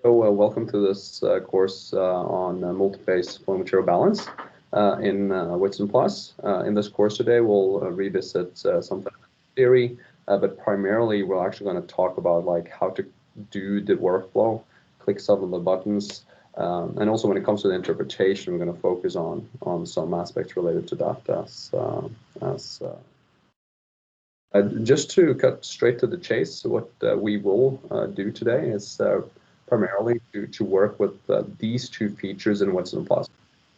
So welcome to this course on multiphase flow material balance in Whitson Plus. In this course today, we'll revisit some theory, but primarily we're actually going to talk about like how to do the workflow, click some of the buttons, and also when it comes to the interpretation, we're going to focus on some aspects related to that. Just to cut straight to the chase, what we will do today is primarily to work with these two features in Whitson Plus.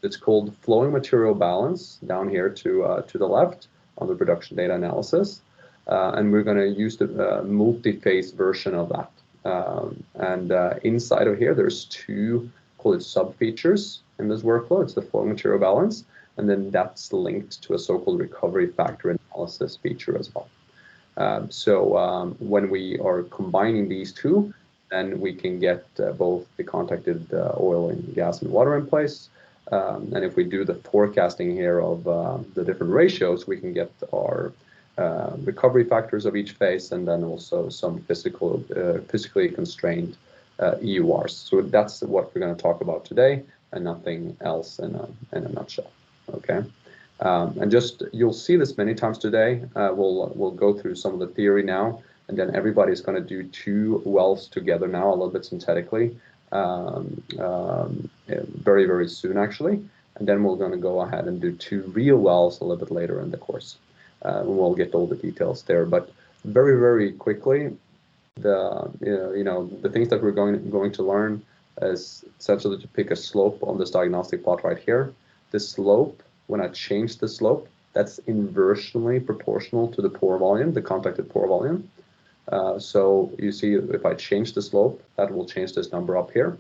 It's called flowing material balance down here to the left on the production data analysis, and we're going to use the multi-phase version of that. Inside of here, there's two, call it sub-features in this workflow. It's the flowing material balance, and then that's linked to a so-called recovery factor analysis feature as well. When we are combining these two, then we can get both the contacted oil and gas and water in place. And if we do the forecasting here of the different ratios, we can get our recovery factors of each phase, and then also some physically constrained EURs. So that's what we're going to talk about today, and nothing else in a nutshell. Okay. And just you'll see this many times today. We'll go through some of the theory now, and then everybody's going to do two wells together now, a little bit synthetically, very, very soon actually. And then we're going to go ahead and do two real wells a little bit later in the course. We'll get all the details there, but very, very quickly, the things that we're going to learn is essentially to pick a slope on this diagnostic plot right here. The slope, when I change the slope, that's inversely proportional to the pore volume, the contacted pore volume. So you see, if I change the slope, that will change this number up here.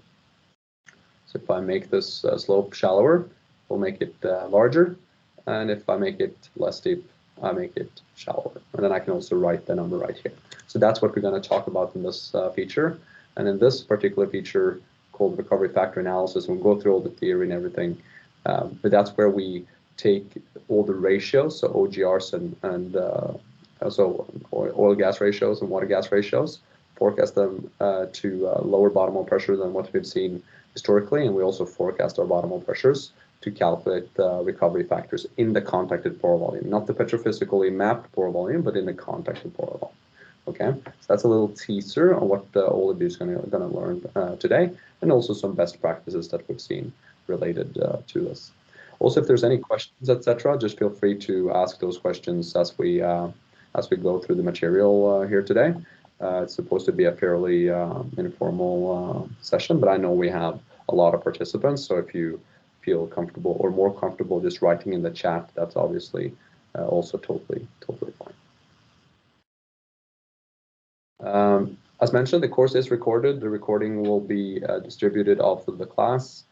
So if I make this slope shallower, we'll make it larger. And if I make it less steep, I make it shallower. And then I can also write the number right here. So that's what we're going to talk about in this feature. And in this particular feature called recovery factor analysis, we'll go through all the theory and everything. But that's where we take all the ratios, so OGRs and also oil gas ratios and water gas ratios, forecast them to lower bottom hole pressure than what we've seen historically, and we also forecast our bottom hole pressures to calculate recovery factors in the contacted pore volume, not the petrophysically mapped pore volume, but in the contacted pore volume. Okay, so that's a little teaser on what all of you is going to learn today, and also some best practices that we've seen related to this. Also, if there's any questions, etc., just feel free to ask those questions as we go through the material here today. It's supposed to be a fairly informal session, but I know we have a lot of participants, so if you feel comfortable or more comfortable just writing in the chat, that's obviously also totally fine. As mentioned, the course is recorded. The recording will be distributed after the class.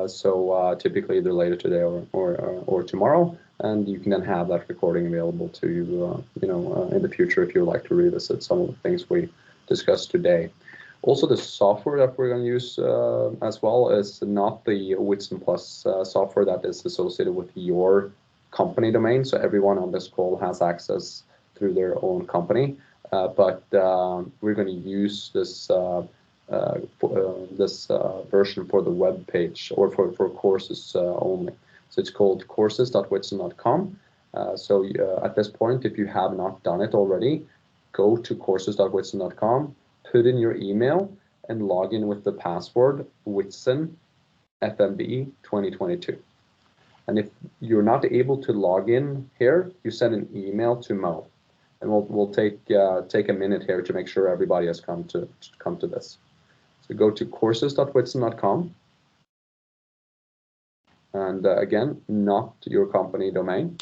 So typically either later today or tomorrow, and you can then have that recording available to you, in the future if you'd like to revisit some of the things we discussed today. Also, the software that we're going to use as well is not the Whitson Plus software that is associated with your company domain. So everyone on this call has access through their own company, but we're going to use this version for the web page or for courses only. So it's called courses.whitson.com. So at this point, if you have not done it already, go to courses.whitson.com, put in your email, and log in with the password Whitson FMB 2022. And if you're not able to log in here, you send an email to Mo, and we'll take a minute here to make sure everybody has come to this. So go to courses.whitson.com, and again, not your company domain.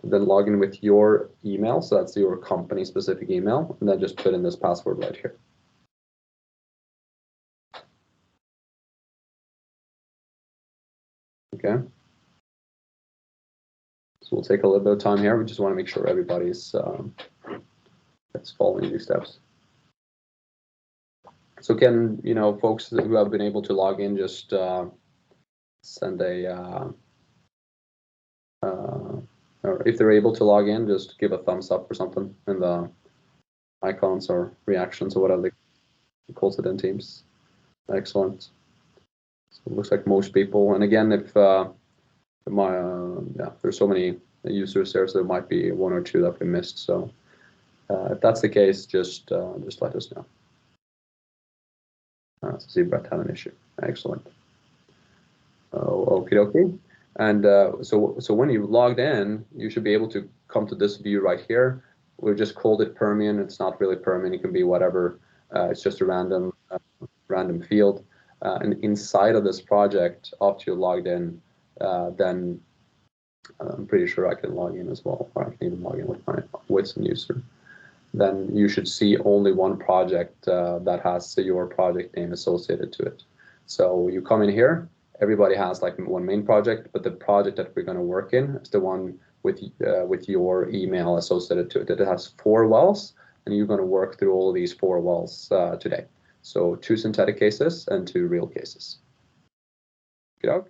Then log in with your email, so that's your company specific email, and then just put in this password right here. Okay. So we'll take a little bit of time here. We just want to make sure everybody's that's following these steps. So can, folks who have been able to log in, just send a, or if they're able to log in, just give a thumbs up or something in the icons or reactions or whatever. calls it in Teams. Excellent. So it looks like most people. And again, if there's so many users there, so there might be one or two that we missed. So if that's the case, just let us know. See, Brett had an issue. Excellent. Okie dokie. And so when you logged in, you should be able to come to this view right here. We've just called it Permian. It's not really Permian. It can be whatever. It's just a random field. And inside of this project, after you logged in, then I'm pretty sure I can log in as well, or I can even log in with my Whitson user. Then you should see only one project that has your project name associated to it. So you come in here, everybody has like one main project, but the project that we're going to work in is the one with your email associated to it. It has 4 wells, and you're going to work through all of these 4 wells today. So 2 synthetic cases and 2 real cases. So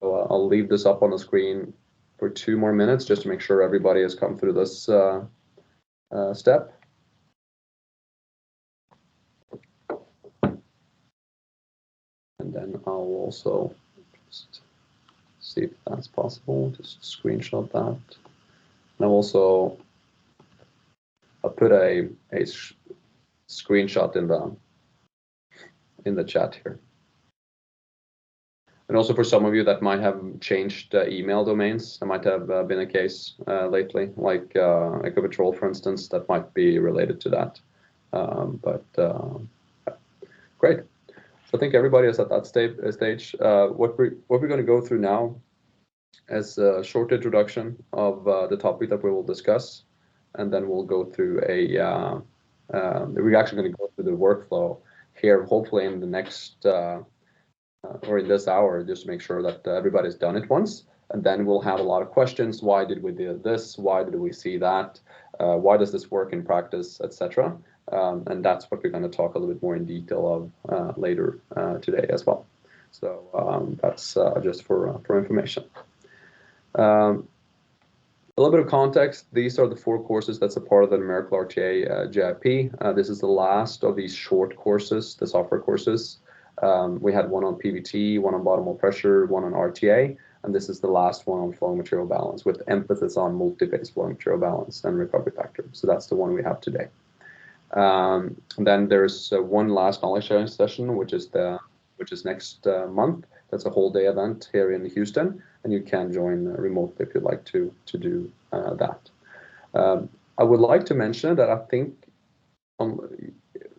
I'll leave this up on the screen for 2 more minutes just to make sure everybody has come through this step. And then I'll also just see if that's possible. Just screenshot that. And I'll put a screenshot in the chat here. And also for some of you that might have changed email domains, that might have been a case lately, like Ecopetrol, for instance, that might be related to that. Great. So I think everybody is at that stage. What we're going to go through now is a short introduction of the topic that we will discuss, and then we'll go through we're actually going to go through the workflow here, hopefully in the next or in this hour, just to make sure that everybody's done it once, and then we'll have a lot of questions. Why did we do this? Why did we see that? Why does this work in practice, etc.? And that's what we're going to talk a little bit more in detail of later today as well. So that's just for information. A little bit of context. These are the 4 courses that's a part of the Numerical RTA JIP. This is the last of these short courses, the software courses. We had one on PVT, one on bottom hole pressure, one on RTA, and this is the last one on flow material balance, with emphasis on multi-phase flow material balance and recovery factor. So that's the one we have today. And then there's one last knowledge sharing session, which is next month. That's a whole day event here in Houston, and you can join remotely if you'd like to do that. I would like to mention that I think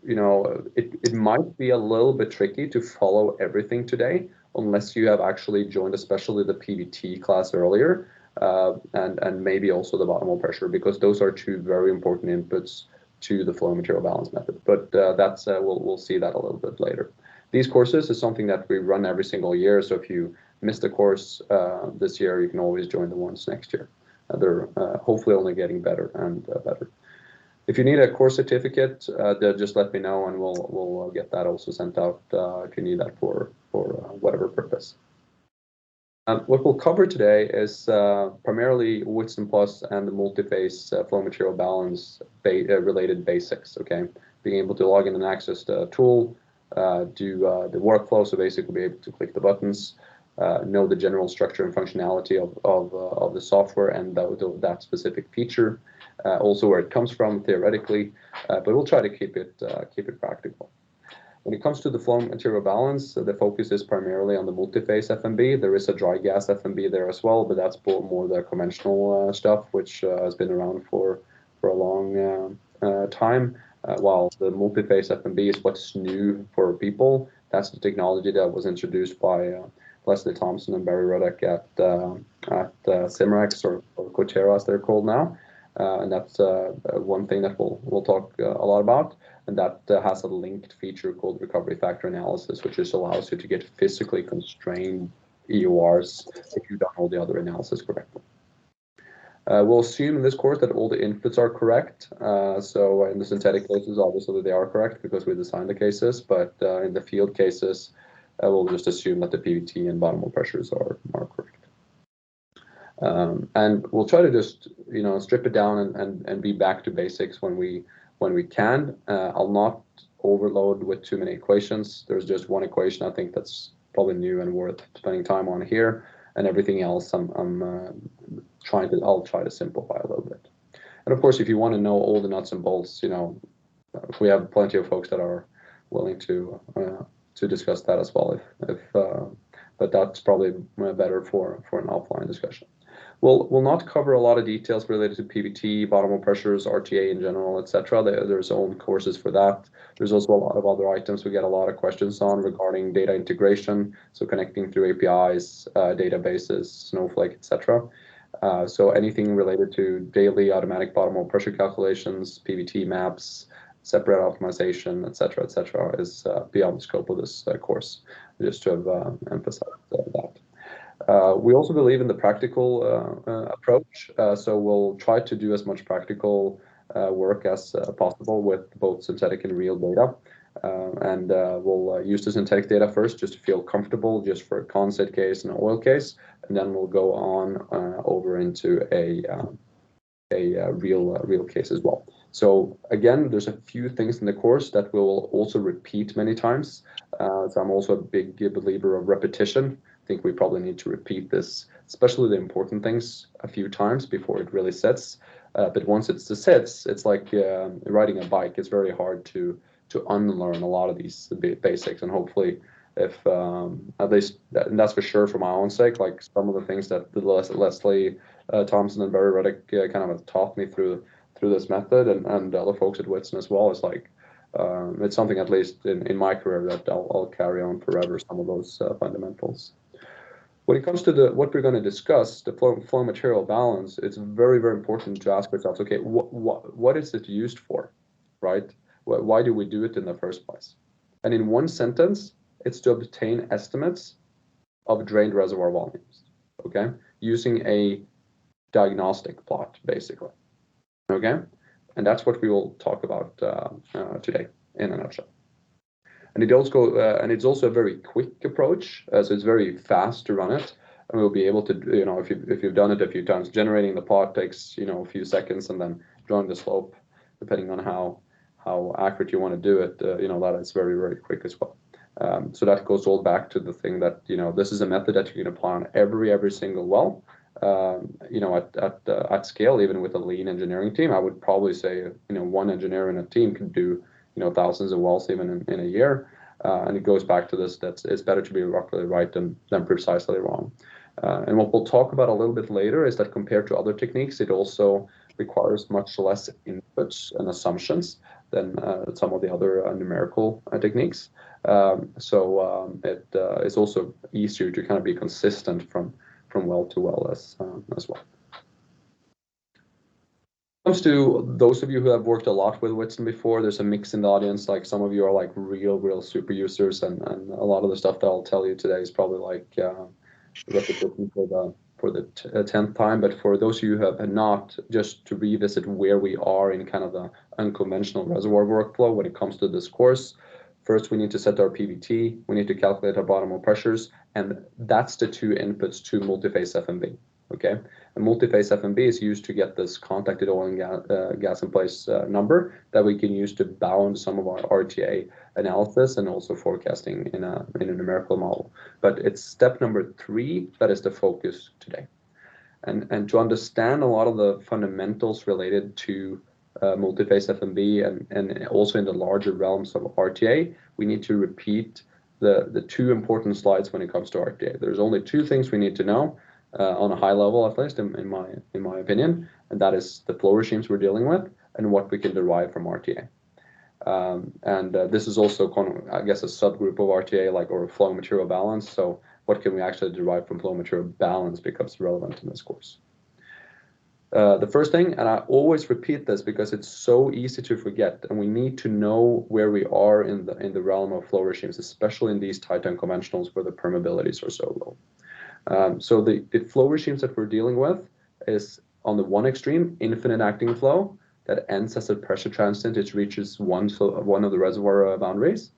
it might be a little bit tricky to follow everything today unless you have actually joined, especially the PVT class earlier, and maybe also the bottom hole pressure, because those are 2 very important inputs to the flow material balance method. But that's we'll see that a little bit later. These courses is something that we run every single year, so if you missed a course this year, you can always join the ones next year. They're hopefully only getting better and better. If you need a course certificate, just let me know, and we'll get that also sent out if you need that for whatever purpose. What we'll cover today is primarily Whitson Plus and the multi-phase flow material balance related basics. Okay, being able to log in and access the tool, do the workflow, so basically be able to click the buttons, know the general structure and functionality of the software and that specific feature, also where it comes from theoretically, but we'll try to keep it practical. When it comes to the flow material balance, the focus is primarily on the multi-phase FMB. There is a dry gas FMB there as well, but that's more the conventional stuff, which has been around for a long time. While the multi-phase FMB is what's new for people. That's the technology that was introduced by Leslie Thompson and Barry Ruddock at Cimarex, or Coterra as they're called now. And that's one thing that we'll talk a lot about. And that has a linked feature called recovery factor analysis, which just allows you to get physically constrained EORs if you've done all the other analysis correctly. We'll assume in this course that all the inputs are correct. So in the synthetic cases, obviously they are correct because we designed the cases, but in the field cases, we'll just assume that the PVT and bottom hole pressures are correct. And we'll try to just strip it down and be back to basics when we when we can. I'll not overload with too many equations. There's just one equation I think that's probably new and worth spending time on here, and everything else I'll try to simplify a little bit. And of course, if you want to know all the nuts and bolts, we have plenty of folks that are willing to discuss that as well. But that's probably better for an offline discussion. We'll not cover a lot of details related to PVT, bottom hole pressures, RTA in general, etc. There's own courses for that. There's also a lot of other items we get a lot of questions on regarding data integration, so connecting through APIs, databases, Snowflake, etc. So anything related to daily automatic bottom hole pressure calculations, PVT maps, separate optimization, etc., is beyond the scope of this course, just to have emphasized that. We also believe in the practical approach, so we'll try to do as much practical work as possible with both synthetic and real data. And we'll use the synthetic data first just to feel comfortable, just for a condensate case and an oil case, and then we'll go on over into a real case as well. So again, there's a few things in the course that we'll also repeat many times. So I'm also a big believer of repetition. I think we probably need to repeat this, especially the important things, a few times before it really sets. But once it sets, it's like riding a bike. It's very hard to unlearn a lot of these basics. And hopefully, if at least, and that's for sure for my own sake, like some of the things that Leslie Thompson and Barry Reddick kind of taught me through this method, and other folks at Whitson as well, is like it's something, at least in my career, that I'll carry on forever, some of those fundamentals. When it comes to what we're going to discuss, the flow material balance, it's very, very important to ask ourselves, okay, what is it used for, right? Why do we do it in the first place? And in one sentence, it's to obtain estimates of drained reservoir volumes, okay, using a diagnostic plot, basically, okay? And that's what we will talk about today in a nutshell. And it's also a very quick approach, so it's very fast to run it, and we'll be able to, if you've done it a few times, generating the plot takes a few seconds, and then drawing the slope, depending on how accurate you want to do it, that is very, very quick as well. So that goes all back to the thing that this is a method that you can apply on every single well. At scale, even with a lean engineering team, I would probably say one engineer in a team can do thousands of wells even in a year, and it goes back to this, that it's better to be roughly right than precisely wrong. And what we'll talk about a little bit later is that compared to other techniques, it also requires much less inputs and assumptions than some of the other numerical techniques. So it is also easier to kind of be consistent from well to well as well. When it comes to those of you who have worked a lot with Whitson before, there's a mix in the audience. Like some of you are like real super users, and a lot of the stuff that I'll tell you today is probably like repetition for the 10th time. But for those of you who have not, just to revisit where we are in kind of the unconventional reservoir workflow when it comes to this course. First, we need to set our PVT. We need to calculate our bottom hole pressures, and that's the two inputs to Multiphase FMB. Okay, and Multiphase FMB is used to get this contacted oil and gas in place number that we can use to bound some of our RTA analysis and also forecasting in a numerical model. But it's step number 3 that is the focus today. And to understand a lot of the fundamentals related to Multiphase FMB and also in the larger realms of RTA, we need to repeat the 2 important slides when it comes to RTA. There's only 2 things we need to know. On a high level, at least in my opinion, and that is the flow regimes we're dealing with and what we can derive from RTA. This is also kind of, I guess, a subgroup of RTA, or flow material balance. So what can we actually derive from flow material balance becomes relevant in this course. The first thing, and I always repeat this because it's so easy to forget, and we need to know where we are in the realm of flow regimes, especially in these tight unconventionals where the permeabilities are so low. So the flow regimes that we're dealing with is, on the one extreme, infinite acting flow that ends as a pressure transient. It reaches one of the reservoir boundaries.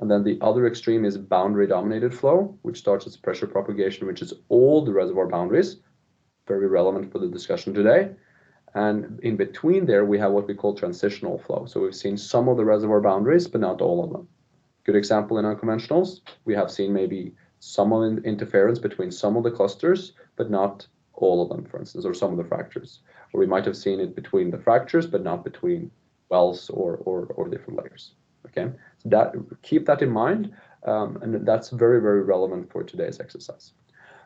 And then the other extreme is boundary dominated flow, which starts as pressure propagation, which is all the reservoir boundaries, very relevant for the discussion today. And in between there, we have what we call transitional flow. So we've seen some of the reservoir boundaries, but not all of them. Good example in unconventionals, we have seen maybe some of the interference between some of the clusters, but not all of them, for instance, or some of the fractures. Or we might have seen it between the fractures, but not between wells or different layers. Okay, so that, keep that in mind, and that's very, very relevant for today's exercise.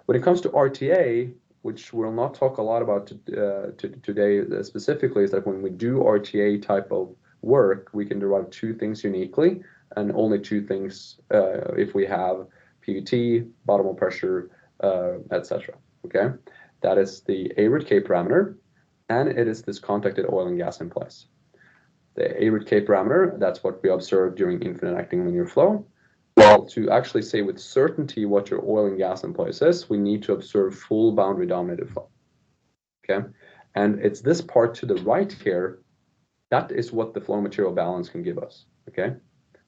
When it comes to RTA, which we'll not talk a lot about today specifically, is that when we do RTA type of work, we can derive two things uniquely, and only two things if we have PVT, bottom pressure, etc. Okay, that is the A-root-K parameter, and it is this contacted oil and gas in place. The A-root-K parameter, that's what we observe during infinite acting linear flow. Well, to actually say with certainty what your oil and gas in place is, we need to observe full boundary dominated flow. Okay, and it's this part to the right here, that is what the flow material balance can give us. Okay,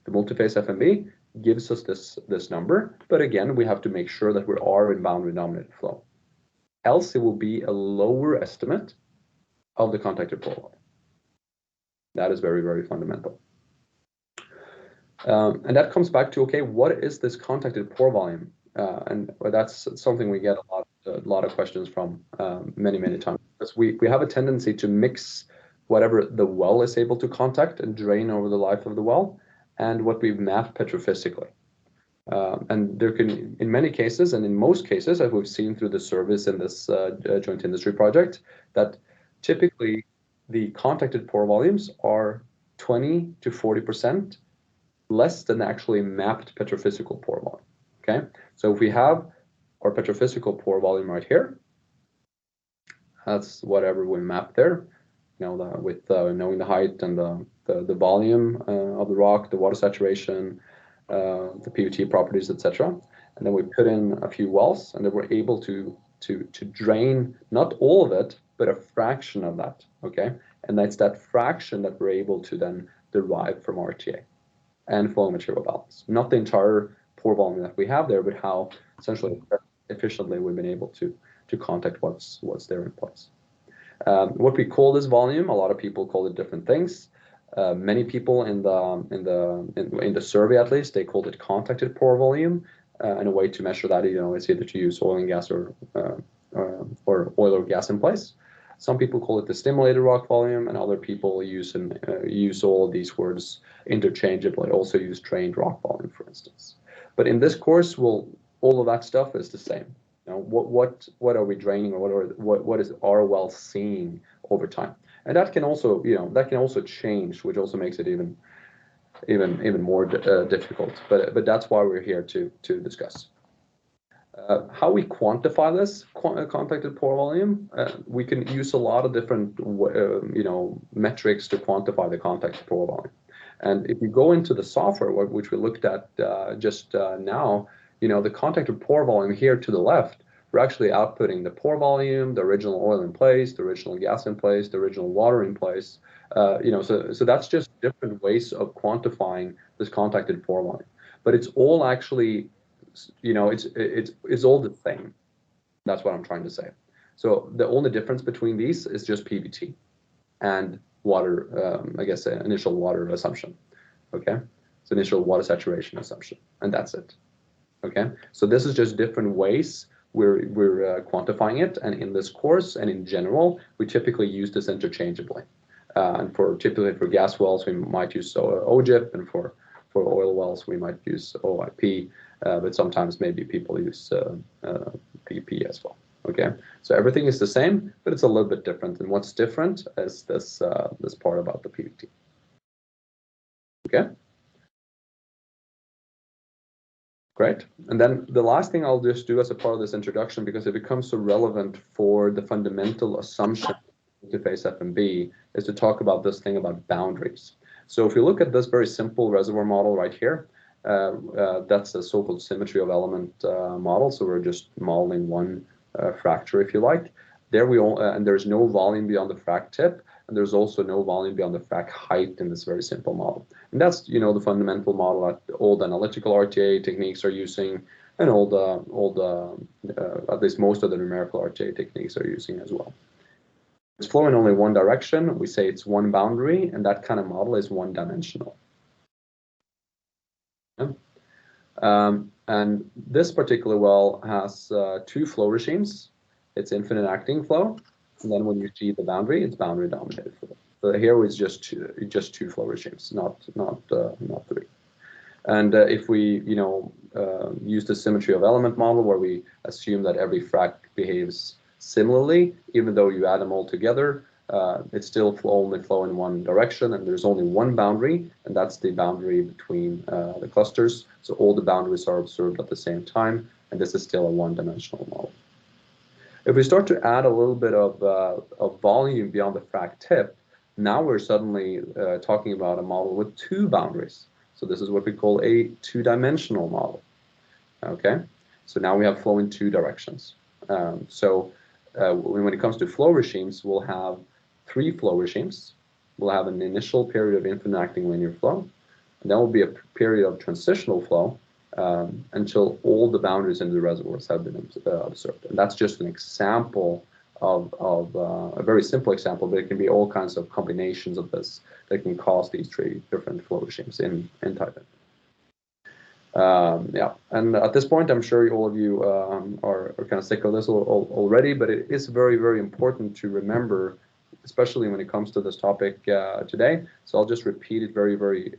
the multiphase FMB gives us this number, but again, we have to make sure that we are in boundary dominated flow. Else, it will be a lower estimate of the contacted pore volume. That is very, very fundamental. And that comes back to, okay, what is this contacted pore volume? And that's something we get a lot of questions from many, many times. Because we have a tendency to mix whatever the well is able to contact and drain over the life of the well, and what we've mapped petrophysically. And there can, in many cases, and in most cases, as we've seen through the service in this joint industry project, that typically the contacted pore volumes are 20 to 40% less than actually mapped petrophysical pore volume. Okay, so if we have our petrophysical pore volume right here, that's whatever we map there. You know, with knowing the height and the volume of the rock, the water saturation, the PVT properties, etc. And then we put in a few wells, and then we're able to drain not all of it, but a fraction of that. Okay, and that's that fraction that we're able to then derive from RTA and flow material balance. Not the entire pore volume that we have there, but how essentially efficiently we've been able to contact what's there in place. What we call this volume, a lot of people call it different things. Many people in the survey, at least, they called it contacted pore volume, and a way to measure that, you know, is either to use oil and gas or oil or gas in place. Some people call it the stimulated rock volume, and other people use all of these words interchangeably. Also use drained rock volume, for instance. But in this course, all of that stuff is the same. You know, what are we draining, or what is our well seeing over time? And that can also, you know, that can also change, which also makes it even more difficult. But that's why we're here to discuss. How we quantify this contacted pore volume, we can use a lot of different you know, metrics to quantify the contacted pore volume. And if you go into the software, which we looked at just now, you know, the contacted pore volume here to the left, we're actually outputting the pore volume, the original oil in place, the original gas in place, the original water in place. You know, so that's just different ways of quantifying this contacted pore volume. But it's all actually, you know, it's all the same. That's what I'm trying to say. So the only difference between these is just PVT and water, I guess, initial water assumption. Okay, it's initial water saturation assumption, and that's it. Okay, so this is just different ways we're quantifying it, and in this course and in general, we typically use this interchangeably. And typically for gas wells, we might use OJIP, and for oil wells, we might use OIP, but sometimes maybe people use PP as well. Okay, so everything is the same, but it's a little bit different. And what's different is this part about the PVT. Okay. Great. And then the last thing I'll just do as a part of this introduction, because it becomes so relevant for the fundamental assumption of Multiphase FMB, is to talk about this thing about boundaries. So if you look at this very simple reservoir model right here, that's the so-called symmetry of element model. So we're just modeling one fracture, if you like. There and there's no volume beyond the frac tip, and there's also no volume beyond the frac height in this very simple model. And that's, you know, the fundamental model that all the analytical RTA techniques are using, and at least most of the numerical RTA techniques are using as well. it's flowing only one direction, we say it's one boundary, and that kind of model is one-dimensional. Yeah. And this particular well has two flow regimes. It's infinite acting flow, and then when you see the boundary, it's boundary dominated flow. So here it's just two flow regimes, not three. And if we use the symmetry of element model, where we assume that every frac behaves similarly, even though you add them all together, it's still only flow in one direction, and there's only one boundary, and that's the boundary between the clusters. So all the boundaries are observed at the same time, and this is still a one-dimensional model. If we start to add a little bit of volume beyond the frac tip, now we're suddenly talking about a model with two boundaries. So this is what we call a two-dimensional model. Okay, so now we have flow in two directions. When it comes to flow regimes, we'll have three flow regimes. We'll have an initial period of infinite acting linear flow, and then will be a period of transitional flow until all the boundaries in the reservoirs have been observed. And that's just an example of a very simple example, but it can be all kinds of combinations of this that can cause these three different flow regimes in Titan. Yeah, and at this point, I'm sure all of you are kind of sick of this already, but it is very, very important to remember, especially when it comes to this topic today. So I'll just repeat it very, very,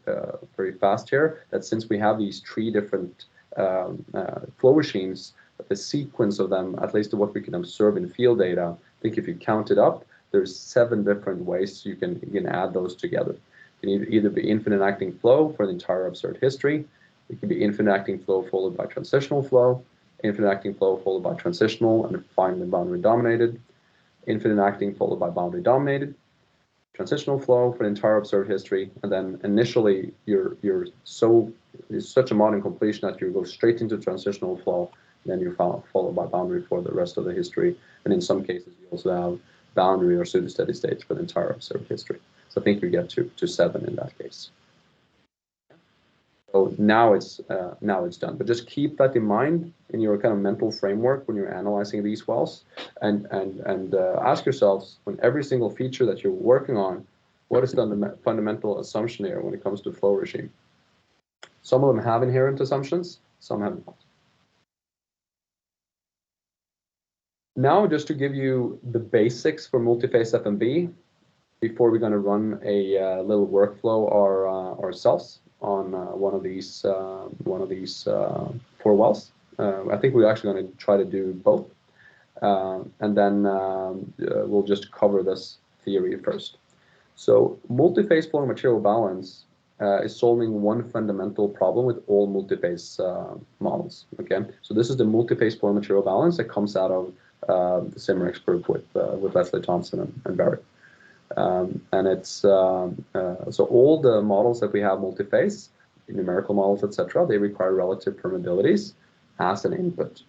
very fast here, that since we have these three different flow regimes, the sequence of them, at least what we can observe in field data, I think if you count it up, there's 7 different ways you can add those together. It can either be infinite acting flow for the entire observed history. It can be infinite acting flow followed by transitional flow, infinite acting flow followed by transitional, and finally boundary dominated, infinite acting followed by boundary dominated, transitional flow for the entire observed history, and then initially you're such a modern completion that you go straight into transitional flow, and then you're followed by boundary for the rest of the history, and in some cases you also have boundary or pseudo-steady states for the entire observed history. So I think you get to 7 in that case. So now it's done. But just keep that in mind in your kind of mental framework when you're analyzing these wells, and ask yourselves, when every single feature that you're working on, what is the fundamental assumption here when it comes to flow regime? Some of them have inherent assumptions, some have not. Now, just to give you the basics for multiphase FMB, before we're going to run a little workflow ourselves on one of these 4 wells. I think we're actually going to try to do both, and then we'll just cover this theory first. So multiphase flow material balance is solving one fundamental problem with all multiphase models. Okay, so this is the multiphase flow material balance that comes out of the Cimarex group with Leslie Thompson and Barry. And it's so all the models that we have multiphase, numerical models, etc., they require relative permeabilities as an input.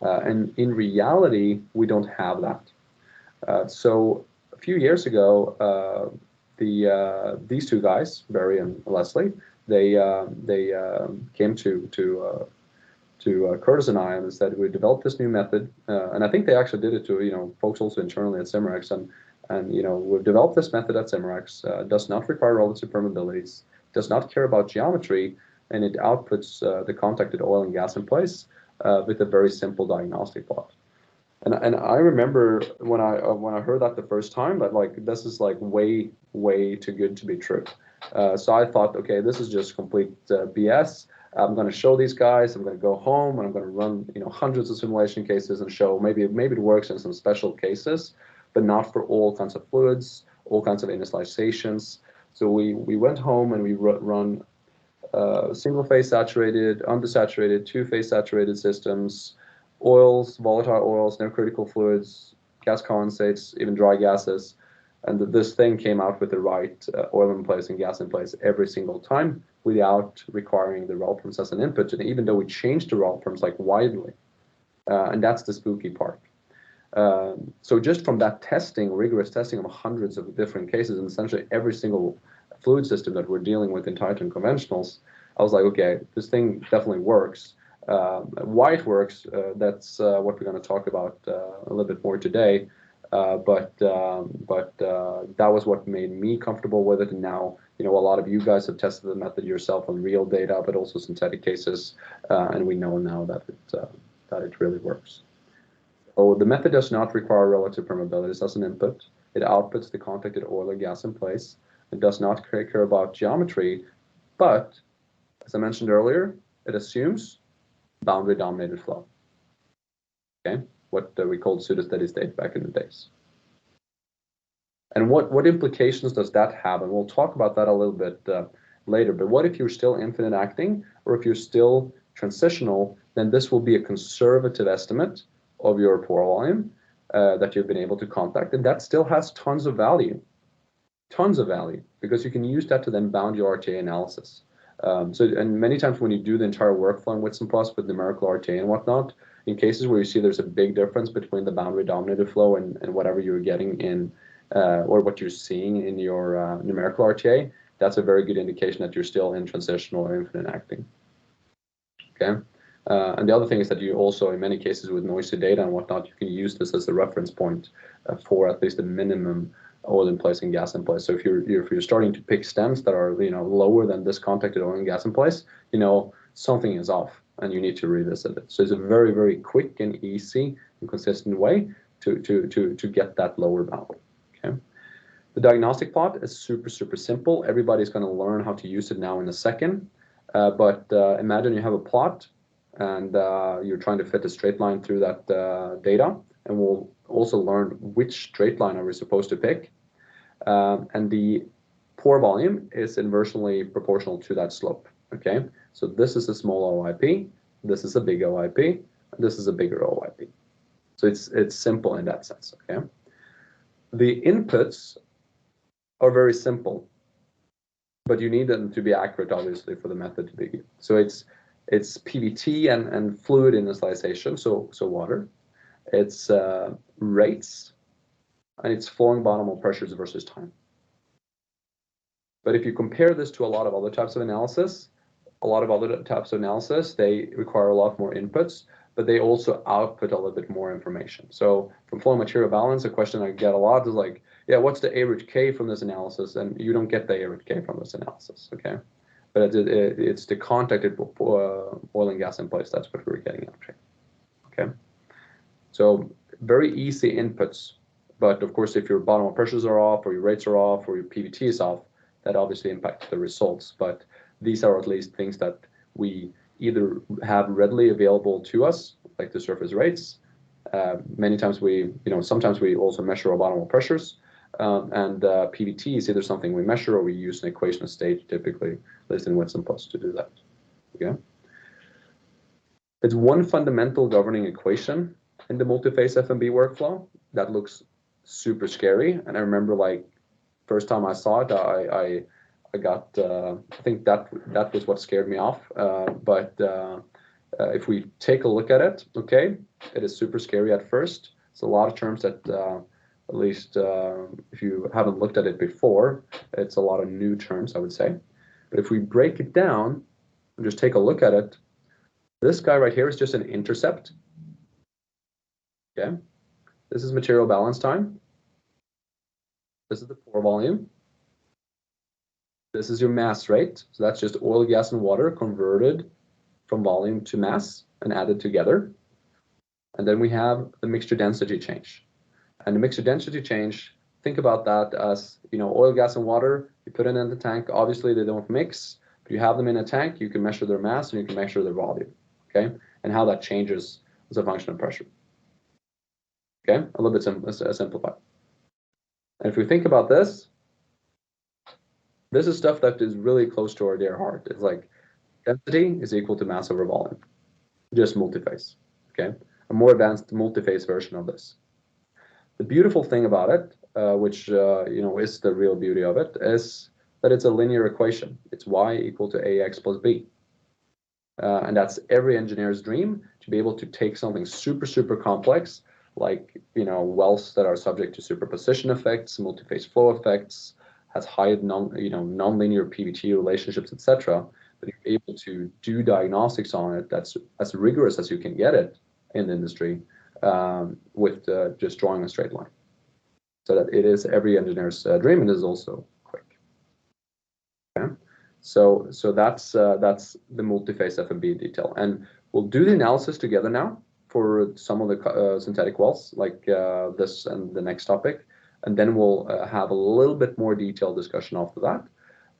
And in reality, we don't have that. So a few years ago, these 2 guys, Barry and Leslie, they came to Curtis and I and said, we developed this new method, and I think they actually did it to folks also internally at Cimarex, and we've developed this method at Cimarex, does not require relative permeabilities, does not care about geometry, and it outputs the contacted oil and gas in place with a very simple diagnostic plot. And I remember when I heard that the first time, that like this is like way too good to be true. So I thought, okay, this is just complete BS. I'm going to show these guys. I'm going to go home and I'm going to run hundreds of simulation cases and show maybe it works in some special cases, but not for all kinds of fluids, all kinds of initializations. So we went home and we run single phase saturated, undersaturated, 2-phase saturated systems, oils, volatile oils, near critical fluids, gas condensates, even dry gases. And this thing came out with the right oil in place and gas in place every single time without requiring the rel perms as an input. And even though we changed the rel perms like widely, and that's the spooky part. So just from that testing, rigorous testing of hundreds of different cases, and essentially every single fluid system that we're dealing with in Titan conventionals, I was like, okay, this thing definitely works. Why it works, that's what we're going to talk about a little bit more today. But that was what made me comfortable with it. And now, a lot of you guys have tested the method yourself on real data, but also synthetic cases, and we know now that it really works. So the method does not require relative permeabilities as an input. It outputs the contacted oil or gas in place. It does not care about geometry, but as I mentioned earlier, it assumes boundary-dominated flow. Okay, what we called pseudo-steady state back in the days. And what implications does that have? And we'll talk about that a little bit later. But what if you're still infinite acting, or if you're still transitional? Then this will be a conservative estimate of your pore volume that you've been able to contact, and that still has tons of value, because you can use that to then bound your RTA analysis. And many times when you do the entire workflow in Whitson Plus with numerical RTA and whatnot, in cases where you see there's a big difference between the boundary dominated flow and whatever you're getting in, or what you're seeing in your numerical RTA, that's a very good indication that you're still in transitional or infinite acting. Okay. And the other thing is that you also, in many cases with noisy data and whatnot, you can use this as a reference point for at least a minimum oil in place and gas in place. So if you're starting to pick stems that are lower than this contacted oil and gas in place, something is off and you need to revisit it. So it's a very, very quick and easy and consistent way to get that lower bound. Okay. The diagnostic plot is super, super simple. Everybody's going to learn how to use it now in a second. But imagine you have a plot and you're trying to fit a straight line through that data, and we'll also learn which straight line are we supposed to pick. And the pore volume is inversely proportional to that slope. Okay, so this is a small OIP, this is a big OIP, this is a bigger OIP. So it's simple in that sense. Okay, the inputs are very simple, but you need them to be accurate, obviously, for the method to be good. So it's PVT and fluid initialization, so water. It's rates, and it's flowing bottom hole pressures versus time. But if you compare this to a lot of other types of analysis, they require a lot more inputs, but they also output a little bit more information. So from flow material balance, a question I get a lot is like, yeah, what's the average K from this analysis? And you don't get the average K from this analysis, okay? But it's the contacted oil and gas in place. That's what we're getting after. Okay. So very easy inputs, but of course, if your bottom hole pressures are off, or your rates are off, or your PVT is off, that obviously impacts the results. But these are at least things that we either have readily available to us, like the surface rates. Many times sometimes we also measure our bottom hole pressures. And PVT is either something we measure or we use an equation of state, typically, at least in Whitson Plus, to do that. Okay. It's one fundamental governing equation in the multiphase FMB workflow that looks super scary. And I remember, like, first time I saw it, I got I think that was what scared me off. But if we take a look at it, okay, it is super scary at first. It's a lot of terms that at least if you haven't looked at it before, it's a lot of new terms, I would say. But if we break it down and just take a look at it, this guy right here is just an intercept. Okay, this is material balance time. This is the pore volume. This is your mass rate. So that's just oil, gas, and water converted from volume to mass and added together. And then we have the mixture density change. And the mixture density change, think about that as, oil, gas, and water. You put it in the tank. Obviously, they don't mix. But you have them in a tank. You can measure their mass and you can measure their volume. Okay, and how that changes as a function of pressure. Okay, a little bit simplified. And if we think about this is stuff that is really close to our dear heart. It's like density is equal to mass over volume, just multiphase. Okay, a more advanced multiphase version of this. The beautiful thing about it, which is the real beauty of it, is that it's a linear equation. It's y equal to ax plus b. And that's every engineer's dream, to be able to take something super, super complex, like wells that are subject to superposition effects, multiphase flow effects, has high nonlinear PVT relationships, etc. But you're able to do diagnostics on it that's as rigorous as you can get it in the industry with just drawing a straight line. so that it is every engineer's dream and is also quick. Okay, so that's the multi-phase FMB detail, and we'll do the analysis together now for some of the synthetic wells, like this and the next topic, and then we'll have a little bit more detailed discussion after that.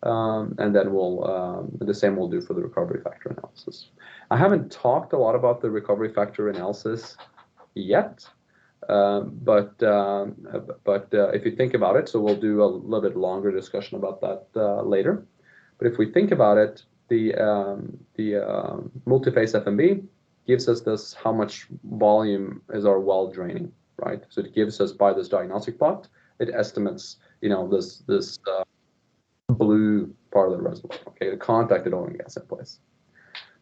And then we'll the same we'll do for the recovery factor analysis. I haven't talked a lot about the recovery factor analysis yet, but if you think about it, so we'll do a little bit longer discussion about that later. But if we think about it, the multi-phase FMB gives us this: how much volume is our well draining, right? So it gives us, by this diagnostic plot, it estimates, you know, this blue part of the reservoir, okay, the contacted oil and gas in place.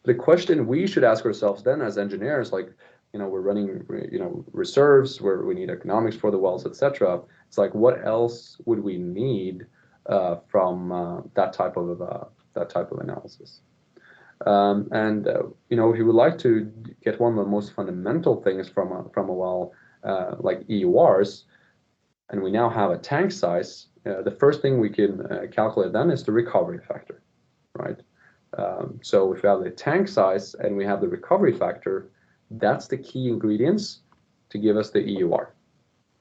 The question we should ask ourselves then as engineers, like, you know, we're running, you know, reserves where we need economics for the wells, etc. It's like, what else would we need from that type of analysis? You know, if you would like to get one of the most fundamental things from a well, like EURs, and we now have a tank size, the first thing we can calculate then is the recovery factor, right? So if we have the tank size and we have the recovery factor, that's the key ingredients to give us the EUR,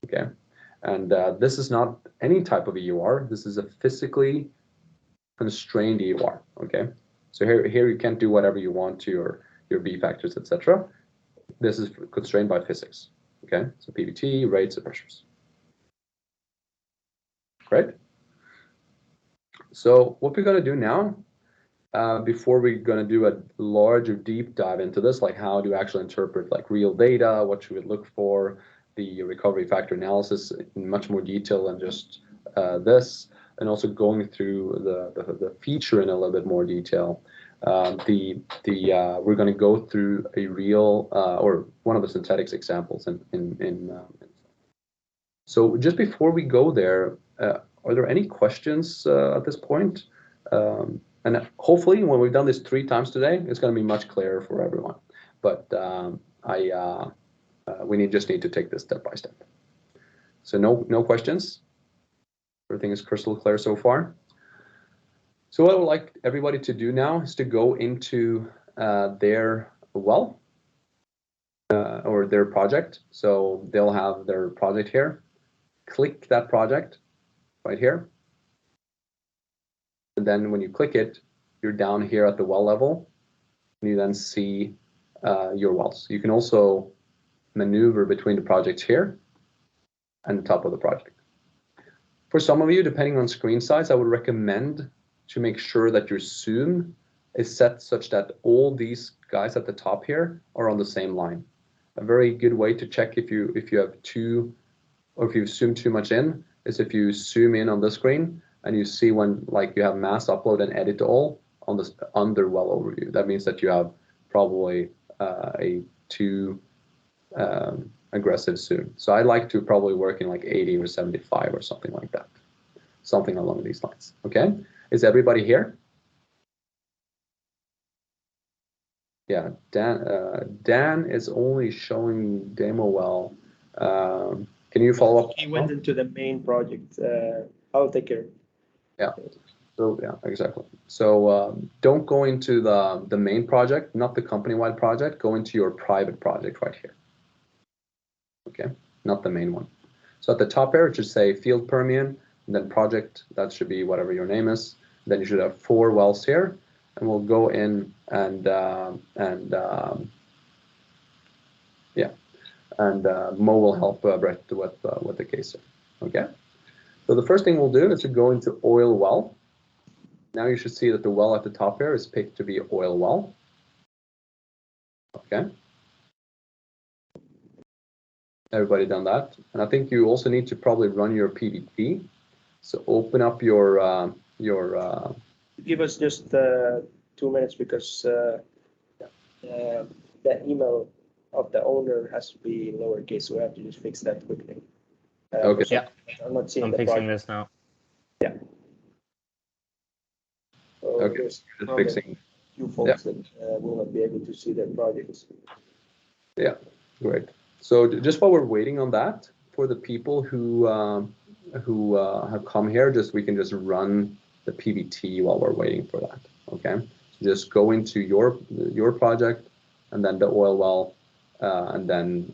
okay? And this is not any type of EUR. This is a physically constrained EUR, okay? So here you can't do whatever you want to your B factors, etc. This is constrained by physics, okay? So PVT, rates, and pressures. Great. So what we're going to do now, before we're going to do a larger deep dive into this, like how to actually interpret like real data, what should we look for, the recovery factor analysis in much more detail than just this, and also going through the feature in a little bit more detail. We're going to go through a real or one of the synthetics examples so just before we go there, are there any questions at this point? And hopefully when we've done this 3 times today, it's going to be much clearer for everyone. But we just need to take this step by step. So no questions? Everything is crystal clear so far? So what I would like everybody to do now is to go into their well or their project. So they'll have their project here. Click that project right here. And then when you click it, you're down here at the well level. And you then see your wells. You can also maneuver between the projects here and the top of the project. For some of you, depending on screen size, I would recommend to make sure that your zoom is set such that all these guys at the top here are on the same line. A very good way to check if you have too, or if you zoom too much in, is if you zoom in on the screen and you see when like you have mass upload and edit all on this under well overview. That means that you have probably a too aggressive zoom. So I like to probably work in like 80 or 75 or something like that. Something along these lines, okay? Is everybody here? Yeah, Dan is only showing demo well. Can you follow up? He went into the main project. I'll take care. Yeah. So yeah, exactly. So don't go into the main project, not the company-wide project. Go into your private project right here. Okay, not the main one. So at the top here, it should say Field Permian, and then project. That should be whatever your name is. Then you should have 4 wells here, and we'll go in and Mo will help Brett with the case here. Okay. So the first thing we'll do is to go into oil well. Now you should see that the well at the top here is picked to be oil well. Okay. Everybody done that? And I think you also need to probably run your PVT. So open up your Give us just 2 minutes because the email of the owner has to be lowercase, so we have to just fix that quickly. Okay. Yeah. I'm fixing this now. Yeah. So Okay. Just fixing. You folks that will not be able to see their projects. Yeah. Great. So just while we're waiting on that, for the people who have come here, we can just run the PVT while we're waiting for that. Okay, so just go into your project, and then the oil well, and then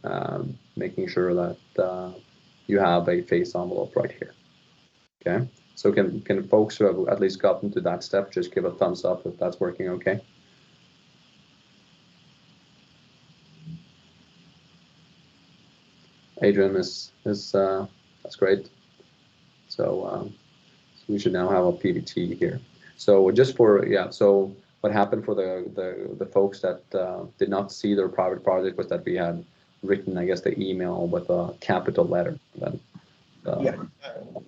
making sure that you have a phase envelope right here. Okay, so can folks who have at least gotten to that step just give a thumbs up if that's working okay? Adrian that's great. So we should now have a PVT here. So just for, so what happened for the folks that did not see their private project was that we had written, I guess, the email with a capital letter. Then,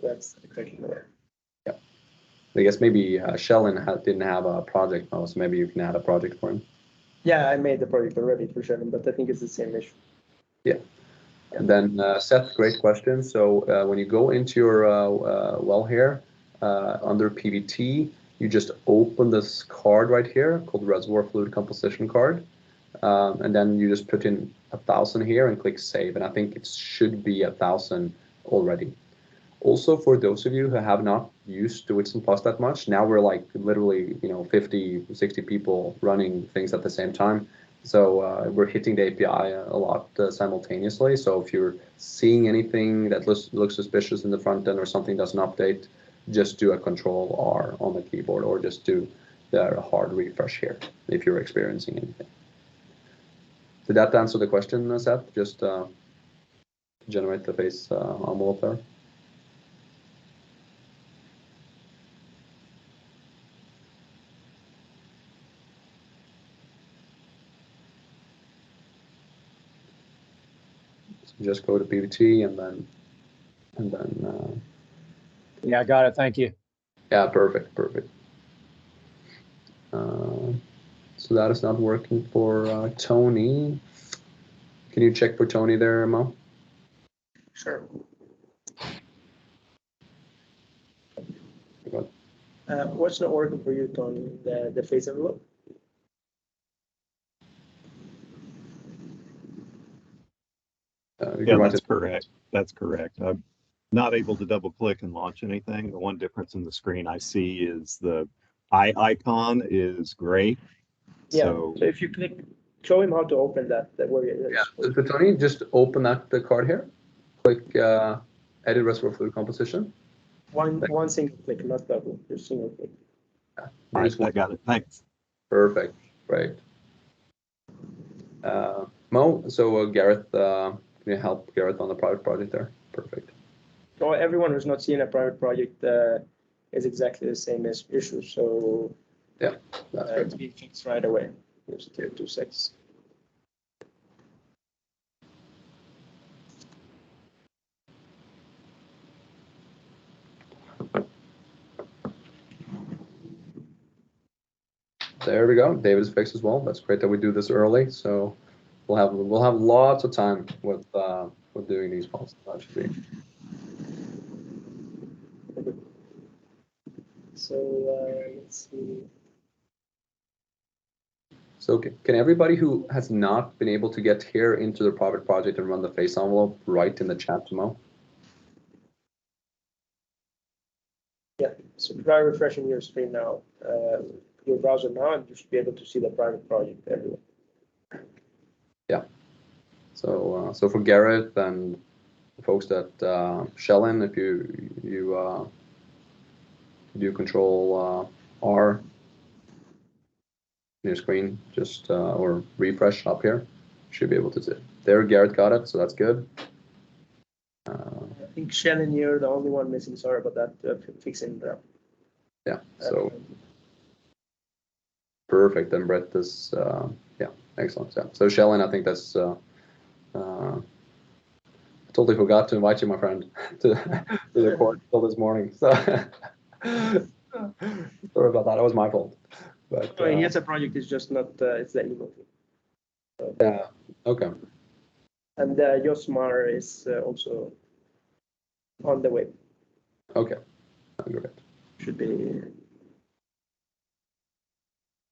that's exactly right. Yeah. I guess maybe Shellen didn't have a project now, so maybe you can add a project for him. Yeah, I made the project already for Shellen, but I think it's the same issue. Yeah. And then Seth, great question. So when you go into your well here, under PVT, you just open this card right here called Reservoir Fluid Composition card. And then you just put in 1,000 here and click save. And I think it should be 1,000 already. Also, for those of you who have not used the Whitson Plus that much, now we're like literally, 50, 60 people running things at the same time. So we're hitting the API a lot simultaneously. So if you're seeing anything that looks suspicious in the front end or something doesn't update, just do a Control-R on the keyboard, or just do the hard refresh here if you're experiencing anything. Did that answer the question, Seth? Just generate the phase envelope there. Just go to PVT and then yeah, I got it. Thank you. Yeah, perfect. So that is not working for Tony. Can you check for Tony there, Mo? Sure. What's not working for you, Tony? The phase envelope? Yeah, that's correct. That's correct. I'm not able to double click and launch anything. The one difference in the screen I see is the eye icon is gray. Yeah. So if you click, show him how to open that. Where it is. Yeah. So Tony, just open the card here. Click edit reservoir fluid composition. One single click, not double. Just single click. Yeah. All right, I got it. Thanks. Perfect. Great. Mo, so Gareth, can you help Gareth on the private project there? Perfect. So everyone who's not seen a private project is exactly the same issue. So yeah, that's great. It's being fixed right away. Just 2 seconds. There we go. David is fixed as well. That's great that we do this early. So we'll have lots of time with doing these calls. That should be. So let's see. So can everybody who has not been able to get here into the private project and run the phase envelope write in the chat tomorrow? Yeah. So try refreshing your screen now, your browser now, and you should be able to see the private project everywhere. Yeah. So so for Gareth and the folks that Shellen, if you do Control R on your screen, just or refresh up here, should be able to see it. There, Gareth got it, so that's good. I think Shellen, you're the only one missing. Sorry about that. Fixing that. Yeah. So perfect. And Brett is yeah, excellent. Yeah. So Shellen, I think that's. I totally forgot to invite you, my friend, to the court till this morning. So sorry about that. That was my fault. But Here's a project. It's just not. It's the email. So, yeah. Okay. And Josmar is also on the way. Okay. Great. Should be.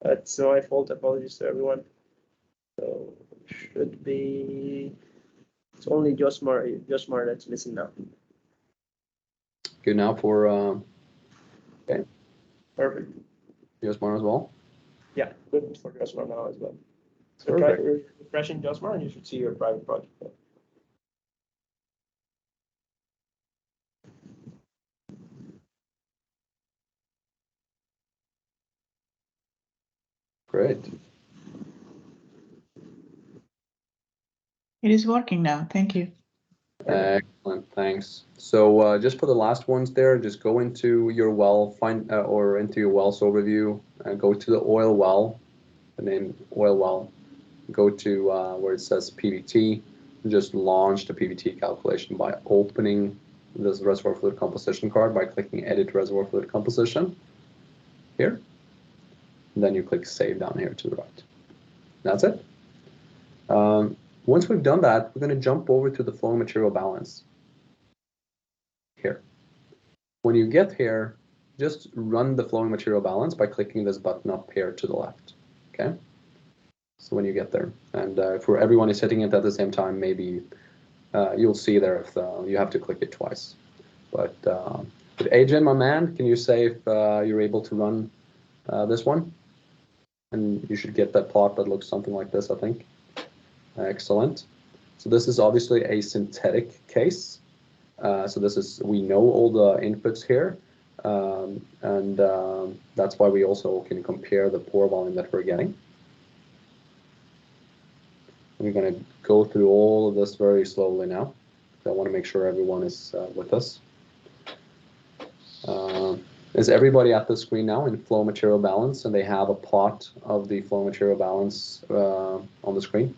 It's my fault. Apologies to everyone. So should be It's only Josmar that's missing now. Good now for okay, Perfect. Josmar as well. Yeah, good for Josmar now as well. So try refreshing Josmar and you should see your private project there. Great. It is working now. Thank you. Excellent, thanks. So just for the last ones there, just go into your well, or into your wells overview, and go to the oil well, the name oil well, go to where it says PVT, just launch the PVT calculation by opening this reservoir fluid composition card by clicking Edit Reservoir Fluid Composition here. And then you click Save down here to the right. That's it. Once we've done that, we're going to jump over to the flow material balance here. When you get here, just run the flowing material balance by clicking this button up here to the left. Okay. So when you get there, and for everyone is hitting it at the same time, maybe you'll see there if you have to click it twice. But Adrian, my man, can you say if you're able to run this one? And you should get that plot that looks something like this, I think. Excellent. So this is obviously a synthetic case. So this is, we know all the inputs here, and that's why we also can compare the pore volume that we're getting. We're going to go through all of this very slowly now. I want to make sure everyone is with us. Is everybody at the screen now in flow material balance, and they have a plot of the flow material balance on the screen?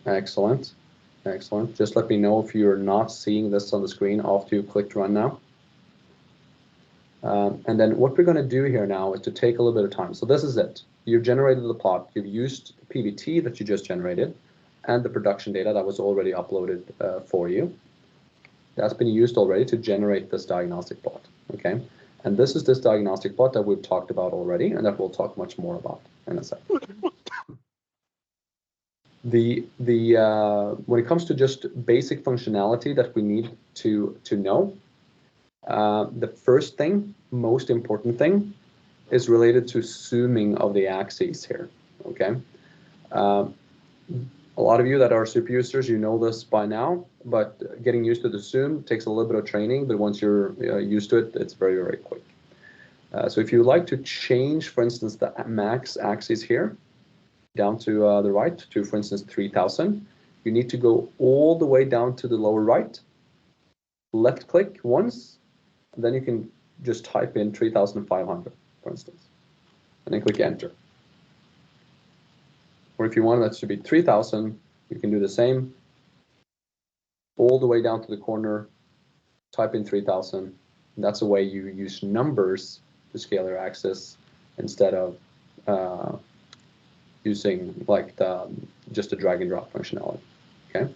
Excellent, excellent. Just let me know if you're not seeing this on the screen after you clicked run now. And then what we're going to do here now is to take a little bit of time. So this is it. You've generated the plot. You've used the PVT that you just generated and the production data that was already uploaded for you. That's been used already to generate this diagnostic plot. Okay, and this is this diagnostic plot that we've talked about already, and that we'll talk much more about in a second. When it comes to just basic functionality that we need to know, the first thing, most important thing, is related to zooming of the axes here. Okay, a lot of you that are super users, you know this by now, but getting used to the zoom takes a little bit of training, but once you're used to it, it's very, very quick. So if you like to change, for instance, the max axis here, down to the right to, for instance, 3000, you need to go all the way down to the lower right, left click once, and then you can just type in 3500, for instance, and then click enter. Or if you want that to be 3000, you can do the same, all the way down to the corner, type in 3000, and that's the way you use numbers to scale your axis instead of using like just a drag and drop functionality. Okay.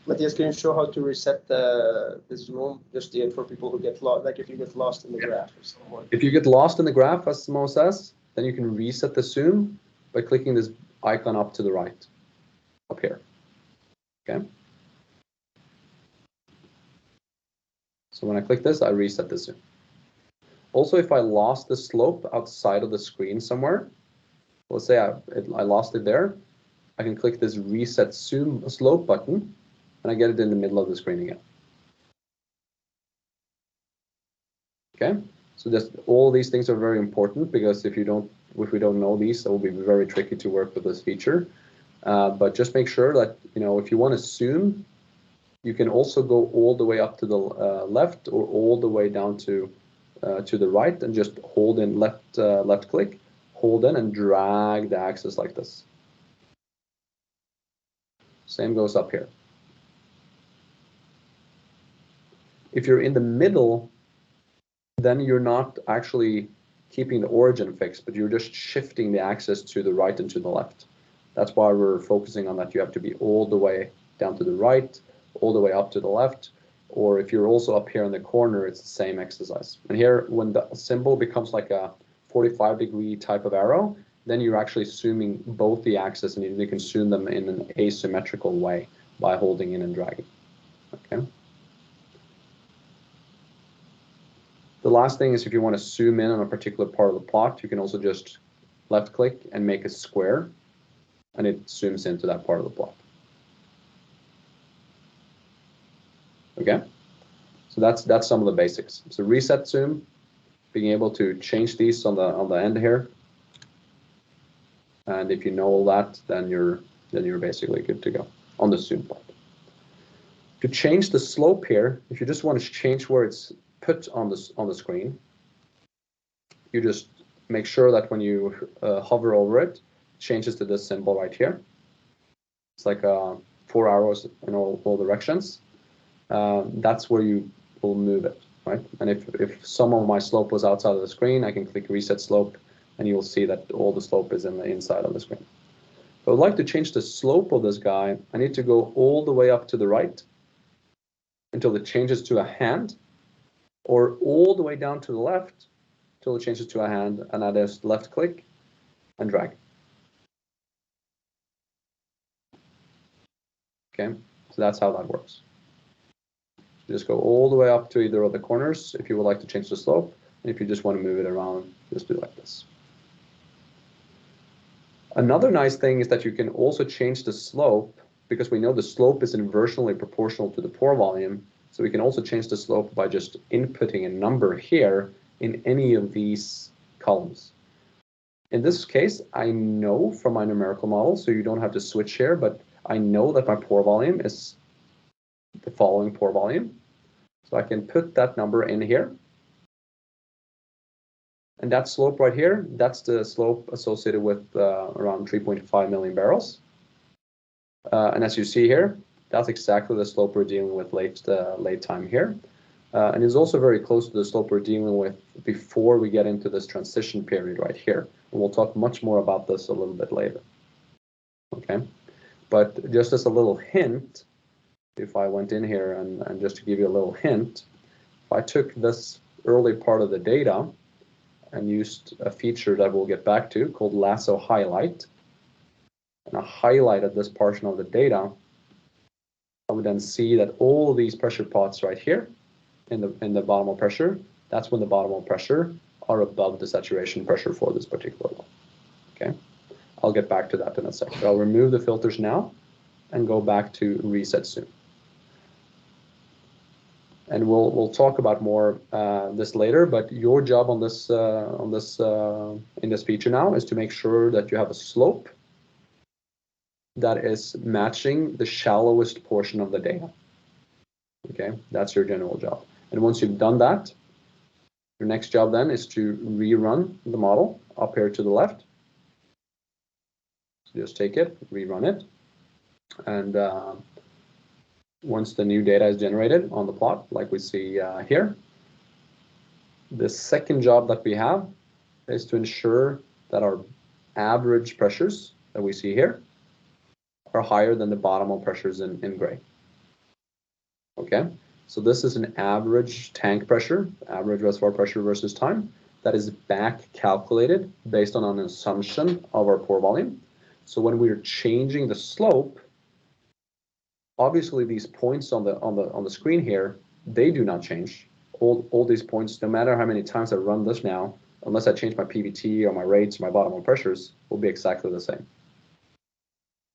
Matthias, can you show how to reset the zoom just for people who get lost, like if you get lost in the graph or someone? If you get lost in the graph, as Mo says, then you can reset the zoom by clicking this icon up to the right, up here. Okay. So when I click this, I reset the zoom. Also, if I lost the slope outside of the screen somewhere, let's say I lost it there, I can click this reset zoom slope button, and I get it in the middle of the screen again. Okay, so just all these things are very important, because if we don't know these, it will be very tricky to work with this feature. But just make sure that, you know, if you want to zoom, you can also go all the way up to the left or all the way down to the right, and just hold in left click, hold in and drag the axis like this. Same goes up here. If you're in the middle, then you're not actually keeping the origin fixed, but you're just shifting the axis to the right and to the left. That's why we're focusing on that. You have to be all the way down to the right, all the way up to the left, or if you're also up here in the corner, it's the same exercise. And here, when the symbol becomes like a 45-degree type of arrow, then you're actually zooming both the axes, and you can zoom them in an asymmetrical way by holding in and dragging. Okay. The last thing is, if you want to zoom in on a particular part of the plot, you can also just left click and make a square, and it zooms into that part of the plot. Okay, so that's some of the basics. So reset zoom, being able to change these on the end here, and if you know all that, then you're basically good to go on the zoom part. To change the slope here, if you just want to change where it's put on the screen, you just make sure that when you hover over it, it changes to this symbol right here. It's like 4 arrows in all directions. That's where you will move it, right? And if some of my slope was outside of the screen, I can click reset slope, and you'll see that all the slope is in the inside of the screen. If I would like to change the slope of this guy, I need to go all the way up to the right until it changes to a hand, or all the way down to the left until it changes to a hand, and I just left click and drag. Okay, so that's how that works. You just go all the way up to either of the corners if you would like to change the slope, and if you just want to move it around, just do it like this. Another nice thing is that you can also change the slope, because we know the slope is inversely proportional to the pore volume, so we can also change the slope by just inputting a number here in any of these columns. In this case, I know from my numerical model, so you don't have to switch here, but I know that my pore volume is the following pore volume. So I can put that number in here. And that slope right here, that's the slope associated with around 3.5 million barrels. And as you see here, that's exactly the slope we're dealing with late time here. And it's also very close to the slope we're dealing with before we get into this transition period right here. And we'll talk much more about this a little bit later. Okay, but just as a little hint, if I went in here and just to give you a little hint, if I took this early part of the data and used a feature that we'll get back to called lasso highlight, and I highlighted this portion of the data, I would then see that all of these pressure pots right here in the bottom of pressure, that's when the bottom of pressure are above the saturation pressure for this particular one. Okay, I'll get back to that in a second. I'll remove the filters now and go back to reset zoom. And we'll talk about more this later. But your job on this in this feature now is to make sure that you have a slope that is matching the shallowest portion of the data. Okay, that's your general job. And once you've done that, your next job then is to rerun the model up here to the left. So just take it, rerun it, and once the new data is generated on the plot, like we see here, the second job that we have is to ensure that our average pressures that we see here are higher than the bottom pressures in gray. Okay, so this is an average tank pressure, average reservoir pressure versus time, that is back calculated based on an assumption of our pore volume. So when we're changing the slope, obviously these points on the screen here, they do not change. All these points, no matter how many times I run this now, unless I change my PVT or my rates or my bottom pressures, will be exactly the same.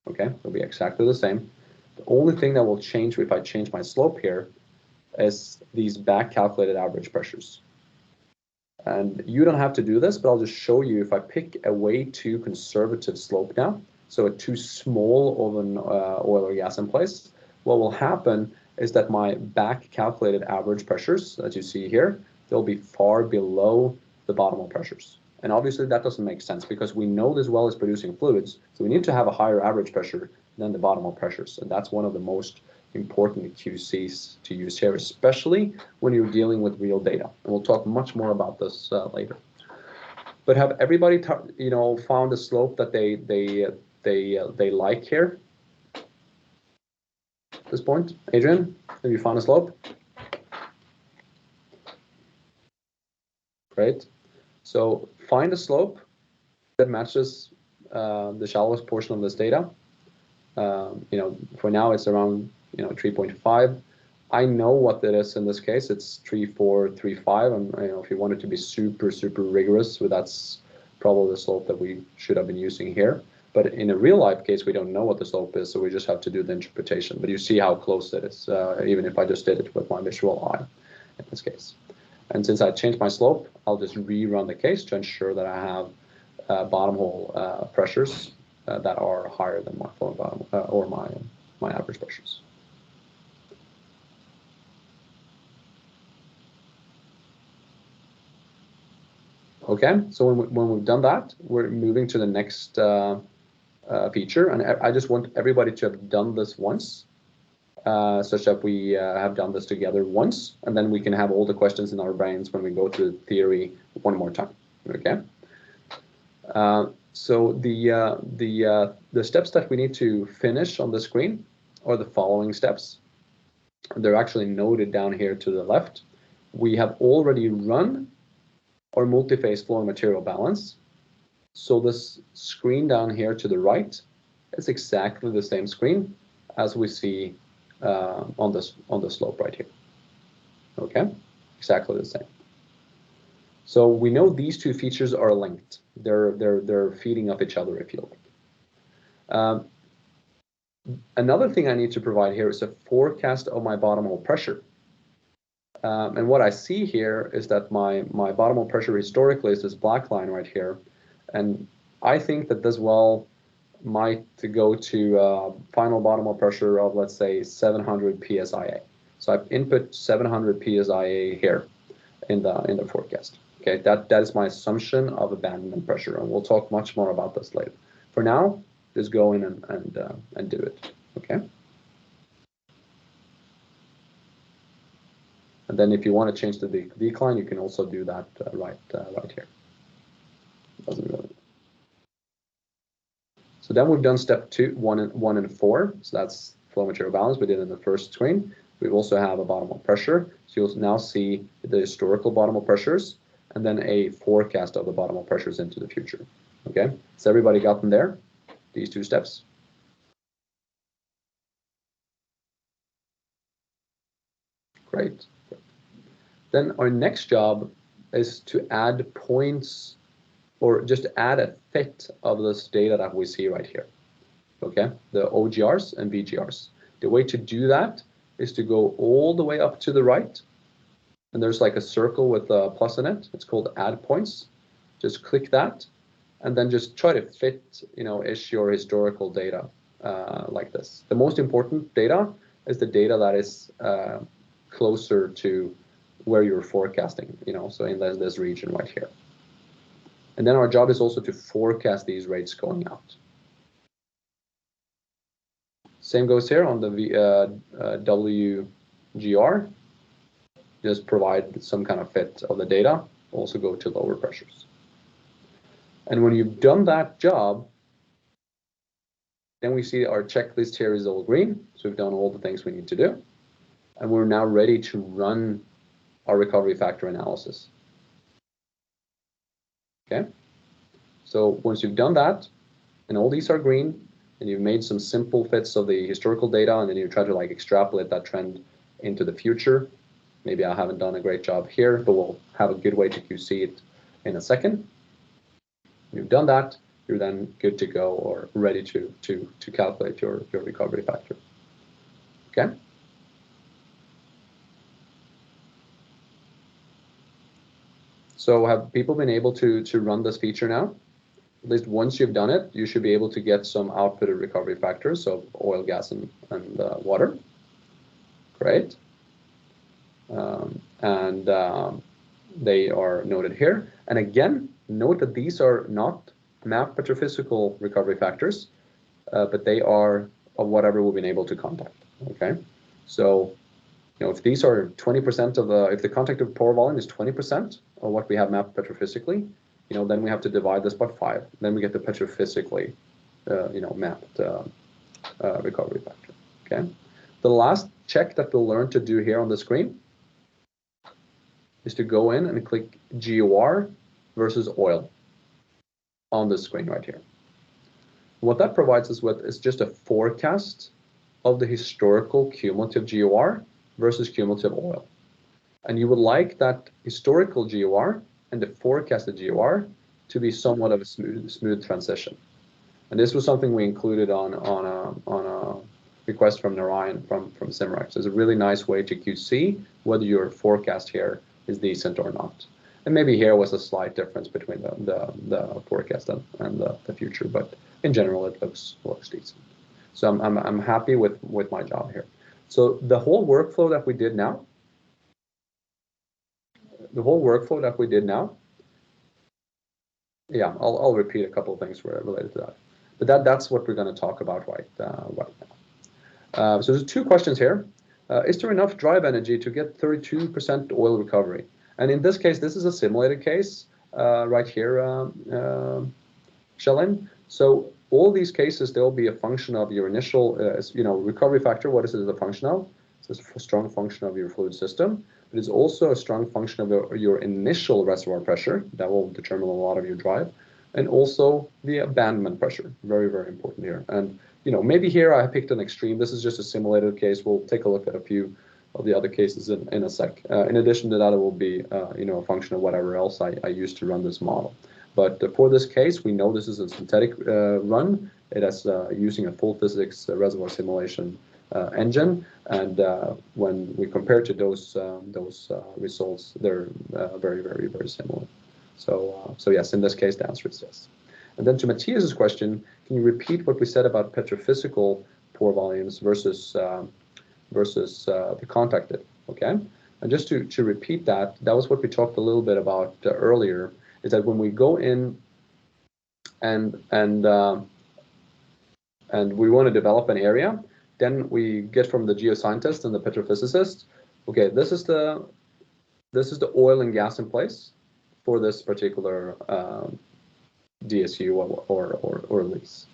Okay, it'll be exactly the same. The only thing that will change if I change my slope here is these back calculated average pressures. And you don't have to do this, but I'll just show you if I pick a way too conservative slope now, so a too small of an oil or gas in place, what will happen is that my back calculated average pressures, as you see here, they'll be far below the bottom pressures. And obviously that doesn't make sense because we know this well is producing fluids, so we need to have a higher average pressure than the bottom pressures. And that's one of the most important QCs to use here, especially when you're dealing with real data. And we'll talk much more about this later. But have everybody, found a slope that they like here? At this point, Adrian, have you found a slope? Great. So find a slope that matches the shallowest portion of this data. For now it's around 3.5. I know what it is in this case. It's 3.435, and if you want it to be super rigorous, well, that's probably the slope that we should have been using here. But in a real life case, we don't know what the slope is, so we just have to do the interpretation. But you see how close it is, even if I just did it with my visual eye in this case. And since I changed my slope, I'll just rerun the case to ensure that I have bottom hole pressures that are higher than my flowing bottom or my average pressures. Okay, so when we've done that, we're moving to the next feature, and I just want everybody to have done this once, such that we have done this together once, and then we can have all the questions in our brains when we go through theory one more time. Okay. So the steps that we need to finish on the screen are the following steps. They're actually noted down here to the left. We have already run our multi-phase flow and material balance. So this screen down here to the right is exactly the same screen as we see on the slope right here. Okay, exactly the same. So we know these two features are linked. They're feeding off each other, if you like. Another thing I need to provide here is a forecast of my bottom hole pressure. And what I see here is that my bottom hole pressure historically is this black line right here. And I think that this well might go to final bottom hole pressure of, let's say, 700 psia. So I've input 700 psia here in the forecast. Okay, that is my assumption of abandonment pressure, and we'll talk much more about this later. For now, just go in and do it. Okay. And then if you want to change the decline, you can also do that right here. Doesn't really. So then we've done step 2, 1 and 4. So that's flow material balance. We did in the first screen. We also have a bottom hole pressure. So you'll now see the historical bottom hole pressures and then a forecast of the bottom hole pressures into the future. Okay, so everybody got them there? These two steps? Great. Then our next job is to add points, or just add a fit of this data that we see right here. Okay, the OGRs and VGRs. The way to do that is to go all the way up to the right, and there's like a circle with a plus in it. It's called add points. Just click that, and then just try to fit, ish your historical data like this. The most important data is the data that is closer to where you're forecasting, so in this region right here. And then our job is also to forecast these rates going out. Same goes here on the WGR. Just provide some kind of fit of the data, also go to lower pressures. And when you've done that job, then we see our checklist here is all green. So we've done all the things we need to do. And we're now ready to run our recovery factor analysis. Okay. So once you've done that, and all these are green, and you've made some simple fits of the historical data, and then you try to extrapolate that trend into the future. Maybe I haven't done a great job here, but we'll have a good way to QC it in a second. When you've done that, you're then good to go or ready to calculate your recovery factor. Okay. So have people been able to run this feature now? At least once you've done it, you should be able to get some outputted recovery factors of oil, gas, and water. Great. They are noted here. And again, note that these are not mapped petrophysical recovery factors, but they are of whatever we've been able to contact. Okay. So, if these are 20% of if the contacted pore volume is 20% of what we have mapped petrophysically, then we have to divide this by 5. Then we get the petrophysically, mapped recovery factor. Okay. The last check that we'll learn to do here on the screen is to go in and click GOR versus oil. on the screen right here. What that provides us with is just a forecast of the historical cumulative GOR versus cumulative oil. And you would like that historical GOR and the forecasted GOR to be somewhat of a smooth transition. And this was something we included on a request from Narayan from Simrex. It's a really nice way to QC whether your forecast here is decent or not. And maybe here was a slight difference between the forecast and the future, but in general it looks decent. So I'm happy with my job here. So the whole workflow that we did now, yeah, I'll repeat a couple of things related to that. But that's what we're going to talk about right now. So there's two questions here. Is there enough drive energy to get 32% oil recovery? And in this case, this is a simulated case right here, Shellin. So all these cases, they'll be a function of your initial, recovery factor. What is it as a function of? It's a strong function of your fluid system. It is also a strong function of your initial reservoir pressure. That will determine a lot of your drive. And also the abandonment pressure. Very, very important here. And, maybe here I picked an extreme. This is just a simulated case. We'll take a look at a few of the other cases in a sec. In addition to that, it will be, a function of whatever else I use to run this model. But for this case, we know this is a synthetic run. It is using a full physics reservoir simulation engine, and when we compare to those results, they're very, very, very similar. So yes, in this case, the answer is yes. And then to Matthias's question, can you repeat what we said about petrophysical pore volumes versus the contacted? Okay, and just to repeat that was what we talked a little bit about earlier. Is that when we go in and we want to develop an area, then we get from the geoscientist and the petrophysicist, okay, this is the oil and gas in place for this particular DSU or lease.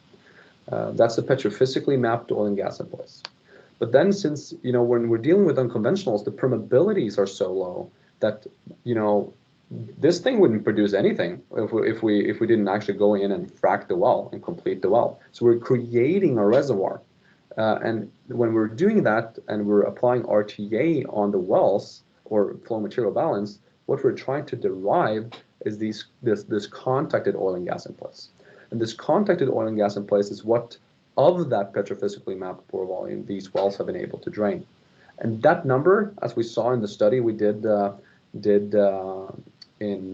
That's the petrophysically mapped oil and gas in place. But then since, when we're dealing with unconventionals, the permeabilities are so low that, this thing wouldn't produce anything if we didn't actually go in and frack the well and complete the well. So we're creating a reservoir. And when we're doing that and we're applying RTA on the wells or flow material balance, what we're trying to derive is this contacted oil and gas in place. And this contacted oil and gas in place is what of that petrophysically mapped pore volume these wells have been able to drain. And that number, as we saw in the study we did in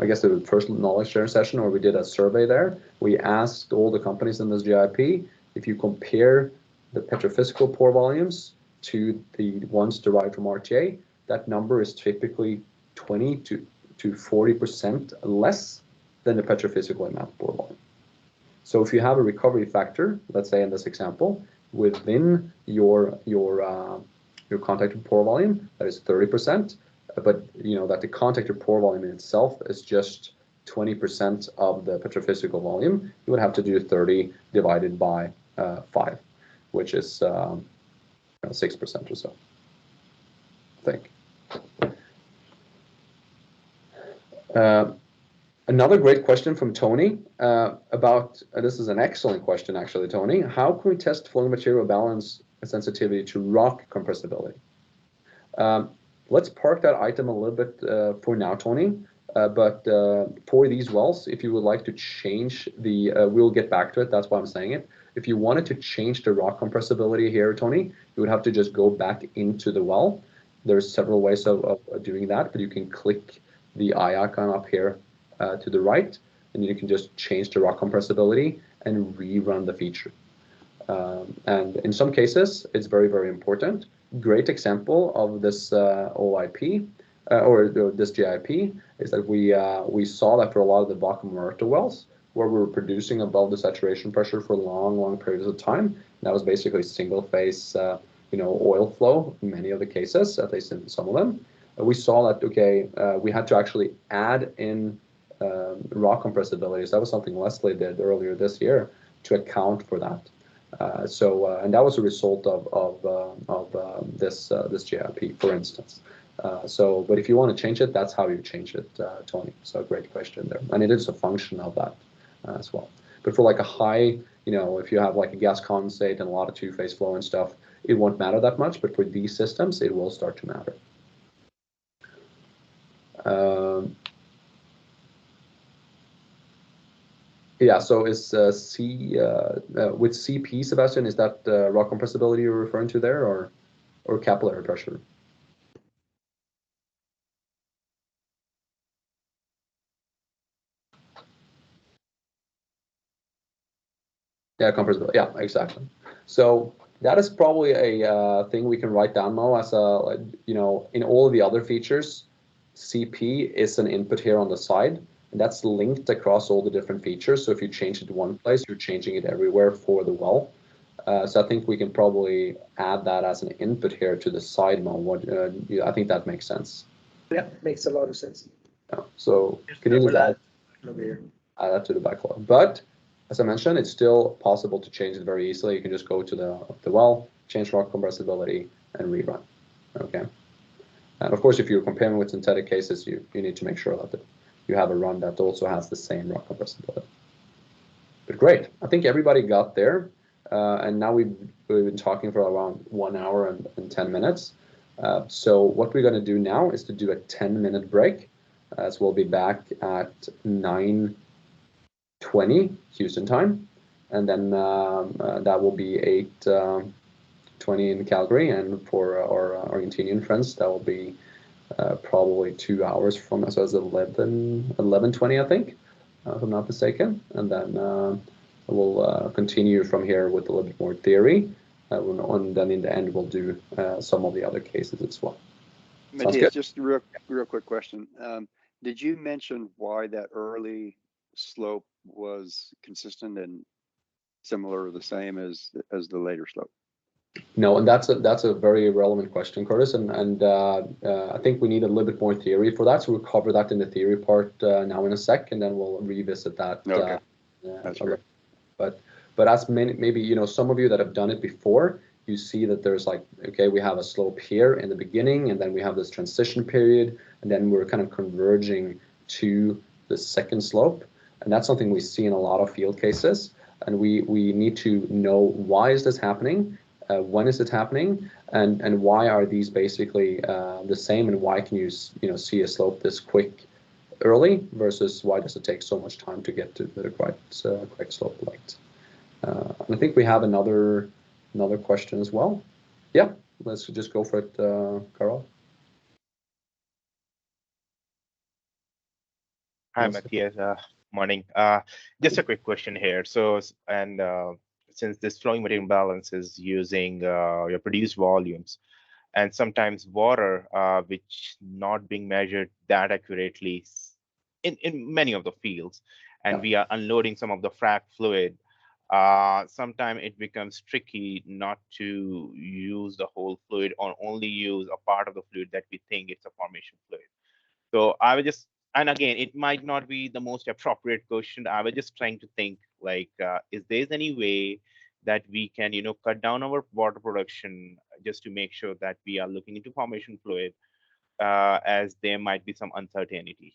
I guess the first knowledge sharing session, where we did a survey there. We asked all the companies in this GIP, if you compare the petrophysical pore volumes to the ones derived from RTA, that number is typically 20 to 40% less than the petrophysically mapped pore volume. So if you have a recovery factor, let's say in this example, within your contacted pore volume, that is 30%, but that the contacted pore volume in itself is just 20% of the petrophysical volume, you would have to do 30 divided by 5, which is 6% or so, I think. Another great question from Tony about, this is an excellent question actually, Tony. How can we test flowing material balance sensitivity to rock compressibility? Let's park that item a little bit for now, Tony. But for these wells, if you would like to change the, we'll get back to it, that's why I'm saying it. If you wanted to change the rock compressibility here, Tony, you would have to just go back into the well. There's several ways of doing that, but you can click the eye icon up here to the right, and you can just change the rock compressibility and rerun the feature. And in some cases, it's very, very important. Great example of this OIP or this GIP is that we saw that for a lot of the Vaca Muerta wells, where we were producing above the saturation pressure for long periods of time. That was basically single phase, oil flow in many of the cases, at least in some of them. We saw that, okay, we had to actually add in rock compressibilities. That was something Leslie did earlier this year to account for that. And that was a result of this GIP, for instance. But if you want to change it, that's how you change it, Tony. So great question there. And it is a function of that as well. But for like a high, if you have like a gas condensate and a lot of two-phase flow and stuff, it won't matter that much. But for these systems, it will start to matter. Yeah, so is with CP, Sebastian, is that rock compressibility you're referring to there, or capillary pressure? Yeah, compressibility. Yeah, exactly. So that is probably a thing we can write down, Mo, as a, in all of the other features, CP is an input here on the side, and that's linked across all the different features. So if you change it to one place, you're changing it everywhere for the well. So I think we can probably add that as an input here to the side, Mo. I think that makes sense. Yeah, makes a lot of sense. Yeah. So can you just add that to the backlog? But as I mentioned, it's still possible to change it very easily. You can just go to the well, change rock compressibility, and rerun. Okay. And of course, if you're comparing with synthetic cases, you need to make sure that you have a run that also has the same rock compressibility. But great, I think everybody got there. And now we've been talking for around 1 hour and 10 minutes. So what we're going to do now is to do a 10-minute break. So we'll be back at 9:20 Houston time, and then that will be 8:20 in Calgary, and for our Argentinian friends, that will be probably 2 hours from us, so it's 11:20, I think, if I'm not mistaken, and then we'll continue from here with a little bit more theory, and then in the end we'll do some of the other cases as well. Matthias, just real quick question. Did you mention why that early slope was consistent and similar or the same as the later slope? No, and that's a very relevant question, Curtis, and I think we need a little bit more theory for that, so we'll cover that in the theory part now in a sec, and then we'll revisit that. Okay, that's great. But as maybe some of you that have done it before, you see that there's like, okay, we have a slope here in the beginning, and then we have this transition period, and then we're kind of converging to the second slope, and that's something we see in a lot of field cases, and we need to know why is this happening. When is it happening, and why are these basically the same, and why can you see a slope this quick early versus why does it take so much time to get to the correct slope late? And I think we have another question as well. Yeah, let's just go for it, Carl. Hi, Matthias. Morning. Just a quick question here. So, since this flowing material balance is using your produced volumes, and sometimes water, which not being measured that accurately in many of the fields, and we are unloading some of the frac fluid, sometimes it becomes tricky not to use the whole fluid or only use a part of the fluid that we think it's a formation fluid. So I was just, and again, it might not be the most appropriate question. I was just trying to think, like, is there any way that we can, cut down our water production just to make sure that we are looking into formation fluid, as there might be some uncertainty.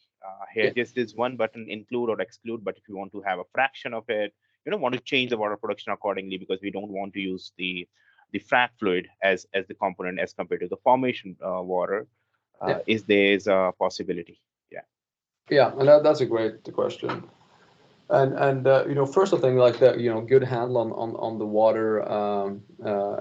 Here, just this one button, include or exclude, but if you want to have a fraction of it, you don't want to change the water production accordingly, because we don't want to use the frac fluid as the component as compared to the formation water. Is there a possibility? Yeah, and that's a great question. And first thing, like the good handle on the water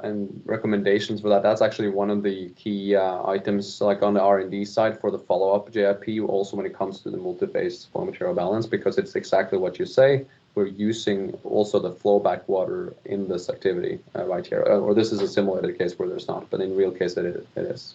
and recommendations for that. That's actually one of the key items, like on the R&D side for the follow-up JIP. Also, when it comes to the multiphase flow material balance, because it's exactly what you say. We're using also the flowback water in this activity right here. Or this is a simulated case where there's not, but in real case it is.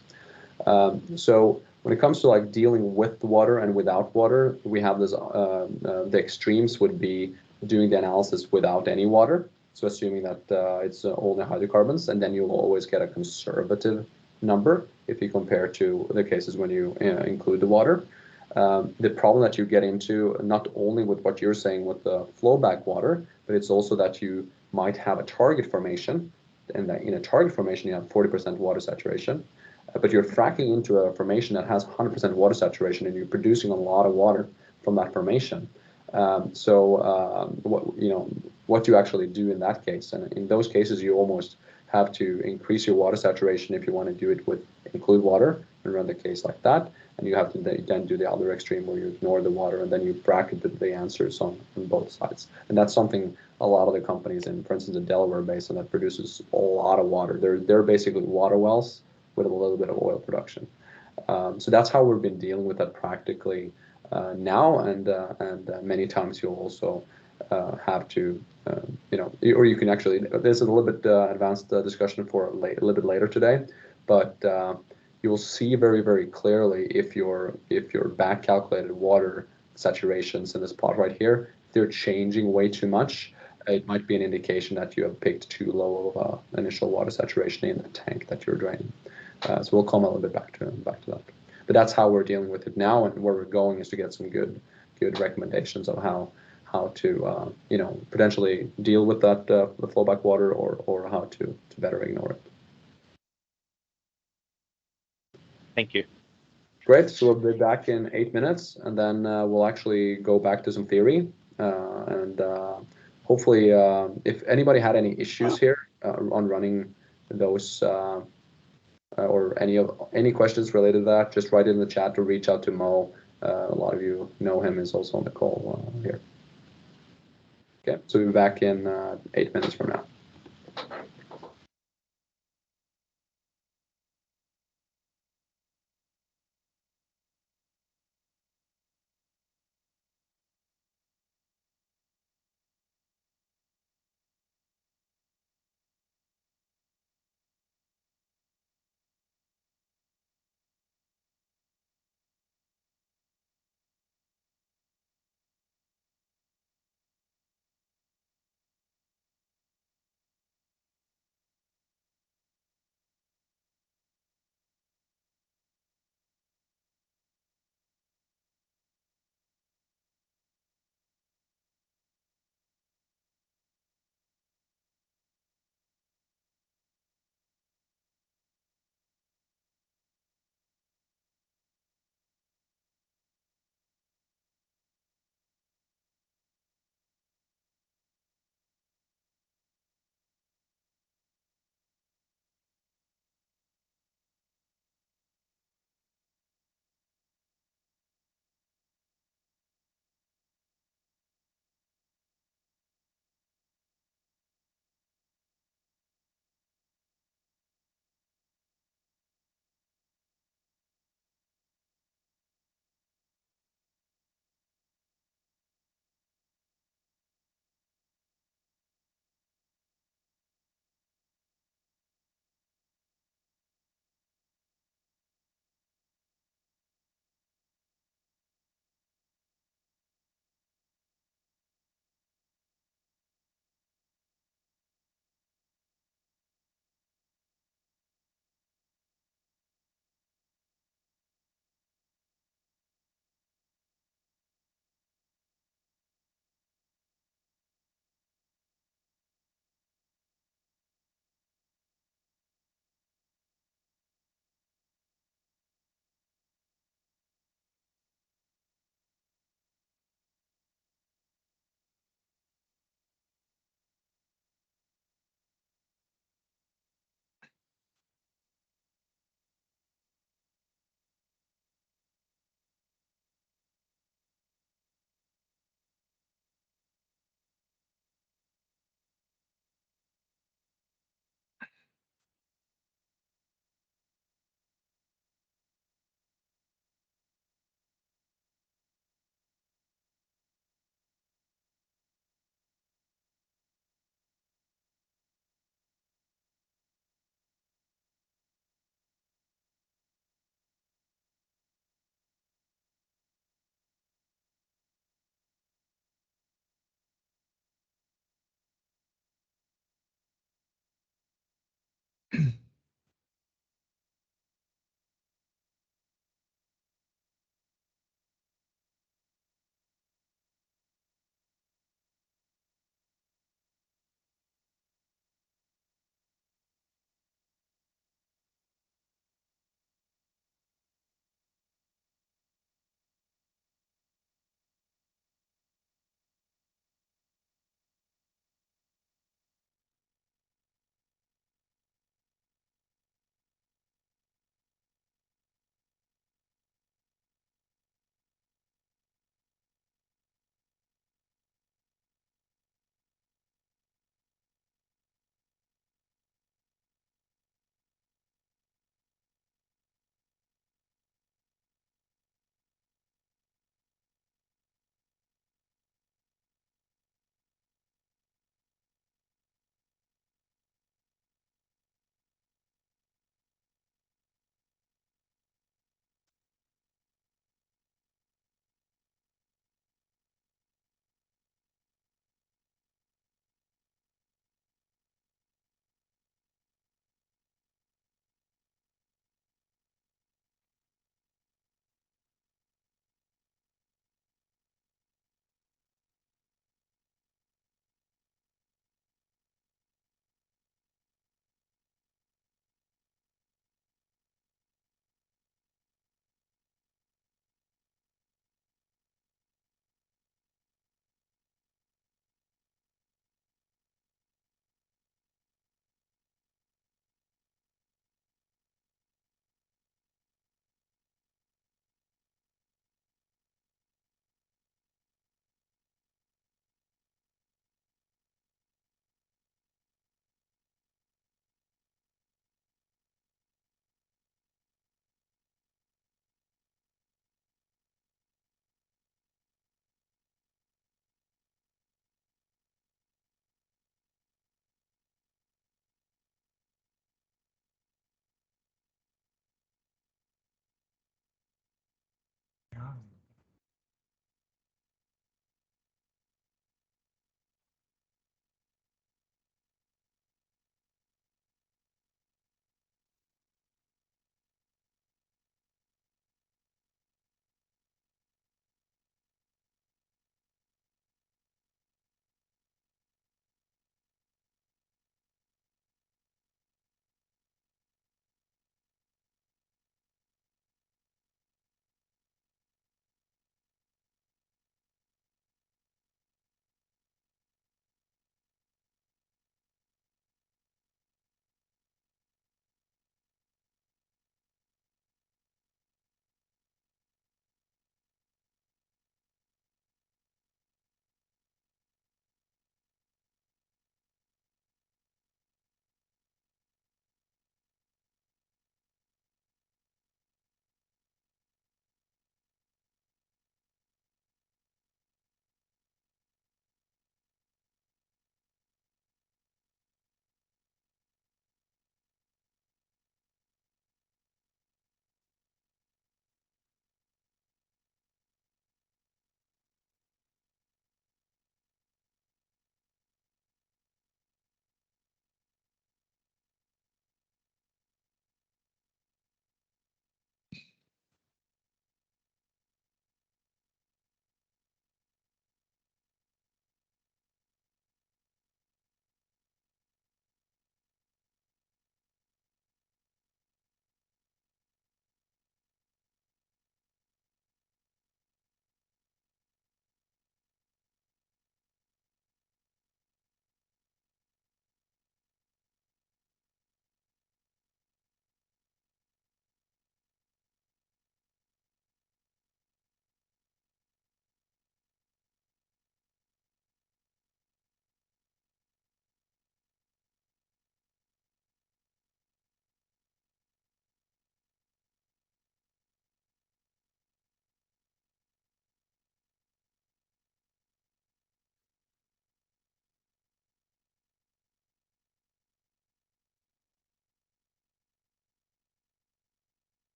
So when it comes to like dealing with the water and without water, we have this, the extremes would be doing the analysis without any water. So assuming that it's only hydrocarbons, and then you'll always get a conservative number if you compare to the cases when you include the water. The problem that you get into, not only with what you're saying with the flowback water, but it's also that you might have a target formation, and that in a target formation you have 40% water saturation. but you're fracking into a formation that has 100% water saturation, and you're producing a lot of water from that formation. What you actually do in that case, and in those cases, you almost have to increase your water saturation if you want to do it with include water and run the case like that, and you have to then do the other extreme where you ignore the water and then you bracket the answers on both sides. And that's something a lot of the companies in, for instance, the Delaware Basin that produces a lot of water. They're basically water wells with a little bit of oil production. So that's how we've been dealing with that practically now, and many times you'll also have to, or you can actually. There's a little bit advanced discussion for a little bit later today, but you'll see very, very clearly if your back calculated water saturations in this plot right here, if they're changing way too much, it might be an indication that you have picked too low of initial water saturation in the tank that you're draining. So we'll come a little bit back to that. But that's how we're dealing with it now, and where we're going is to get some good recommendations of how to potentially deal with that the flowback water, or how to better ignore it. Thank you. Great. So we'll be back in 8 minutes, and then we'll actually go back to some theory, and hopefully, if anybody had any issues here on running those. Or any questions related to that, just write it in the chat or reach out to Mo. A lot of you know him, is also on the call here. Okay, so we'll be back in 8 minutes from now.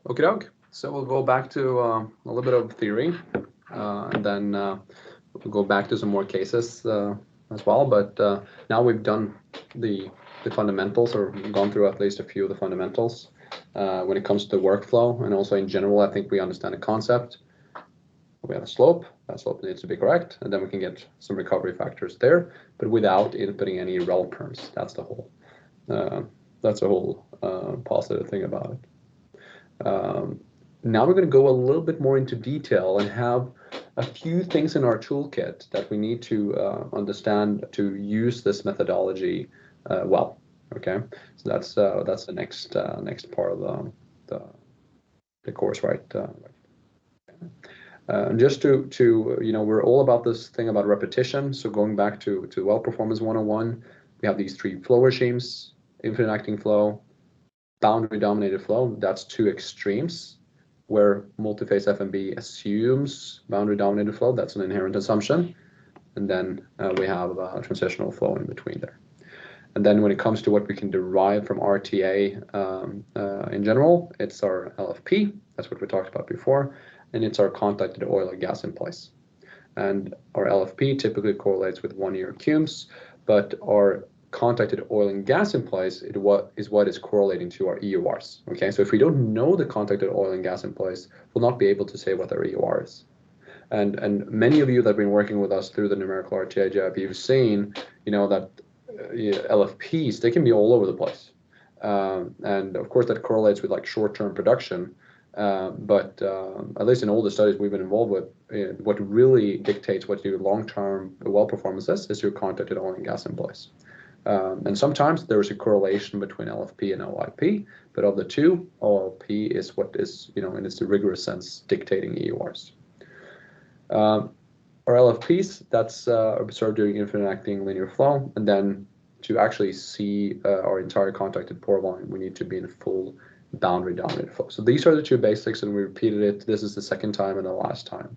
Okay, doke. So we'll go back to a little bit of theory, and then we'll go back to some more cases as well. But now we've done the fundamentals, or gone through at least a few of the fundamentals when it comes to the workflow, and also in general, I think we understand the concept. We have a slope. That slope needs to be correct, and then we can get some recovery factors there, but without inputting any rel terms. That's the whole. That's a whole positive thing about it. Now we're going to go a little bit more into detail and have a few things in our toolkit that we need to understand to use this methodology well. Okay, so that's the next part of the course, right? Just to we're all about this thing about repetition. So going back to well performance 101, we have these three flow regimes: infinite acting flow, boundary dominated flow. That's two extremes, where multiphase FMB assumes boundary dominated flow. That's an inherent assumption. And then we have transitional flow in between there. And then when it comes to what we can derive from RTA in general, it's our LFP. That's what we talked about before. And it's our contacted oil and gas in place. And our LFP typically correlates with 1 year CUMs, but our contacted oil and gas in place is what is correlating to our EURs. Okay, so if we don't know the contacted oil and gas in place, we'll not be able to say what our EUR is. And many of you that have been working with us through the Numerical RTA JIP, you've seen, that LFPs, they can be all over the place. And of course that correlates with like short-term production. But at least in all the studies we've been involved with, what really dictates what your long-term well performance is your contacted oil and gas in place. And sometimes there is a correlation between LFP and OIP, but of the two, OLP is what is, in its rigorous sense, dictating EURs. Our LFPs, that's observed during infinite acting linear flow, and then to actually see our entire contacted pore volume, we need to be in full boundary dominated flow. So these are the two basics, and we repeated it. This is the second time and the last time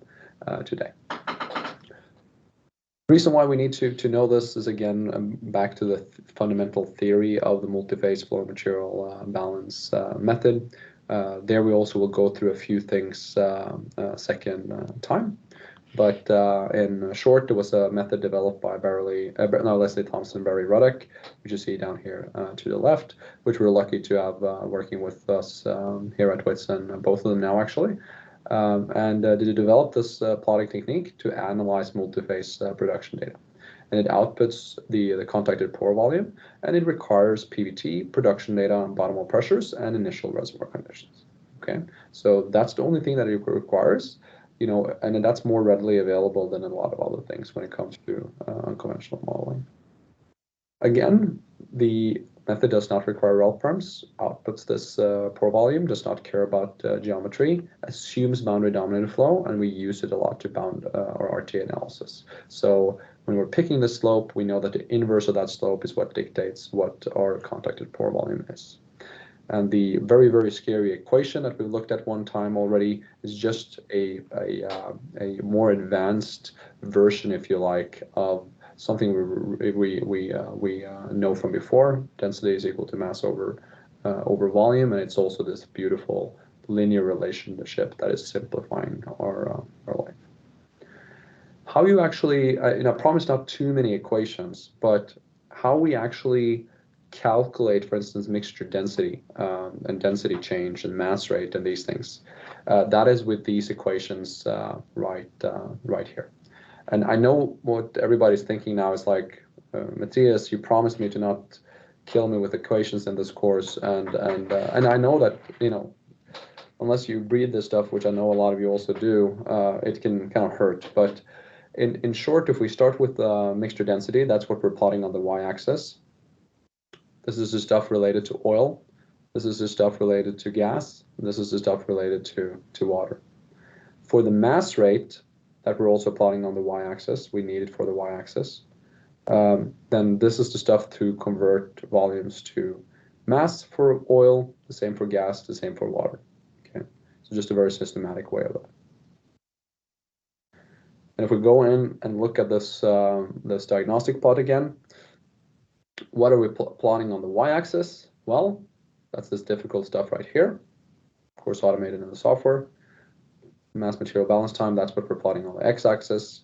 today. The reason why we need to know this is, again, back to the fundamental theory of the multiphase flow material balance method. There we also will go through a few things second time. But in short, there was a method developed by Leslie Thompson and Barry Ruddock, which you see down here to the left, which we're lucky to have working with us here at Whitson, both of them now actually. And they developed this plotting technique to analyze multiphase production data. And it outputs the contacted pore volume, and it requires PVT, production data on bottom hole pressures, and initial reservoir conditions. Okay, so that's the only thing that it requires. And that's more readily available than a lot of other things when it comes to unconventional modeling. Again, the method does not require rel terms, outputs this pore volume, does not care about geometry, assumes boundary dominated flow, and we use it a lot to bound our RTA analysis. So when we're picking the slope, we know that the inverse of that slope is what dictates what our contacted pore volume is. And the very, very scary equation that we've looked at one time already is just a more advanced version, if you like, of something we know from before. Density is equal to mass over volume, and it's also this beautiful linear relationship that is simplifying our life. How you actually, I promise not too many equations, but how we actually calculate, for instance, mixture density and density change and mass rate and these things. That is with these equations right here. And I know what everybody's thinking now is like, Matthias, you promised me to not kill me with equations in this course, and I know that unless you breathe this stuff, which I know a lot of you also do, it can kind of hurt. But in short, if we start with mixture density, that's what we're plotting on the y-axis. This is the stuff related to oil. This is the stuff related to gas. This is the stuff related to water. For the mass rate that we're also plotting on the y-axis, we need it for the y-axis. Then this is the stuff to convert volumes to mass for oil, the same for gas, the same for water. Okay, so just a very systematic way of that. And if we go in and look at this diagnostic plot again, what are we plotting on the y-axis? Well, that's this difficult stuff right here. course, automated in the software. Mass material balance time, that's what we're plotting on the x-axis.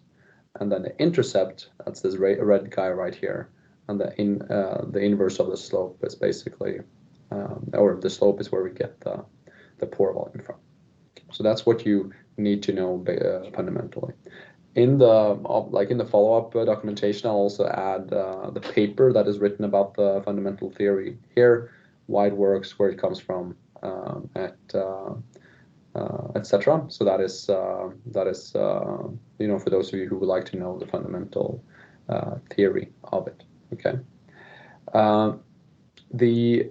And then the intercept, that's this red guy right here. And the inverse of the slope is basically, or the slope is where we get the pore volume from. So that's what you need to know fundamentally. In the follow-up documentation, I'll also add the paper that is written about the fundamental theory here, why it works, where it comes from, etc. So that is for those of you who would like to know the fundamental theory of it. Okay. The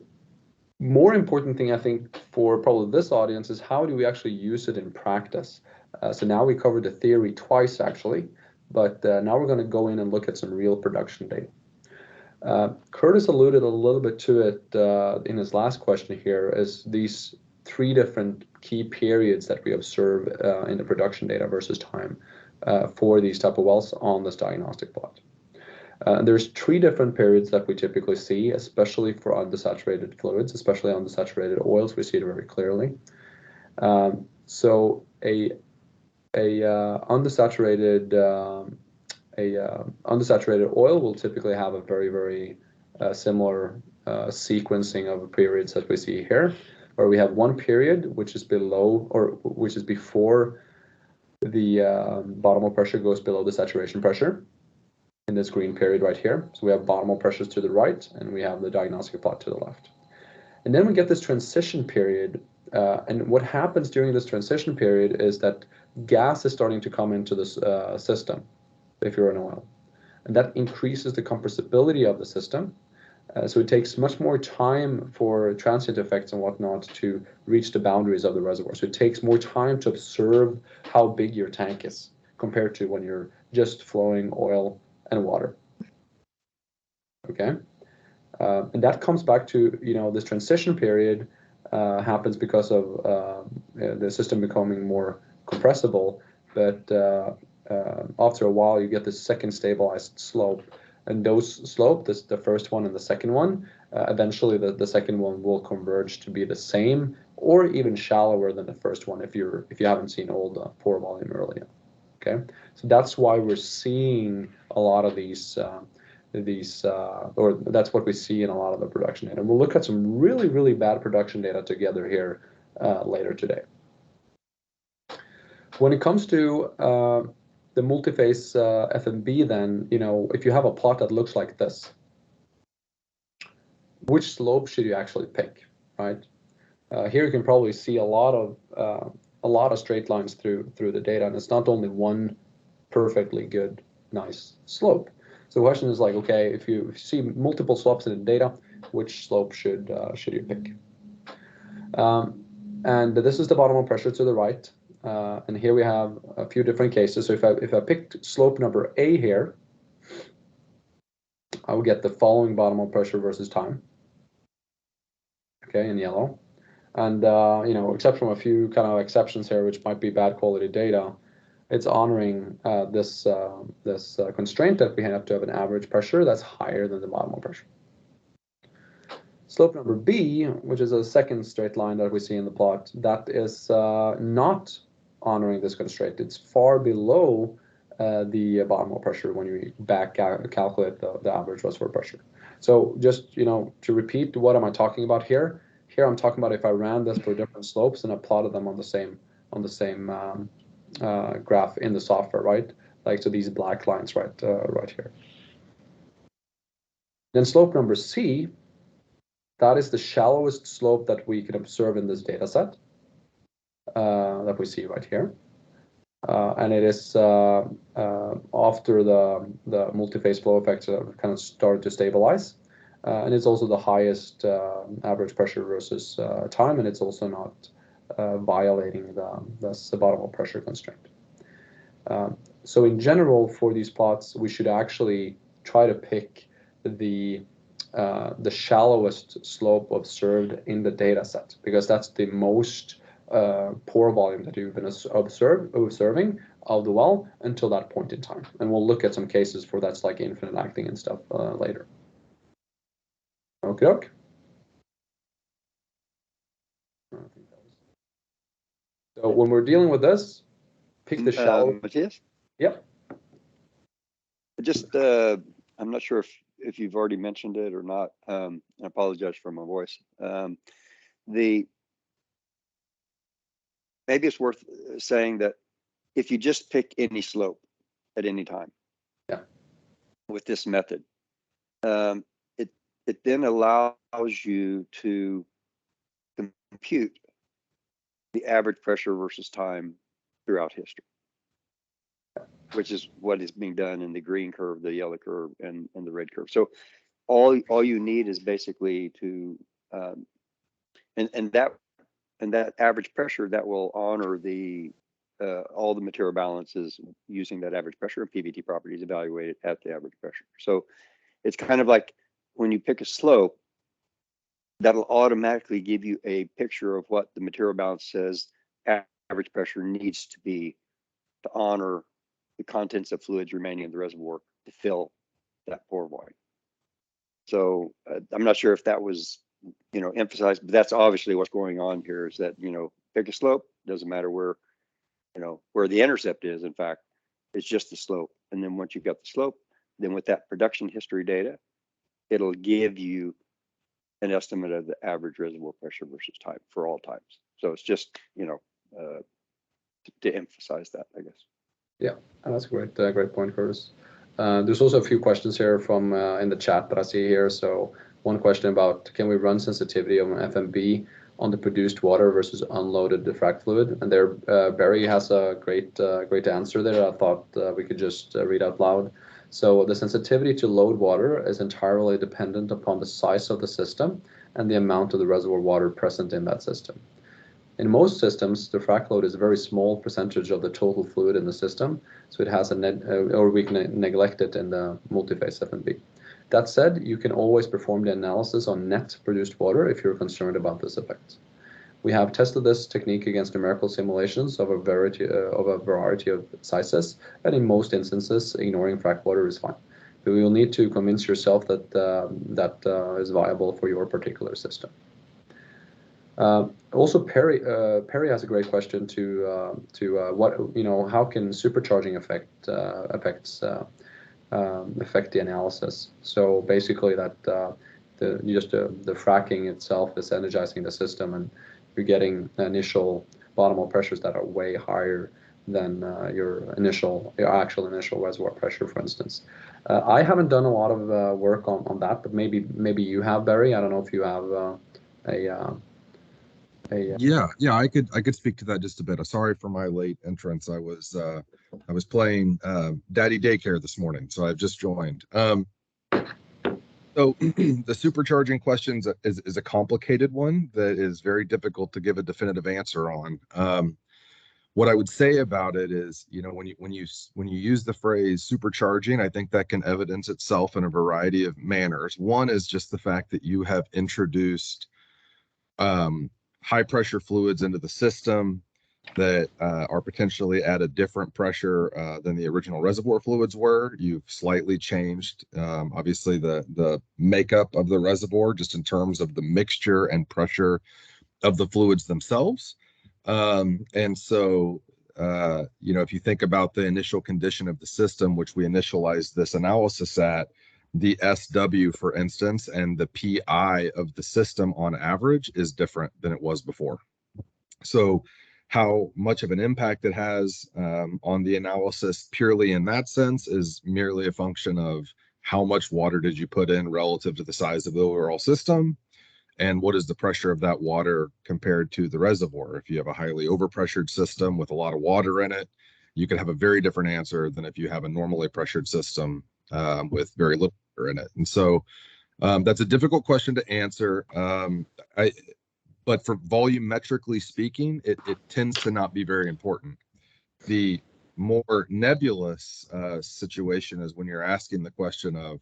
more important thing, I think, for probably this audience is how do we actually use it in practice? So now we covered the theory twice, actually, but now we're going to go in and look at some real production data. Curtis alluded a little bit to it in his last question here, is these 3 different key periods that we observe in the production data versus time for these type of wells on this diagnostic plot. There's 3 different periods that we typically see, especially for undersaturated fluids, especially undersaturated oils. We see it very clearly. So a undersaturated oil will typically have a very similar sequencing of periods that we see here, where we have one period which is below, or which is before the bottom pressure goes below the saturation pressure in this green period right here. So we have bottom pressures to the right, and we have the diagnostic plot to the left. And then we get this transition period, and what happens during this transition period is that gas is starting to come into this system, if you're in oil. And that increases the compressibility of the system. So it takes much more time for transient effects and whatnot to reach the boundaries of the reservoir. So it takes more time to observe how big your tank is compared to when you're just flowing oil and water. Okay, and that comes back to, this transition period happens because of the system becoming more compressible, but after a while you get this second stabilized slope, and those slope, the first one and the second one, eventually the second one will converge to be the same or even shallower than the first one if you haven't seen old pore volume earlier. Okay, so that's why we're seeing a lot of these, or that's what we see in a lot of the production data. And we'll look at some really bad production data together here later today. When it comes to the multiphase FMB, then, if you have a plot that looks like this, which slope should you actually pick, right? Here you can probably see a lot of straight lines through the data, and it's not only one perfectly good, nice slope. So the question is like, okay, if you see multiple slopes in the data, which slope should you pick? And this is the bottom pressure to the right, and here we have a few different cases. So if I picked slope number A here, I will get the following bottom pressure versus time. Okay, in yellow. And except from a few kind of exceptions here, which might be bad quality data, it's honoring this constraint that we have to have an average pressure that's higher than the bottom pressure. Slope number B, which is a second straight line that we see in the plot, that is not honoring this constraint. It's far below the bottom pressure when you back calculate the average reservoir pressure. So just to repeat, what am I talking about here? Here I'm talking about if I ran this for different slopes and I plotted them on the same graph in the software, right? Like, so these black lines right here. Then slope number C, that is the shallowest slope that we can observe in this data set that we see right here. And it is after the multiphase flow effects have kind of started to stabilize. And it's also the highest average pressure versus time, and it's also not violating the subotomal pressure constraint. So in general, for these plots, we should actually try to pick the shallowest slope observed in the data set, because that's the most pore volume that you've been observing of the well until that point in time. And we'll look at some cases for that's like infinite acting and stuff later. Okay. So when we're dealing with this, pick the shallow. Matthias? Yep. Just, I'm not sure if you've already mentioned it or not. I apologize for my voice. Maybe it's worth saying that if you just pick any slope at any time, yeah, with this method, it then allows you to compute the average pressure versus time throughout history, which is what is being done in the green curve, the yellow curve, and the red curve. So all you need is basically to and that average pressure that will honor the all the material balances using that average pressure, and PVT properties evaluated at the average pressure. So it's kind of like when you pick a slope, that'll automatically give you a picture of what the material balance says average pressure needs to be to honor the contents of fluids remaining in the reservoir to fill that pore void. So I'm not sure if that was, emphasized, but that's obviously what's going on here, is that, pick a slope, doesn't matter where the intercept is. In fact, it's just the slope. And then once you've got the slope, then with that production history data, it'll give you an estimate of the average reservoir pressure versus time for all times. So it's just, to emphasize that, I guess. Yeah, that's a great point, Curtis. There's also a few questions here from in the chat that I see here. So one question about, can we run sensitivity of an FMB on the produced water versus unloaded frac fluid? And there, Barry has a great answer there. I thought we could just read out loud. So the sensitivity to load water is entirely dependent upon the size of the system and the amount of the reservoir water present in that system. In most systems, the frac load is a very small percentage of the total fluid in the system, so it has or we can neglect it in the multiphase FMB. That said, you can always perform the analysis on net produced water if you're concerned about this effect. We have tested this technique against numerical simulations of a variety of sizes, and in most instances, ignoring frac water is fine. But you will need to convince yourself that that is viable for your particular system. Also, Perry has a great question to what, how can supercharging affect the analysis? So basically, that the fracking itself is energizing the system, and you're getting initial bottom pressures that are way higher than your actual initial reservoir pressure, for instance. I haven't done a lot of work on that, but maybe you have, Barry. I don't know if you have Yeah, I could speak to that just a bit. Sorry for my late entrance. I was playing daddy daycare this morning, so I've just joined. So the supercharging questions is a complicated one that is very difficult to give a definitive answer on. What I would say about it is, when you use the phrase supercharging, I think that can evidence itself in a variety of manners. One is just the fact that you have introduced high pressure fluids into the system that are potentially at a different pressure than the original reservoir fluids were. You've slightly changed, obviously, the makeup of the reservoir just in terms of the mixture and pressure of the fluids themselves. And so, if you think about the initial condition of the system, which we initialized this analysis at, the SW, for instance, and the PI of the system on average is different than it was before. So how much of an impact it has on the analysis purely in that sense is merely a function of how much water did you put in relative to the size of the overall system, and what is the pressure of that water compared to the reservoir. If you have a highly overpressured system with a lot of water in it, you could have a very different answer than if you have a normally pressured system with very little water in it. And so that's a difficult question to answer. But for volumetrically speaking, it tends to not be very important. The more nebulous situation is when you're asking the question of,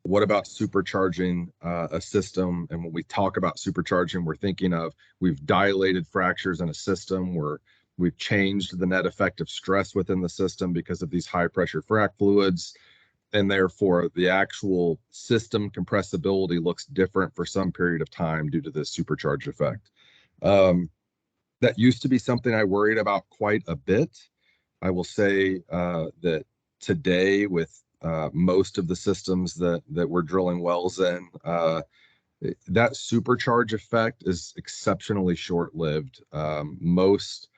what about supercharging a system? And when we talk about supercharging, we're thinking of, we've dilated fractures in a system where we've changed the net effective stress within the system because of these high pressure frac fluids. And therefore, the actual system compressibility looks different for some period of time due to this supercharge effect. That used to be something I worried about quite a bit. I will say that today, with most of the systems that we're drilling wells in, that supercharge effect is exceptionally short-lived. Most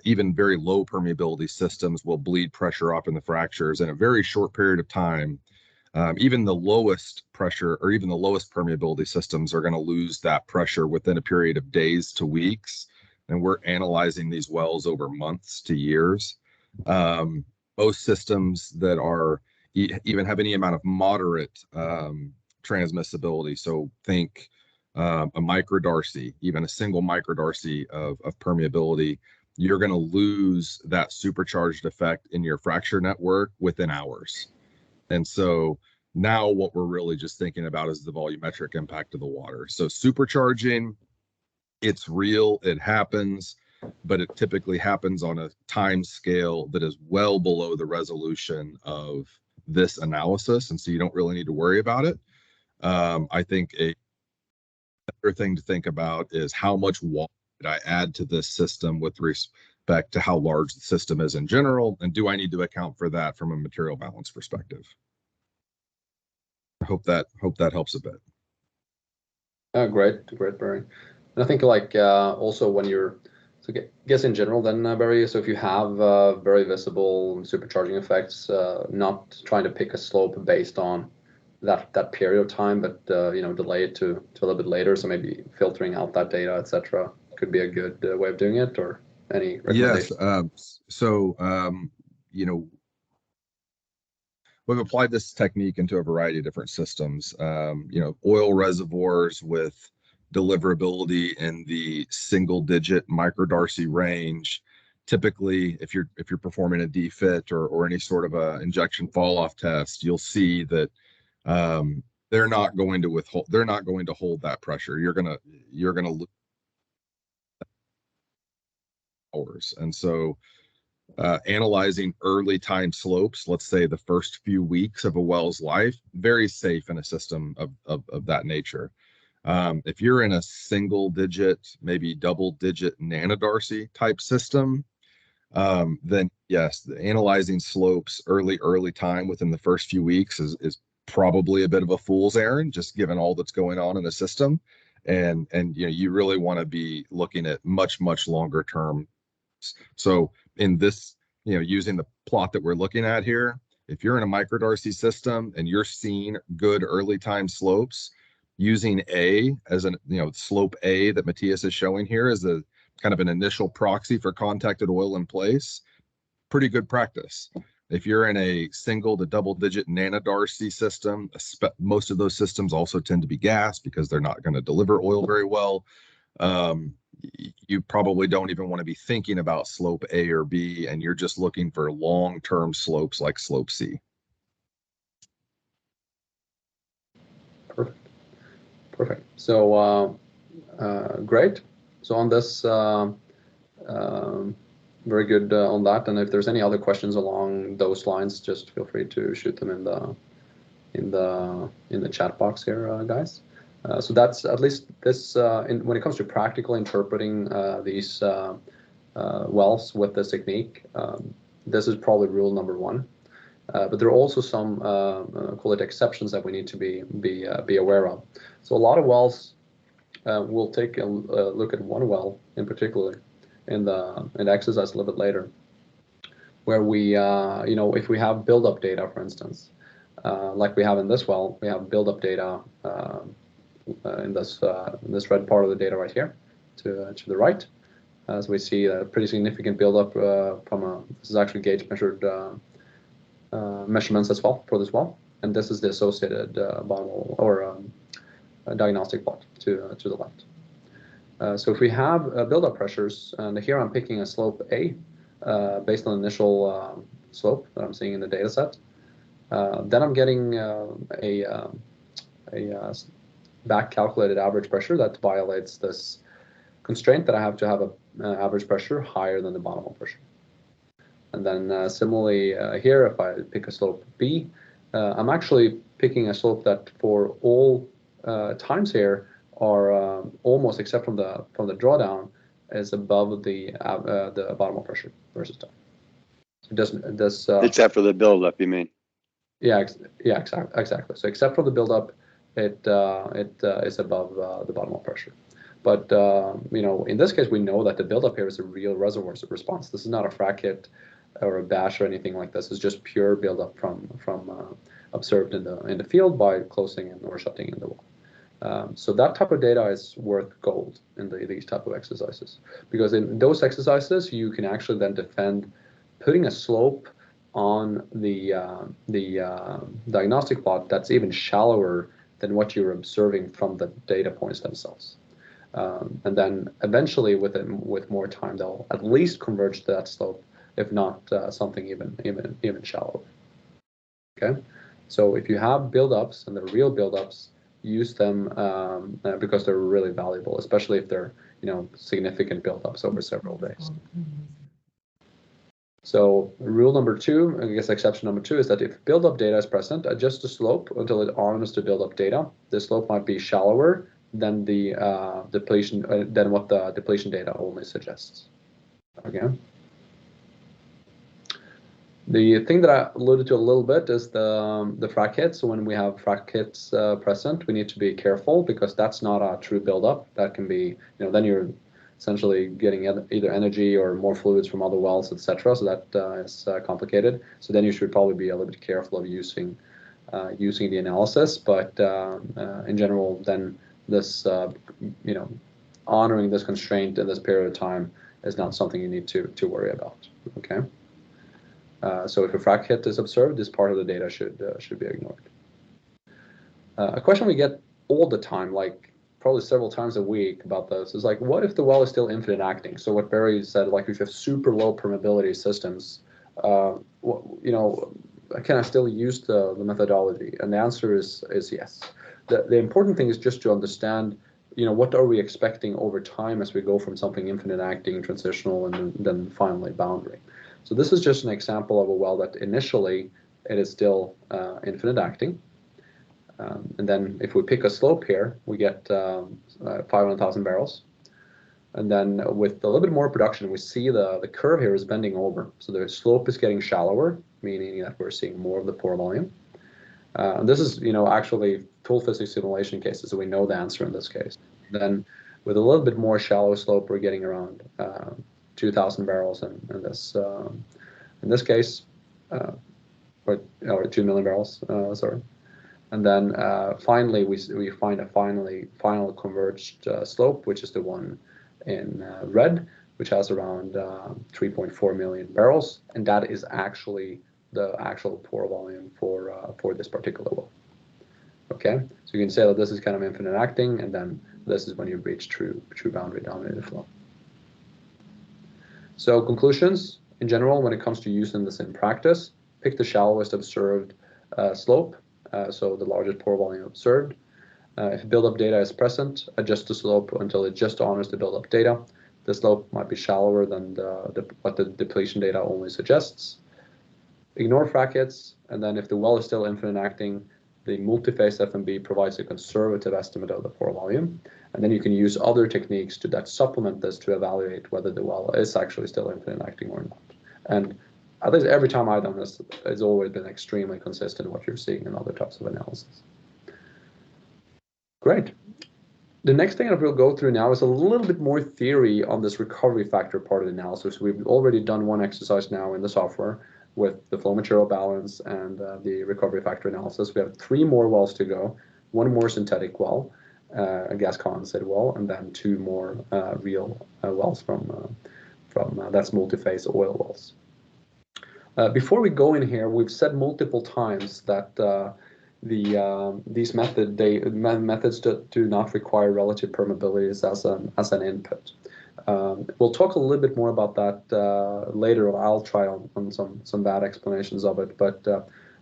even very low permeability systems will bleed pressure off in the fractures in a very short period of time. Even the lowest pressure or even the lowest permeability systems are going to lose that pressure within a period of days to weeks. And we're analyzing these wells over months to years. Most systems that are even have any amount of moderate transmissibility, so think a microdarcy, even a single microdarcy of permeability, you're going to lose that supercharged effect in your fracture network within hours. And so now what we're really just thinking about is the volumetric impact of the water. So supercharging, it's real, it happens, but it typically happens on a time scale that is well below the resolution of this analysis. And so you don't really need to worry about it. I think another thing to think about is how much water did I add to this system with respect to how large the system is in general, and do I need to account for that from a material balance perspective? I hope that helps a bit. Great, Barry. And I think like also when you're, so I guess in general then Barry, so if you have very visible supercharging effects, not trying to pick a slope based on that period of time, but you know, delay it to a little bit later, so maybe filtering out that data, etc., could be a good way of doing it. Or any recommendations? Yes. You know, we've applied this technique into a variety of different systems. You know, oil reservoirs with deliverability in the single-digit microdarcy range. Typically, if you're performing a defit or any sort of a injection fall-off test, you'll see that they're not going to hold that pressure. You're gonna lose hours. And so analyzing early time slopes, let's say the first few weeks of a well's life, very safe in a system of that nature. If you're in a single digit, maybe double digit nanodarcy type system, then yes, analyzing slopes early time within the first few weeks is probably a bit of a fool's errand, just given all that's going on in the system. And you know, you really want to be looking at much longer term. So in this, you know, using the plot that we're looking at here, if you're in a microdarcy system and you're seeing good early time slopes, using A as an, you know, slope A that Matthias is showing here as a kind of an initial proxy for contacted oil in place, pretty good practice. If you're in a single to double digit nanodarcy system, most of those systems also tend to be gas because they're not going to deliver oil very well. You probably don't even want to be thinking about slope A or B, and you're just looking for long-term slopes like slope C. Perfect. So great. So on this, very good on that. And if there's any other questions along those lines, just feel free to shoot them in the chat box here, guys. So that's at least this. When it comes to practical interpreting these wells with this technique, this is probably rule number one. But there are also some call it exceptions that we need to be aware of. So a lot of wells, we'll take a look at one well in particular in the exercise a little bit later, where we you know, if we have build-up data, for instance, like we have in this well, we have build-up data in this red part of the data right here to the right. As we see a pretty significant buildup this is actually gauge measured measurements as well for this well, and this is the associated bottom or diagnostic plot to the left. So if we have buildup pressures, and here I'm picking a slope A based on initial slope that I'm seeing in the data set, then I'm getting a back calculated average pressure that violates this constraint that I have to have an average pressure higher than the bottom pressure. And then similarly here, if I pick a slope B, I'm actually picking a slope that for all times here are almost, except from the drawdown, is above the bottom wall pressure versus time. It doesn't. Except for the buildup, you mean? Yeah, exactly. So except for the buildup, it is above the bottom wall pressure. But in this case, we know that the buildup here is a real reservoir response. This is not a frac hit or a bash or anything like this. It's just pure buildup from observed in the field by closing in or shutting in the wall. So that type of data is worth gold in these type of exercises, because in those exercises you can actually then defend putting a slope on the diagnostic plot that's even shallower than what you're observing from the data points themselves. And then eventually, with more time, they'll at least converge to that slope, if not something even shallower. Okay, so if you have buildups and they're real buildups, use them because they're really valuable, especially if they're significant buildups over several days. So rule number 2, I guess exception number 2, is that if buildup data is present, adjust the slope until it honors the buildup data. The slope might be shallower than the depletion than what the depletion data only suggests. Okay. The thing that I alluded to a little bit is the frac hits. So when we have frac hits present, we need to be careful, because that's not a true buildup. That can be, then you're essentially getting either energy or more fluids from other wells, etc. So that is complicated. So then you should probably be a little bit careful of using the analysis. But in general, then this honoring this constraint in this period of time is not something you need to worry about. Okay. So if a frac hit is observed, this part of the data should be ignored. A question we get all the time, like probably several times a week about this, is like, what if the well is still infinite acting? So what Barry said, like if you have super low permeability systems, can I still use the methodology? And the answer is yes. The important thing is just to understand, what are we expecting over time as we go from something infinite acting, transitional, and then finally boundary. So this is just an example of a well that initially it is still infinite acting. And then if we pick a slope here, we get 500,000 barrels. And then with a little bit more production, we see the curve here is bending over. So the slope is getting shallower, meaning that we're seeing more of the pore volume. And this is, actually full physics simulation cases, so we know the answer in this case. Then with a little bit more shallow slope, we're getting around 2,000 barrels in this case, or 2 million barrels, sorry. And then finally, we find a final converged slope, which is the one in red, which has around 3.4 million barrels, and that is actually the actual pore volume for this particular well. Okay, so you can say that this is kind of infinite acting, and then this is when you reach true boundary dominated flow. So conclusions, in general, when it comes to using this in practice, pick the shallowest observed slope, so the largest pore volume observed. If buildup data is present, adjust the slope until it just honors the buildup data. The slope might be shallower than what the depletion data only suggests. Ignore frac hits, and then if the well is still infinite acting, the multiphase FMB provides a conservative estimate of the pore volume, and then you can use other techniques that supplement this to evaluate whether the well is actually still infinite acting or not. And at least every time I've done this, it's always been extremely consistent what you're seeing in other types of analysis. Great. The next thing that we'll go through now is a little bit more theory on this recovery factor part of the analysis. We've already done one exercise now in the software with the flow material balance and the recovery factor analysis. We have 3 more wells to go, 1 more synthetic well, a gas condensate well, and then 2 more real wells from that's multi-phase oil wells. Before we go in here, we've said multiple times that these methods do not require relative permeabilities as an input. We'll talk a little bit more about that later. I'll try on some bad explanations of it, but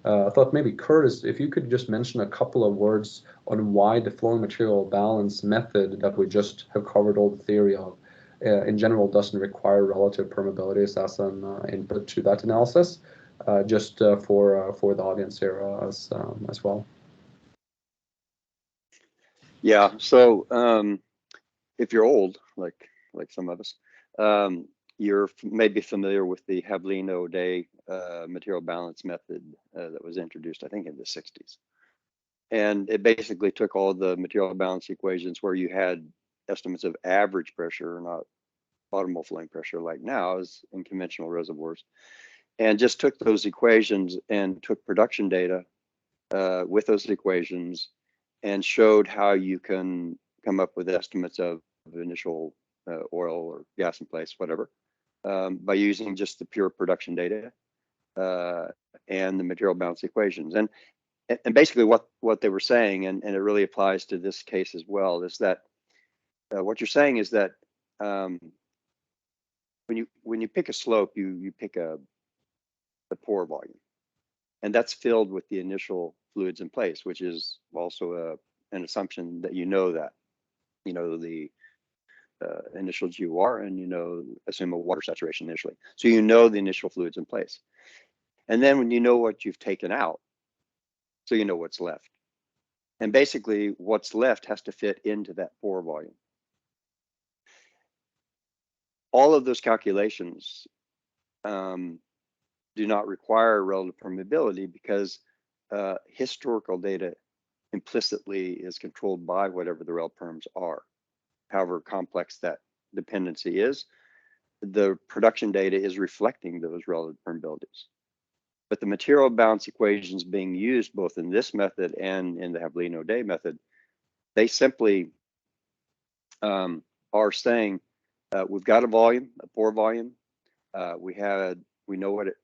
I thought maybe Curtis, if you could just mention a couple of words on why the flowing material balance method that we just have covered all the theory of in general doesn't require relative permeabilities as an input to that analysis, just for the audience here as well. Yeah, so if you're old, like like some of us. You're maybe familiar with the Havlin-O'Day material balance method that was introduced, I think, in the 60s. And it basically took all the material balance equations where you had estimates of average pressure, not optimal flowing pressure like now as in conventional reservoirs, and just took those equations and took production data with those equations and showed how you can come up with estimates of initial oil or gas in place, whatever, by using just the pure production data and the material balance equations. And basically what they were saying, and it really applies to this case as well, is that what you're saying is that when you pick a slope, you pick the pore volume, and that's filled with the initial fluids in place, which is also an assumption that that the initial GOR, and assume a water saturation initially. So the initial fluids in place, and then when you know what you've taken out, so you know what's left, and basically what's left has to fit into that pore volume. All of those calculations do not require relative permeability because historical data implicitly is controlled by whatever the rel perms are. However complex that dependency is, the production data is reflecting those relative permeabilities. But the material balance equations being used both in this method and in the Havlin-O'Day method, they simply are saying we've got a volume, a pore volume. We know what it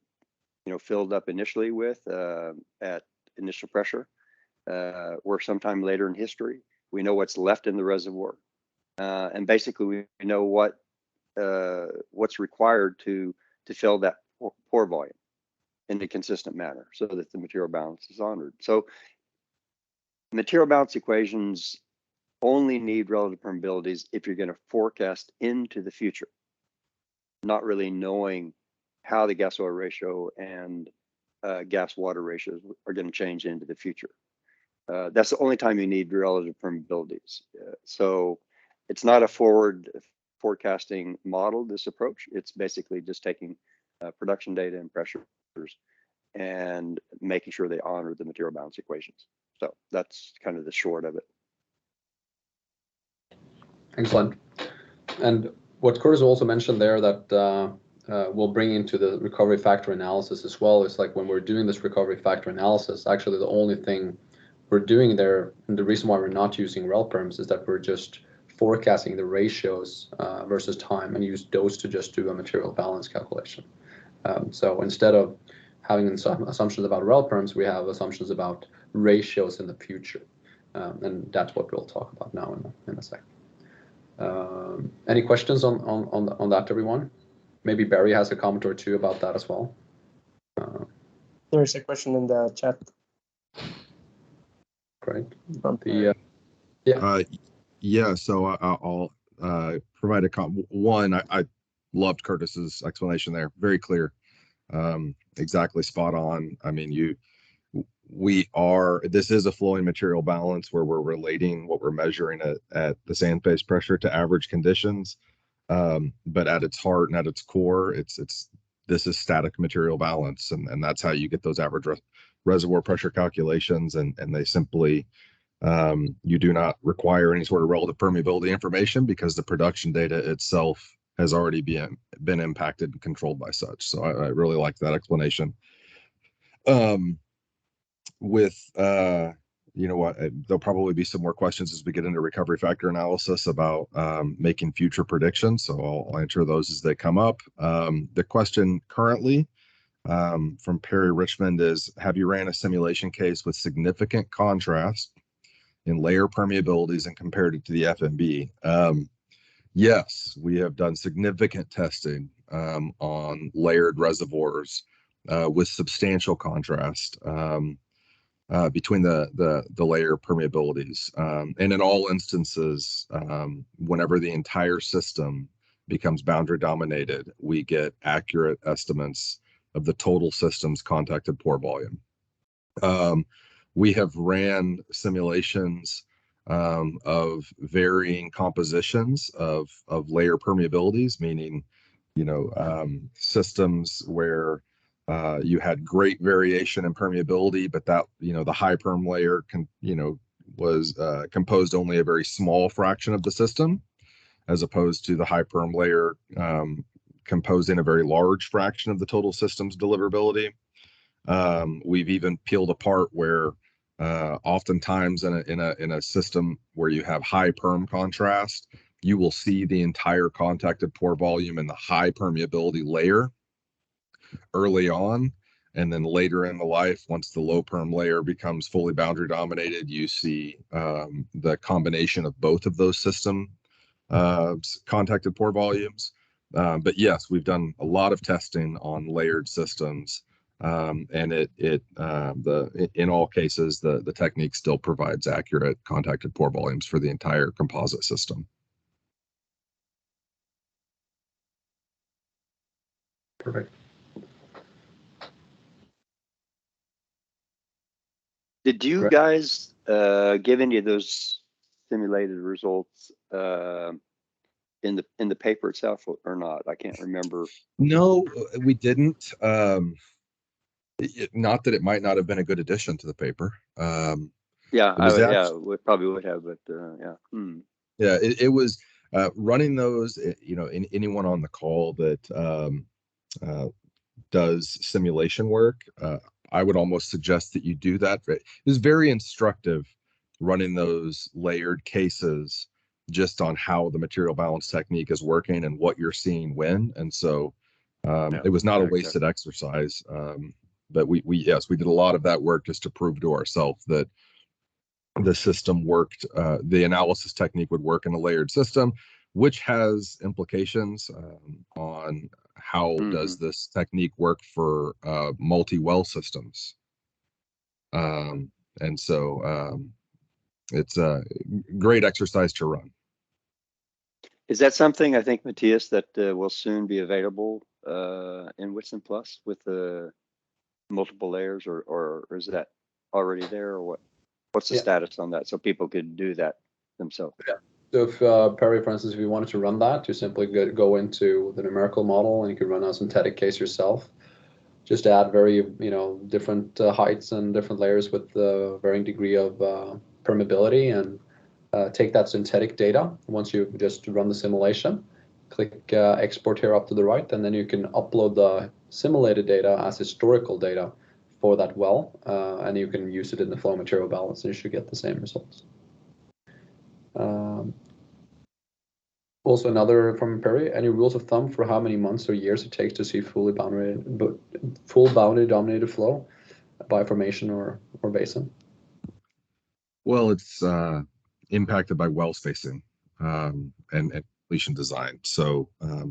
filled up initially with at initial pressure, or sometime later in history. We know what's left in the reservoir, and basically we know what's required to fill that pore volume in a consistent manner so that the material balance is honored. So material balance equations only need relative permeabilities if you're going to forecast into the future, not really knowing how the gas oil ratio and gas water ratios are going to change into the future. That's the only time you need relative permeabilities. So it's not a forward forecasting model, this approach. It's basically just taking production data and pressures and making sure they honor the material balance equations. So that's kind of the short of it. Excellent. And what Curtis also mentioned there that we'll bring into the recovery factor analysis as well is like when we're doing this recovery factor analysis, actually the only thing we're doing there, and the reason why we're not using rel perms is that we're just forecasting the ratios versus time and use those to just do a material balance calculation. So instead of having some assumptions about rel perms, we have assumptions about ratios in the future. And that's what we'll talk about now in a second. Any questions on that, everyone? Maybe Barry has a comment or two about that as well. There's a question in the chat. Great. Yeah, so I'll provide a comment. One, I loved Curtis's explanation there. Very clear. Exactly spot on. I mean, this is a flowing material balance where we're relating what we're measuring at the sand phase pressure to average conditions. But at its heart and at its core, this is static material balance, and that's how you get those average reservoir pressure calculations, and they simply you do not require any sort of relative permeability information because the production data itself has already been impacted and controlled by such. So I really like that explanation. There'll probably be some more questions as we get into recovery factor analysis about making future predictions. So I'll answer those as they come up. The question currently from Perry Richmond is, have you ran a simulation case with significant contrast in layer permeabilities and compared it to the FMB? Yes, we have done significant testing on layered reservoirs with substantial contrast between the layer permeabilities. And in all instances, whenever the entire system becomes boundary dominated, we get accurate estimates of the total system's contacted pore volume. We have ran simulations of varying compositions of layer permeabilities, meaning, systems where you had great variation in permeability, but that, the high perm layer was composed only a very small fraction of the system, as opposed to the high perm layer composing a very large fraction of the total system's deliverability. We've even peeled apart where oftentimes in a system where you have high perm contrast, you will see the entire contacted pore volume in the high permeability layer early on, and then later in the life, once the low perm layer becomes fully boundary dominated, you see the combination of both of those system contacted pore volumes. But yes, we've done a lot of testing on layered systems, and in all cases, the technique still provides accurate contacted pore volumes for the entire composite system. Perfect. Did you Right. guys give any of those simulated results in the paper itself or not? I can't remember. No, we didn't. Not that it might not have been a good addition to the paper. Yeah, It was we probably would have, but yeah. Yeah, it was running those. Anyone on the call that does simulation work, I would almost suggest that you do that. It was very instructive running those layered cases just on how the material balance technique is working and what you're seeing when. And so it was not a wasted exercise. But we did a lot of that work just to prove to ourselves that the system worked, the analysis technique would work in a layered system, which has implications on how does this technique work for multi-well systems. And so it's a great exercise to run. Is that something, I think, Matthias, that will soon be available in Whitson Plus with the multiple layers, or is that already there, or what? What's the status on that, so people could do that themselves? Yeah. So if Perry, for instance, if you wanted to run that, you simply go into the numerical model and you can run a synthetic case yourself. Just add very different heights and different layers with varying degree of permeability, and take that synthetic data. Once you just run the simulation, click export here up to the right, and then you can upload the simulated data as historical data for that well, and you can use it in the flow material balance, and you should get the same results. Also, another from Perry: any rules of thumb for how many months or years it takes to see full boundary dominated flow by formation or basin? Well, it's impacted by well spacing and completion design. So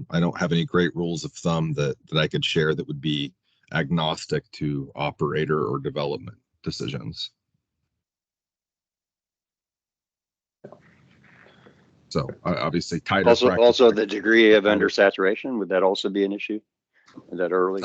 I don't have any great rules of thumb that I could share that would be agnostic to operator or development decisions. So obviously tighter. Also the degree of undersaturation, would that also be an issue? Is that early?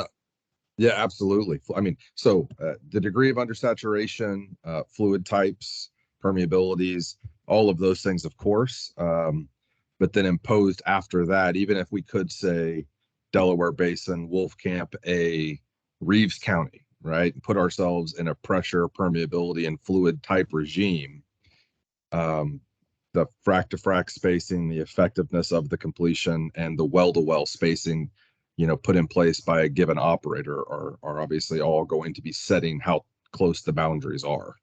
Yeah, absolutely. I mean, so the degree of undersaturation, fluid types, permeabilities, all of those things, of course. But then imposed after that, even if we could say Delaware Basin, Wolfcamp A, Reeves County, right? Put ourselves in a pressure, permeability, and fluid type regime. The frac to frac spacing, the effectiveness of the completion, and the well to well spacing, put in place by a given operator are obviously all going to be setting how close the boundaries are.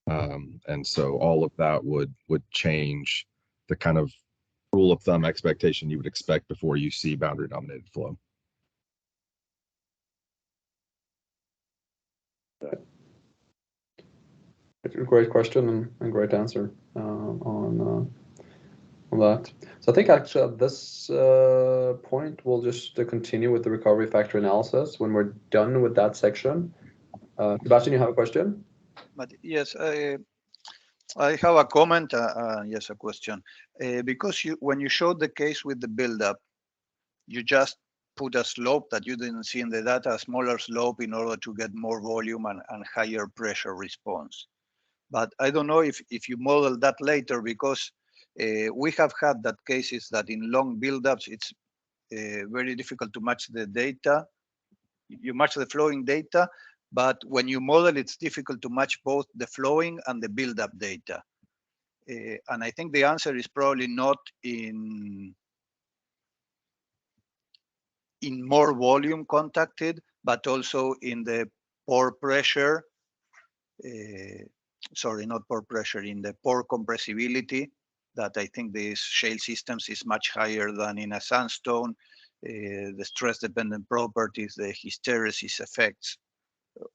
And so all of that would change the kind of rule of thumb expectation you would expect before you see boundary dominated flow. Great question and great answer on that. So I think actually at this point we'll just continue with the recovery factor analysis when we're done with that section. Sebastian, you have a question? But yes, I have a comment. Yes, a question. Because when you showed the case with the buildup, you just put a slope that you didn't see in the data, a smaller slope, in order to get more volume and higher pressure response. But I don't know if you model that later, because we have had that cases that in long buildups, it's very difficult to match the data. You match the flowing data, but when you model, it's difficult to match both the flowing and the buildup data. And I think the answer is probably not in more volume contacted, but also in the pore pressure. Sorry, not pore pressure, in the pore compressibility, that I think these shale systems is much higher than in a sandstone. The stress-dependent properties, the hysteresis effects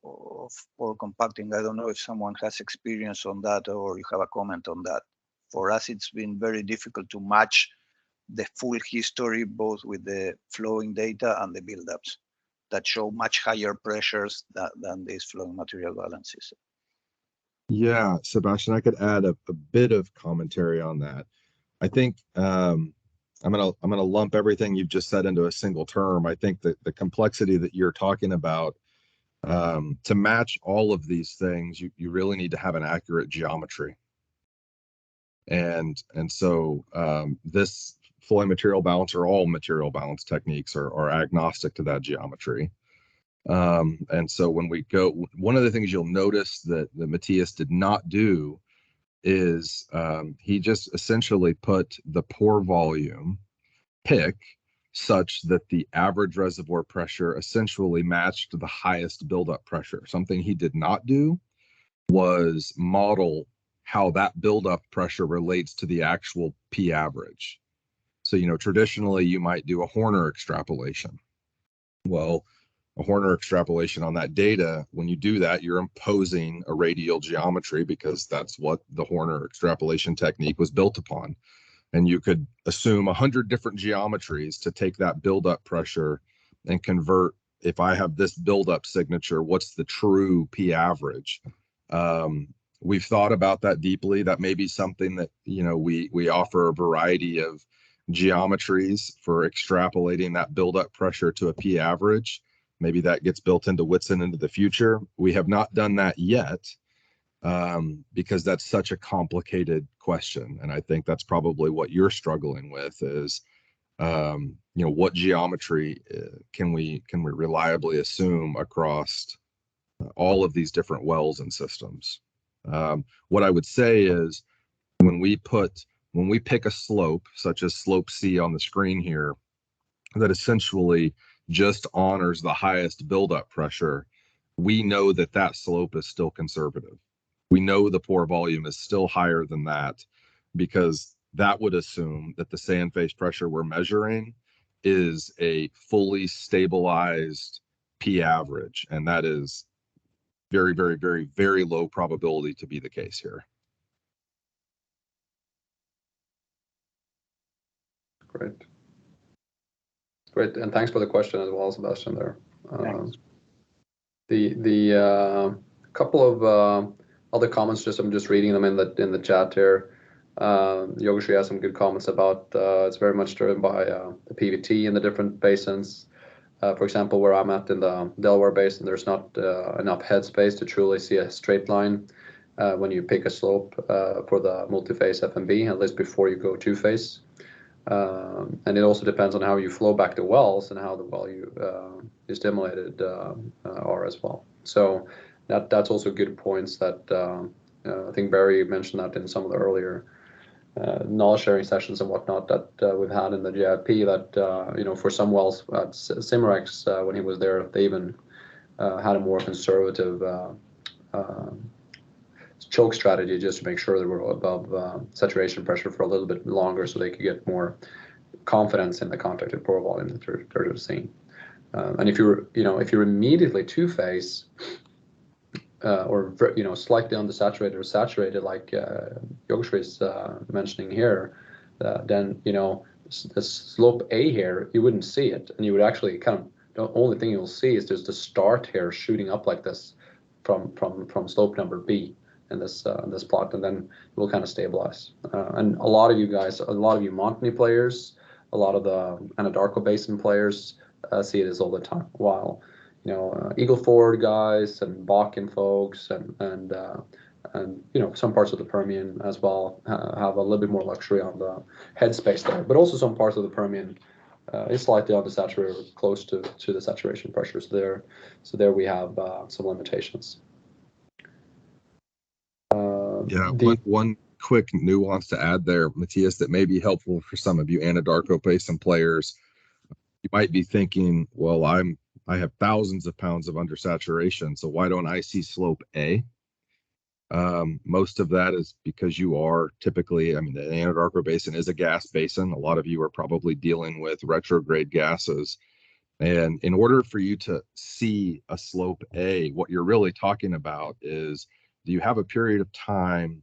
of pore compacting. I don't know if someone has experience on that or you have a comment on that. For us, it's been very difficult to match the full history, both with the flowing data and the buildups that show much higher pressures than these flowing material balances. Yeah, Sebastian, I could add a bit of commentary on that. I think I'm gonna lump everything you've just said into a single term. I think that the complexity that you're talking about, to match all of these things, you really need to have an accurate geometry. And so this flowing material balance, or all material balance techniques, are agnostic to that geometry. And so when we go, one of the things you'll notice that Matthias did not do is he just essentially put the pore volume pick such that the average reservoir pressure essentially matched the highest buildup pressure. Something he did not do was model how that buildup pressure relates to the actual P average. So, traditionally you might do a Horner extrapolation. Well, a Horner extrapolation on that data, when you do that, you're imposing a radial geometry, because that's what the Horner extrapolation technique was built upon. And you could assume 100 different geometries to take that buildup pressure and convert, if I have this buildup signature, what's the true P average? We've thought about that deeply. That may be something that, we offer a variety of geometries for extrapolating that buildup pressure to a P average. Maybe that gets built into Whitson into the future. We have not done that yet, because that's such a complicated question. And I think that's probably what you're struggling with is, what geometry can we reliably assume across all of these different wells and systems. What I would say is when we pick a slope, such as slope C on the screen here, that essentially just honors the highest buildup pressure, we know that that slope is still conservative. We know the pore volume is still higher than that, because that would assume that the sand face pressure we're measuring is a fully stabilized P average. And that is very, very, very, very low probability to be the case here. Great, and thanks for the question as well, Sebastian. There, Thanks. the couple of other comments. I'm just reading them in the chat here. Yogesh has some good comments about it's very much driven by the PVT in the different basins. For example, where I'm at in the Delaware Basin, there's not enough headspace to truly see a straight line when you pick a slope for the multiphase FMB, at least before you go two-phase. And it also depends on how you flow back the wells and how the well you stimulated are as well. So that's also good points that I think Barry mentioned that in some of the earlier knowledge sharing sessions and whatnot that we've had in the JIP, that for some wells at Cimarex when he was there, they even had a more conservative choke strategy just to make sure they were above saturation pressure for a little bit longer, so they could get more confidence in the contacted pore volume that they're seeing. And if you're immediately two-phase or slightly undersaturated or saturated, like Yogesh is mentioning here, then the slope A here, you wouldn't see it, and you would actually the only thing you'll see is there's the start here shooting up like this from slope number B in this plot, and then it will kind of stabilize. And a lot of you Montney players, a lot of the Anadarko Basin players see it as all the time, while Eagle Ford guys and Bakken folks and some parts of the Permian as well have a little bit more luxury on the headspace there, but also some parts of the Permian is slightly undersaturated, close to the saturation pressures there. So there we have some limitations. Yeah, one quick nuance to add there, Matthias, that may be helpful for some of you Anadarko Basin players. You might be thinking, well, I have thousands of pounds of undersaturation, so why don't I see slope A? Most of that is because you are typically, the Anadarko Basin is a gas basin. A lot of you are probably dealing with retrograde gases. And in order for you to see a slope A, what you're really talking about is, do you have a period of time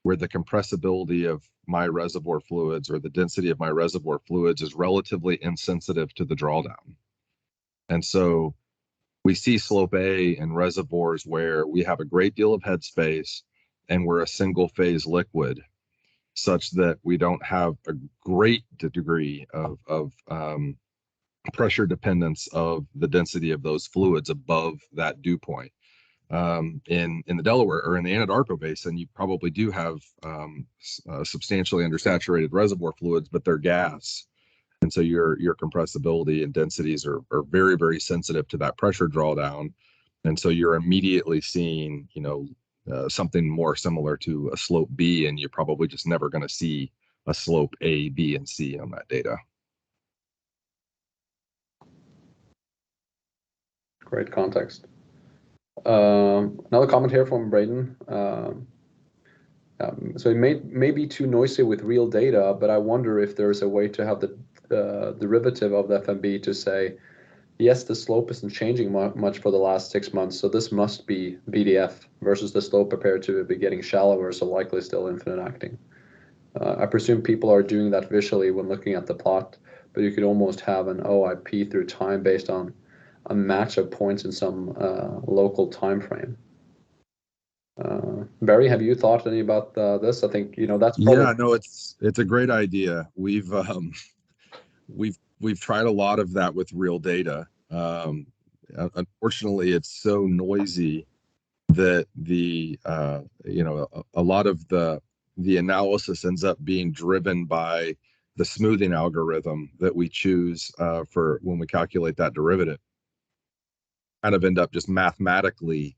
where the compressibility of my reservoir fluids or the density of my reservoir fluids is relatively insensitive to the drawdown? And so we see slope A in reservoirs where we have a great deal of headspace and we're a single phase liquid, such that we don't have a great degree of pressure dependence of the density of those fluids above that dew point. In the Delaware or in the Anadarko Basin, you probably do have substantially undersaturated reservoir fluids, but they're gas. And so your compressibility and densities are very, very sensitive to that pressure drawdown. And so you're immediately seeing, something more similar to a slope B, and you're probably just never going to see a slope A, B, and C on that data. Great context. Another comment here from Braden. So it may be too noisy with real data, but I wonder if there's a way to have the derivative of the FMB to say, yes, the slope isn't changing much for the last 6 months, so this must be BDF versus the slope appeared to be getting shallower, so likely still infinite acting. I presume people are doing that visually when looking at the plot, but you could almost have an OIP through time based on a match of points in some local time frame. Barry, have you thought any about this? I think that's probably... Yeah, no, it's a great idea. We've tried a lot of that with real data. Unfortunately, it's so noisy that a lot of the analysis ends up being driven by the smoothing algorithm that we choose for when we calculate that derivative. Kind of end up just mathematically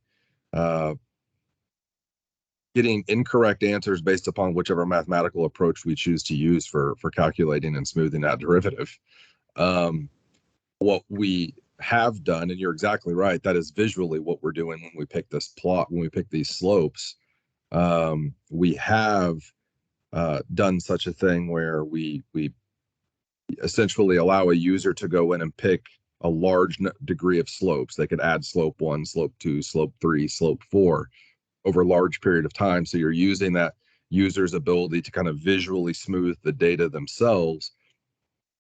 getting incorrect answers based upon whichever mathematical approach we choose to use for calculating and smoothing that derivative. What we have done, and you're exactly right, that is visually what we're doing when we pick this plot, when we pick these slopes. We have done such a thing where we essentially allow a user to go in and pick a large degree of slopes. They could add slope 1, slope 2, slope 3, slope 4 over a large period of time. So you're using that user's ability to kind of visually smooth the data themselves.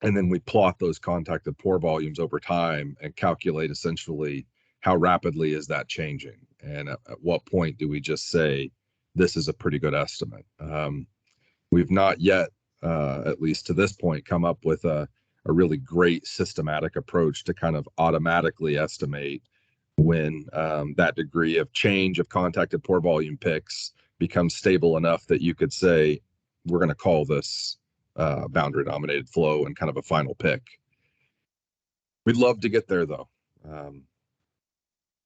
And then we plot those contacted pore volumes over time and calculate essentially how rapidly is that changing. And at what point do we just say, this is a pretty good estimate? We've not yet, at least to this point, come up with a really great systematic approach to kind of automatically estimate when that degree of change of contacted pore volume picks becomes stable enough that you could say, we're going to call this boundary dominated flow and kind of a final pick. We'd love to get there though.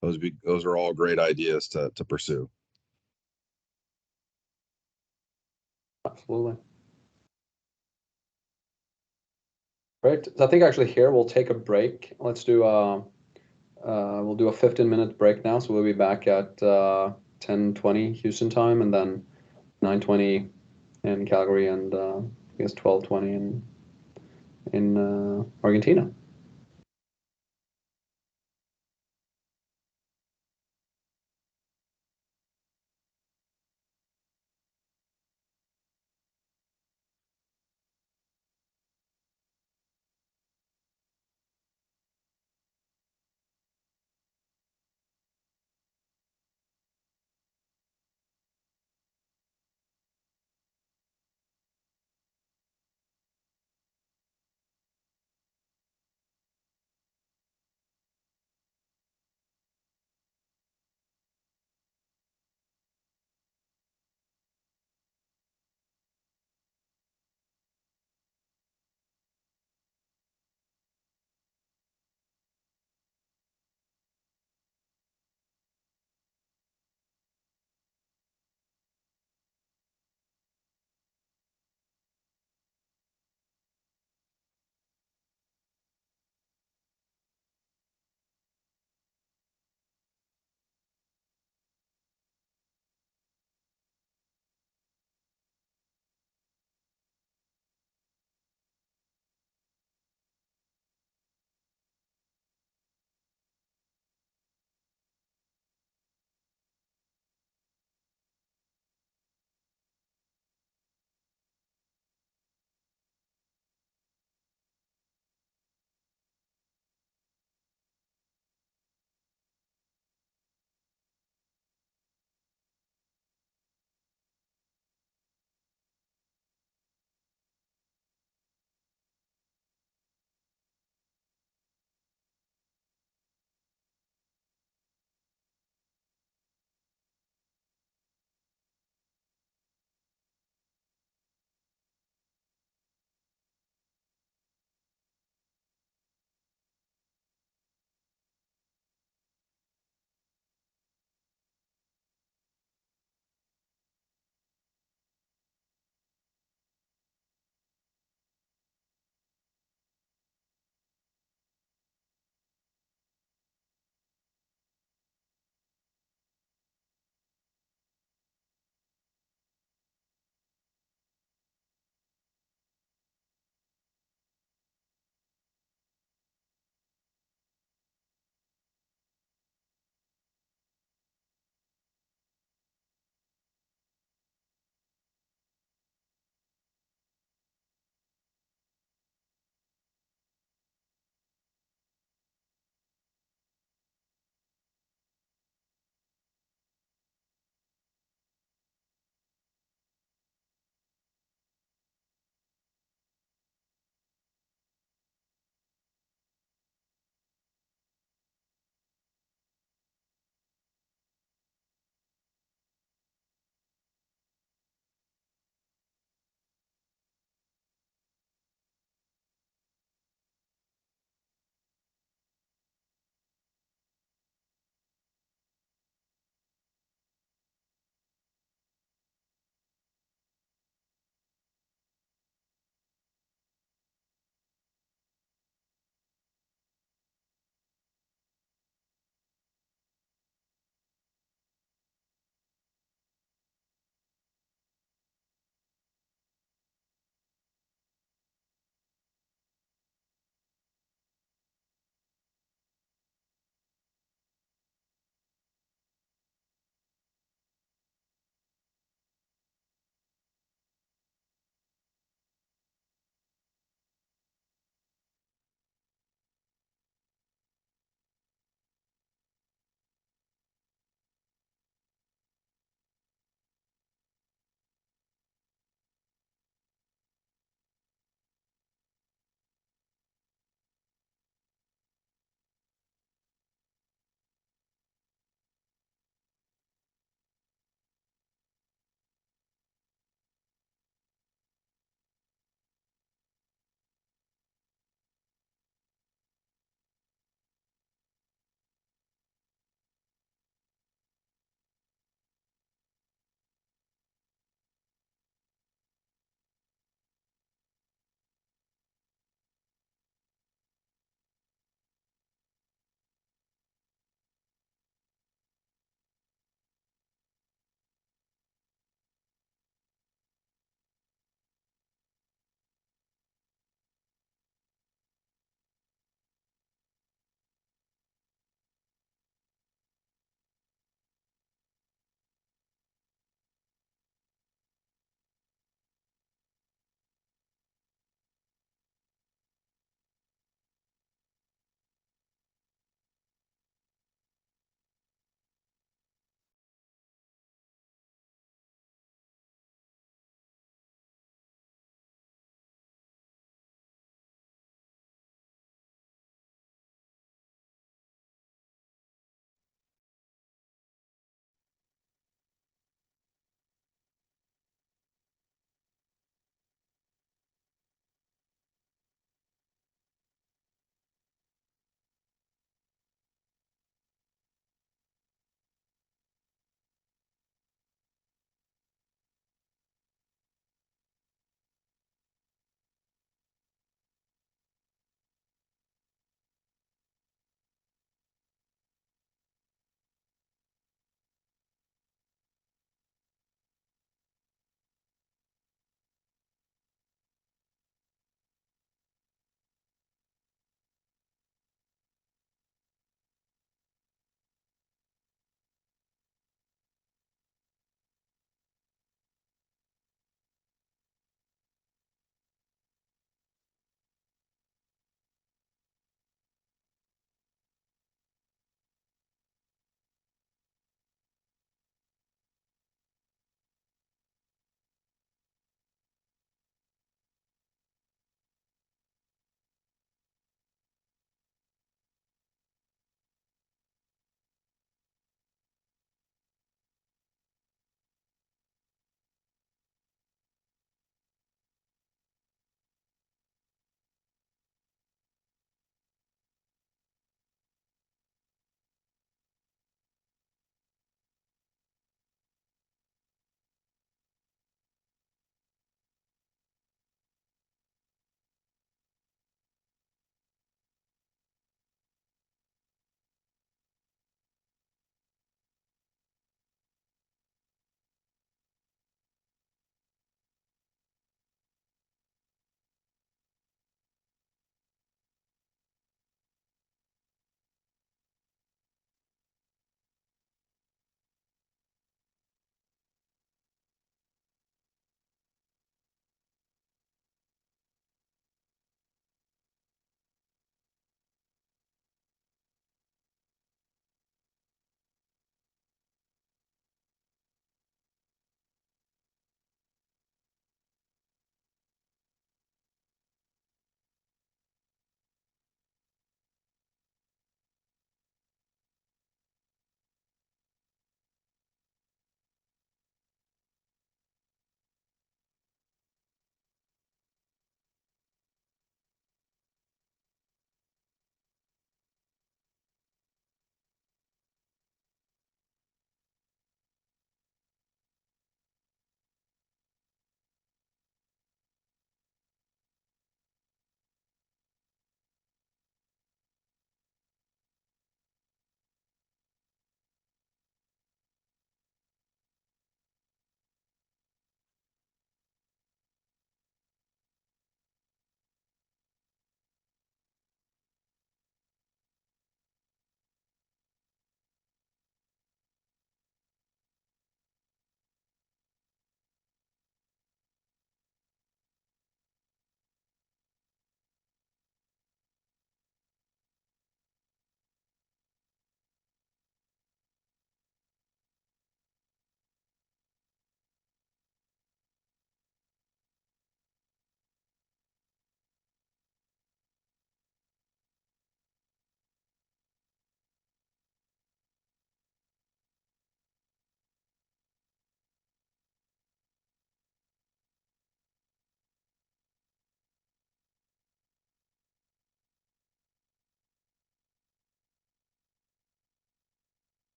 Those are all great ideas to pursue. Absolutely. Great. So I think actually here we'll take a break. Let's do we'll do a 15-minute break now. So we'll be back at 10:20 Houston time, and then 9:20 in Calgary, and I guess 12:20 in Argentina.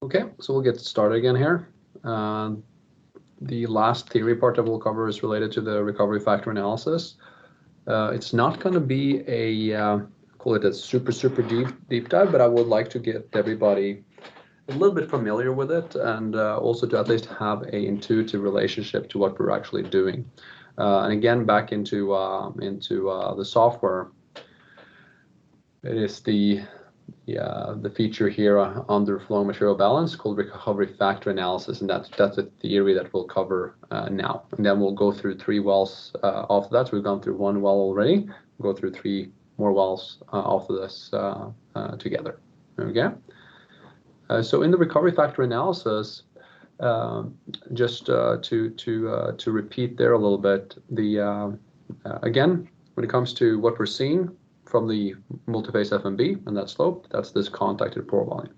Okay, so we'll get started again here. The last theory part that we'll cover is related to the recovery factor analysis. It's not going to be a call it a super deep dive, but I would like to get everybody a little bit familiar with it, and also to at least have a intuitive relationship to what we're actually doing. And again, back into the software, it is the feature here under flow material balance called recovery factor analysis, and that's a theory that we'll cover now. And then we'll go through 3 wells after that. So we've gone through 1 well already. We'll go through 3 more wells after this together. Okay. So in the recovery factor analysis, just to repeat there a little bit, again, when it comes to what we're seeing from the multiphase FMB and that slope, that's this contacted pore volume.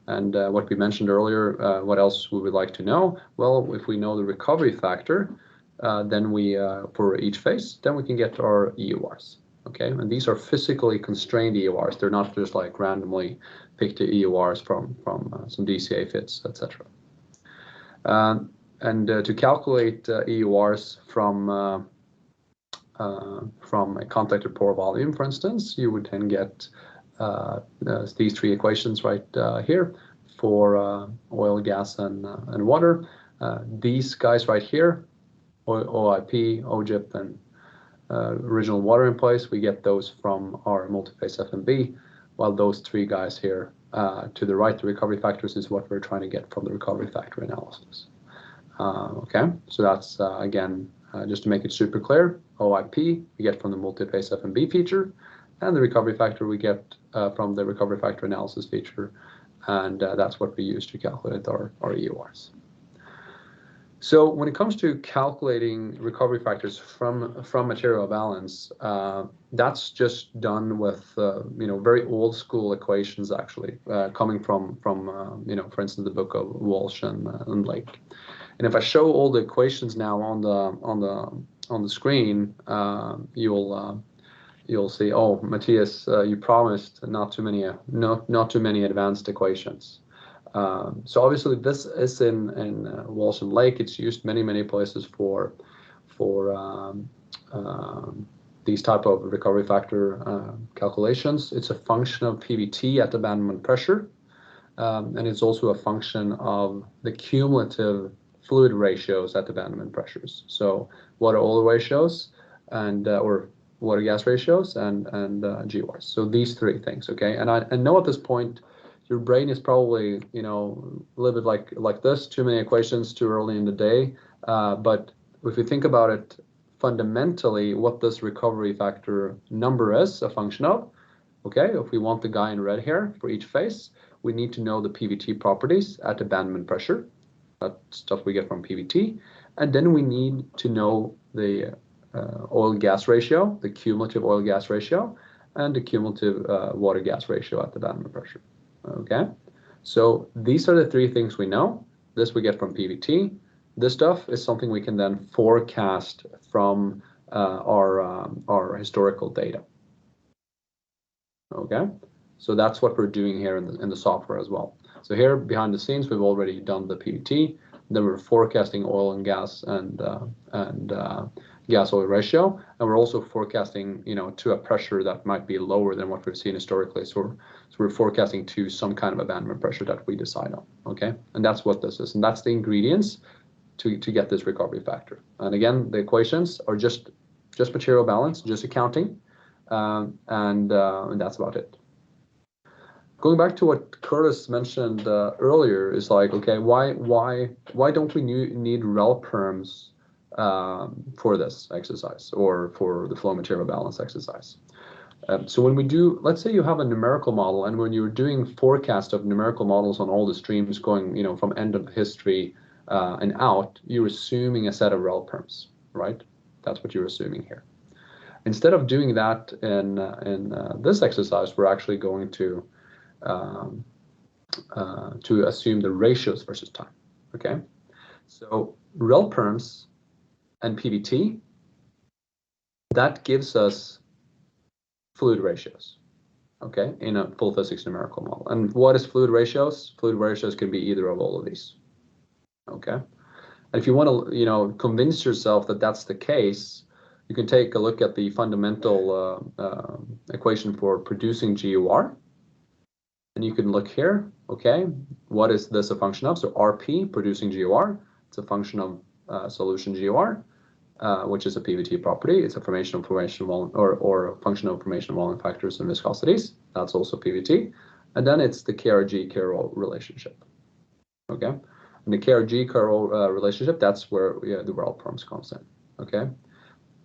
And what we mentioned earlier, what else we would like to know? Well, if we know the recovery factor, then we for each phase, then we can get our EURs. Okay, and these are physically constrained EURs. They're not just like randomly picked EURs from some DCA fits, etc. And to calculate EURs from a contacted pore volume, for instance, you would then get these 3 equations right here for oil, gas, and water. These guys right here, OIP, OJIP, and original water in place, we get those from our multiphase FMB, while those 3 guys here to the right, the recovery factors, is what we're trying to get from the recovery factor analysis. Okay, so that's again, just to make it super clear, OIP we get from the multiphase FMB feature, and the recovery factor we get from the recovery factor analysis feature, and that's what we use to calculate our EURs. So when it comes to calculating recovery factors from material balance, that's just done with very old school equations, actually, coming from for instance, the book of Walsh and Lake. And if I show all the equations now on the screen, you'll see, oh, Matthias, you promised not too many advanced equations. So obviously this is in Walsh and Lake. It's used many places for these type of recovery factor calculations. It's a function of PVT at abandonment pressure, and it's also a function of the cumulative fluid ratios at abandonment pressures. So water oil ratios and or water gas ratios and GWARs. So these 3 things. Okay, and I know at this point your brain is probably a little bit like this, too many equations too early in the day. But if you think about it fundamentally, what this recovery factor number is a function of, okay, if we want the guy in red here for each phase, we need to know the PVT properties at abandonment pressure. That's stuff we get from PVT. And then we need to know the oil-gas ratio, the cumulative oil-gas ratio, and the cumulative water-gas ratio at abandonment pressure. Okay, so these are the 3 things we know. This we get from PVT. This stuff is something we can then forecast from our historical data. Okay, so that's what we're doing here in the software as well. So here behind the scenes, we've already done the PVT. Then we're forecasting oil and gas and gas oil ratio, and we're also forecasting to a pressure that might be lower than what we've seen historically. So we're forecasting to some kind of abandonment pressure that we decide on. Okay, and that's what this is, and that's the ingredients to get this recovery factor. And again, the equations are just material balance, just accounting, and that's about it. Going back to what Curtis mentioned earlier, is like, okay, why don't we need rel perms for this exercise or for the flow material balance exercise? So when we do, let's say you have a numerical model, and when you're doing forecast of numerical models on all the streams going, from end of history and out, you're assuming a set of rel perms, right? That's what you're assuming here. Instead of doing that in this exercise, we're actually going to assume the ratios versus time. Okay, so rel perms and PVT, that gives us fluid ratios. okay, in a full physics numerical model. And what is fluid ratios? Fluid ratios can be either of all of these, okay? And if you want to, convince yourself that that's the case, you can take a look at the fundamental equation for producing GUR. And you can look here, okay, what is this a function of? So RP, producing GUR, it's a function of solution GUR, which is a PVT property. It's a formation volume, or a function of formation volume factors and viscosities. That's also PVT. And then it's the KRG KRO relationship, okay? And the KRG KRO relationship, that's where the rel perms comes in, okay?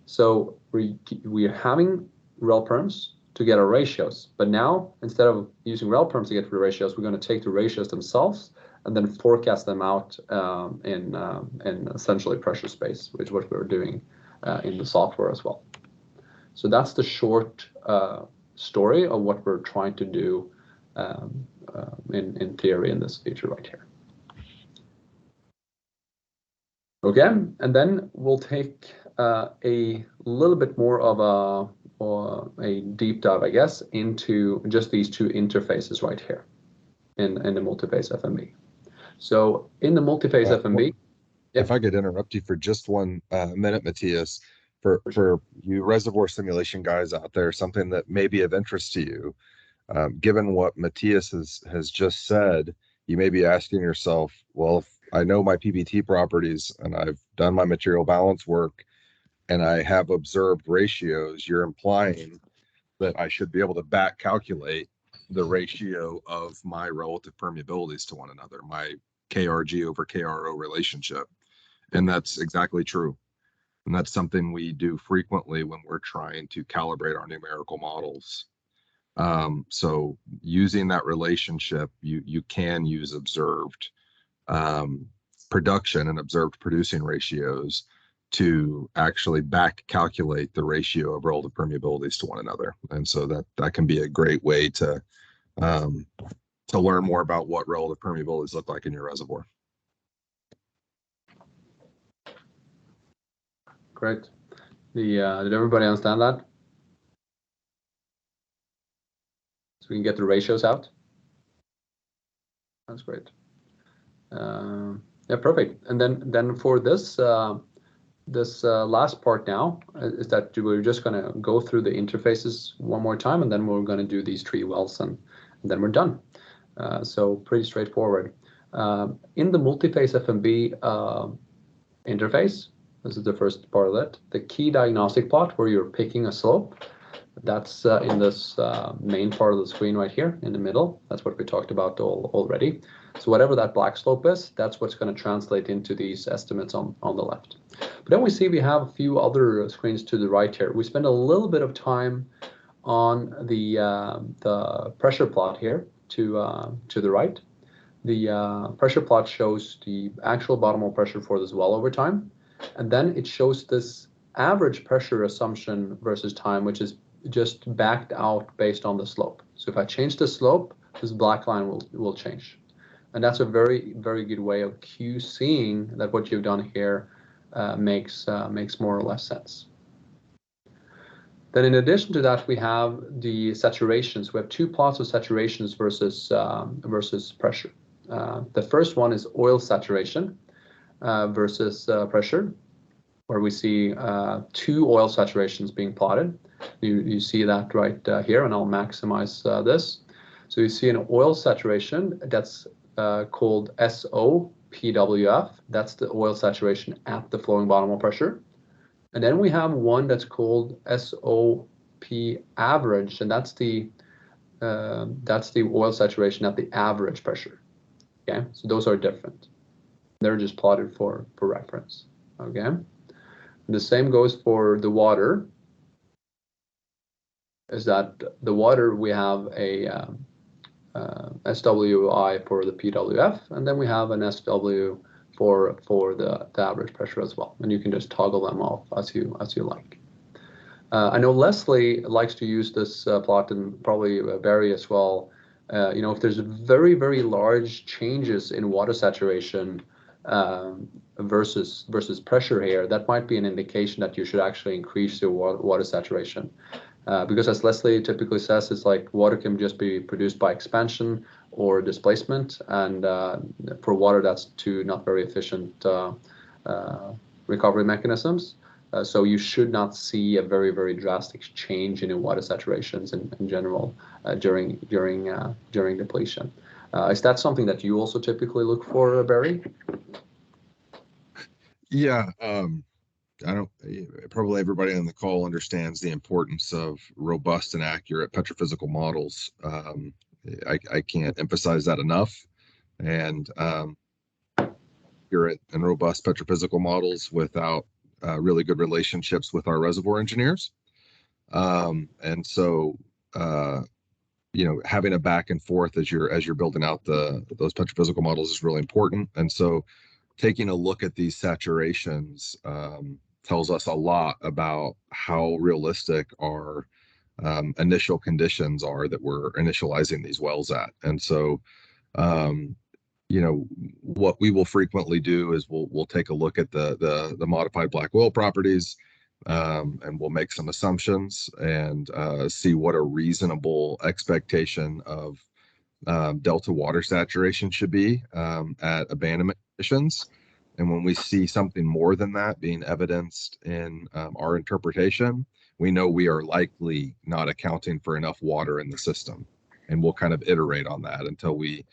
So we're having rel perms to get our ratios, but now instead of using rel perms to get the ratios, we're going to take the ratios themselves and then forecast them out in essentially pressure space, which is what we're doing in the software as well. So that's the short story of what we're trying to do in theory in this feature right here. Okay, and then we'll take a little bit more of a deep dive, I guess, into just these two interfaces right here in the multiphase FMB. So in the multiphase FMB, if I could interrupt you for just 1 minute, Matthias, for you reservoir simulation guys out there, something that may be of interest to you, given what Matthias has just said, you may be asking yourself, well, if I know my PVT properties and I've done my material balance work and I have observed ratios, you're implying that I should be able to back calculate the ratio of my relative permeabilities to one another, my KRG over KRO relationship. And that's exactly true. And that's something we do frequently when we're trying to calibrate our numerical models. So using that relationship, you can use observed production and observed producing ratios to actually back calculate the ratio of relative permeabilities to one another. And so that can be a great way to learn more about what relative permeabilities look like in your reservoir. Great. Did everybody understand that? So we can get the ratios out. That's great. Yeah, perfect. And then for this last part now is that we're just going to go through the interfaces one more time, and then we're going to do these 3 wells, and then we're done. So pretty straightforward. In the multiphase FMB interface, this is the first part of it. The key diagnostic plot where you're picking a slope, that's in this main part of the screen right here in the middle. That's what we talked about already. So whatever that black slope is, that's what's going to translate into these estimates on the left. But then we see we have a few other screens to the right here. We spend a little bit of time on the pressure plot here to the right. The pressure plot shows the actual bottom hole pressure for this well over time. And then it shows this average pressure assumption versus time, which is just backed out based on the slope. So if I change the slope, this black line will change. And that's a very, very good way of QCing that what you've done here makes more or less sense. Then in addition to that, we have the saturations. We have 2 plots of saturations versus pressure. The first one is oil saturation versus pressure, where we see 2 oil saturations being plotted. You see that right here, and I'll maximize this. So you see an oil saturation that's called SOPWF. That's the oil saturation at the flowing bottom hole pressure. And then we have one that's called SOP average, and that's the oil saturation at the average pressure. Okay, so those are different. They're just plotted for reference. Okay, and the same goes for the water. Is that the water we have a SWI for the PWF, and then we have an SW for the average pressure as well, and you can just toggle them off as you like. I know Leslie likes to use this plot, and probably Barry as well. If there's very, very large changes in water saturation versus pressure here, that might be an indication that you should actually increase your water saturation. because as Leslie typically says, it's like water can just be produced by expansion or displacement, and for water that's two not very efficient recovery mechanisms. So you should not see a very, very drastic change in water saturations in general during depletion. Is that something that you also typically look for, Barry? Yeah, I don't, probably everybody on the call understands the importance of robust and accurate petrophysical models. I can't emphasize that enough. And accurate and robust petrophysical models without really good relationships with our reservoir engineers. And so, you know, having a back and forth as you're building out those petrophysical models is really important. And so taking a look at these saturations tells us a lot about how realistic our initial conditions are that we're initializing these wells at. And so, you know, what we will frequently do is we'll take a look at the modified black oil properties, and we'll make some assumptions and see what a reasonable expectation of delta water saturation should be at abandonment conditions. And when we see something more than that being evidenced in our interpretation, we know we are likely not accounting for enough water in the system. And we'll kind of iterate on that until we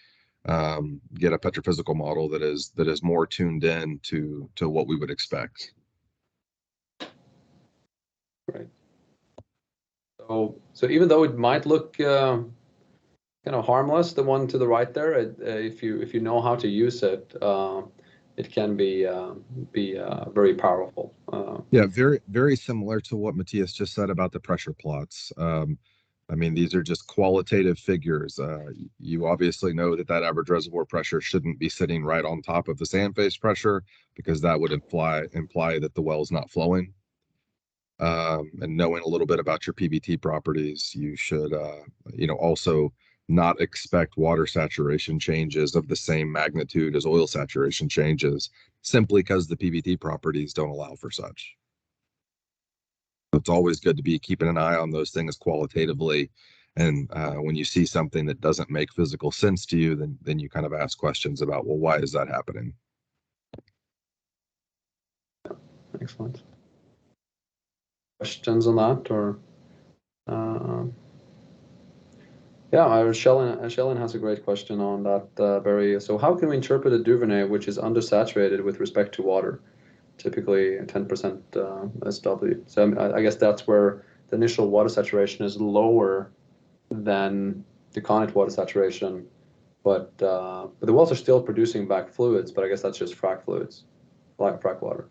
get a petrophysical model that is more tuned in to what we would expect. Right. So even though it might look kind of harmless, the one to the right there, if you know how to use it, it can be very powerful. Yeah, very, very similar to what Matthias just said about the pressure plots. I mean, these are just qualitative figures. You obviously know that average reservoir pressure shouldn't be sitting right on top of the sand face pressure, because that would imply that the well's not flowing. And knowing a little bit about your PBT properties, you should, you know, also not expect water saturation changes of the same magnitude as oil saturation changes, simply because the PBT properties don't allow for such. It's always good to be keeping an eye on those things qualitatively. And when you see something that doesn't make physical sense to you, then you kind of ask questions about, well, why is that happening? Excellent. Questions on that, or yeah, Shellen has a great question on that, Barry. So how can we interpret a Duvernay which is undersaturated with respect to water? Typically 10% SW. So I guess that's where the initial water saturation is lower than the connate water saturation, but the wells are still producing back fluids, but I guess that's just frac fluids, like frac water.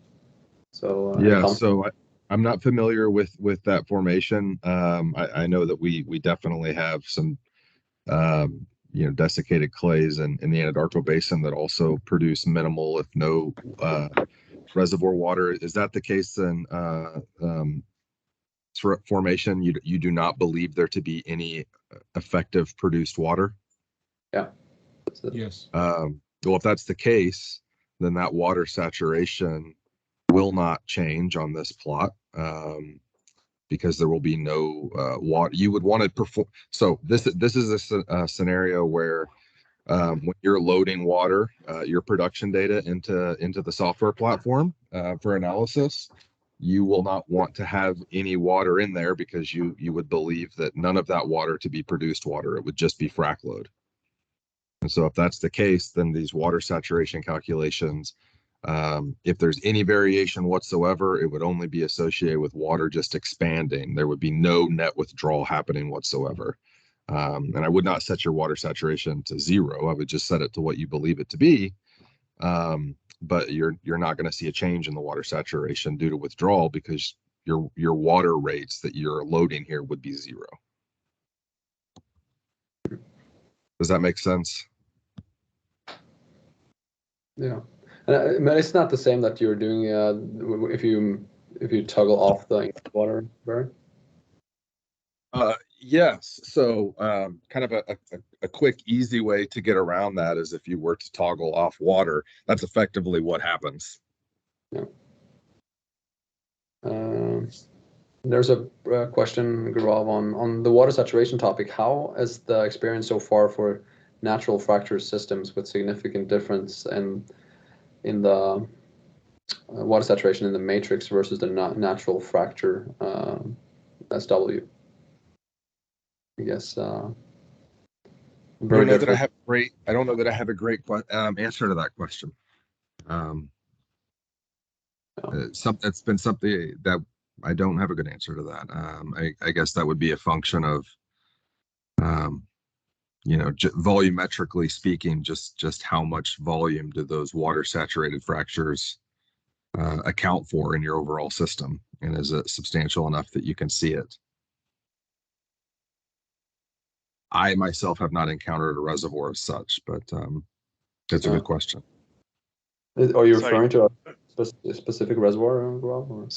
So yeah, so I'm not familiar with that formation. I know that we definitely have some you know, desiccated clays in the Anadarko Basin that also produce minimal, if no, reservoir water. Is that the case in formation? You do not believe there to be any effective produced water? Yeah. Yes. Well, if that's the case, then that water saturation will not change on this plot, because there will be no water. You would want to perform. So this is a scenario where when you're loading water, your production data into the software platform for analysis, you will not want to have any water in there, because you would believe that none of that water to be produced water. It would just be frac load. And so if that's the case, then these water saturation calculations, if there's any variation whatsoever, it would only be associated with water just expanding. There would be no net withdrawal happening whatsoever. And I would not set your water saturation to 0. I would just set it to what you believe it to be. But you're not going to see a change in the water saturation due to withdrawal, because your water rates that you're loading here would be 0. Does that make sense? Yeah, and it's not the same that you're doing if you toggle off the water, Barry. Yes. So kind of a quick, easy way to get around that is if you were to toggle off water. That's effectively what happens. Yeah. There's a question, Gaurav, on the water saturation topic. How is the experience so far for natural fracture systems with significant difference in the water saturation in the matrix versus the natural fracture SW? I guess. I don't know that I have a great answer to that question. It's been something that I don't have a good answer to that. I guess that would be a function of, volumetrically speaking, just how much volume do those water saturated fractures account for in your overall system, and is it substantial enough that you can see it? I myself have not encountered a reservoir as such, but it's a good question. Are you referring to a specific reservoir, Gaurav? Or?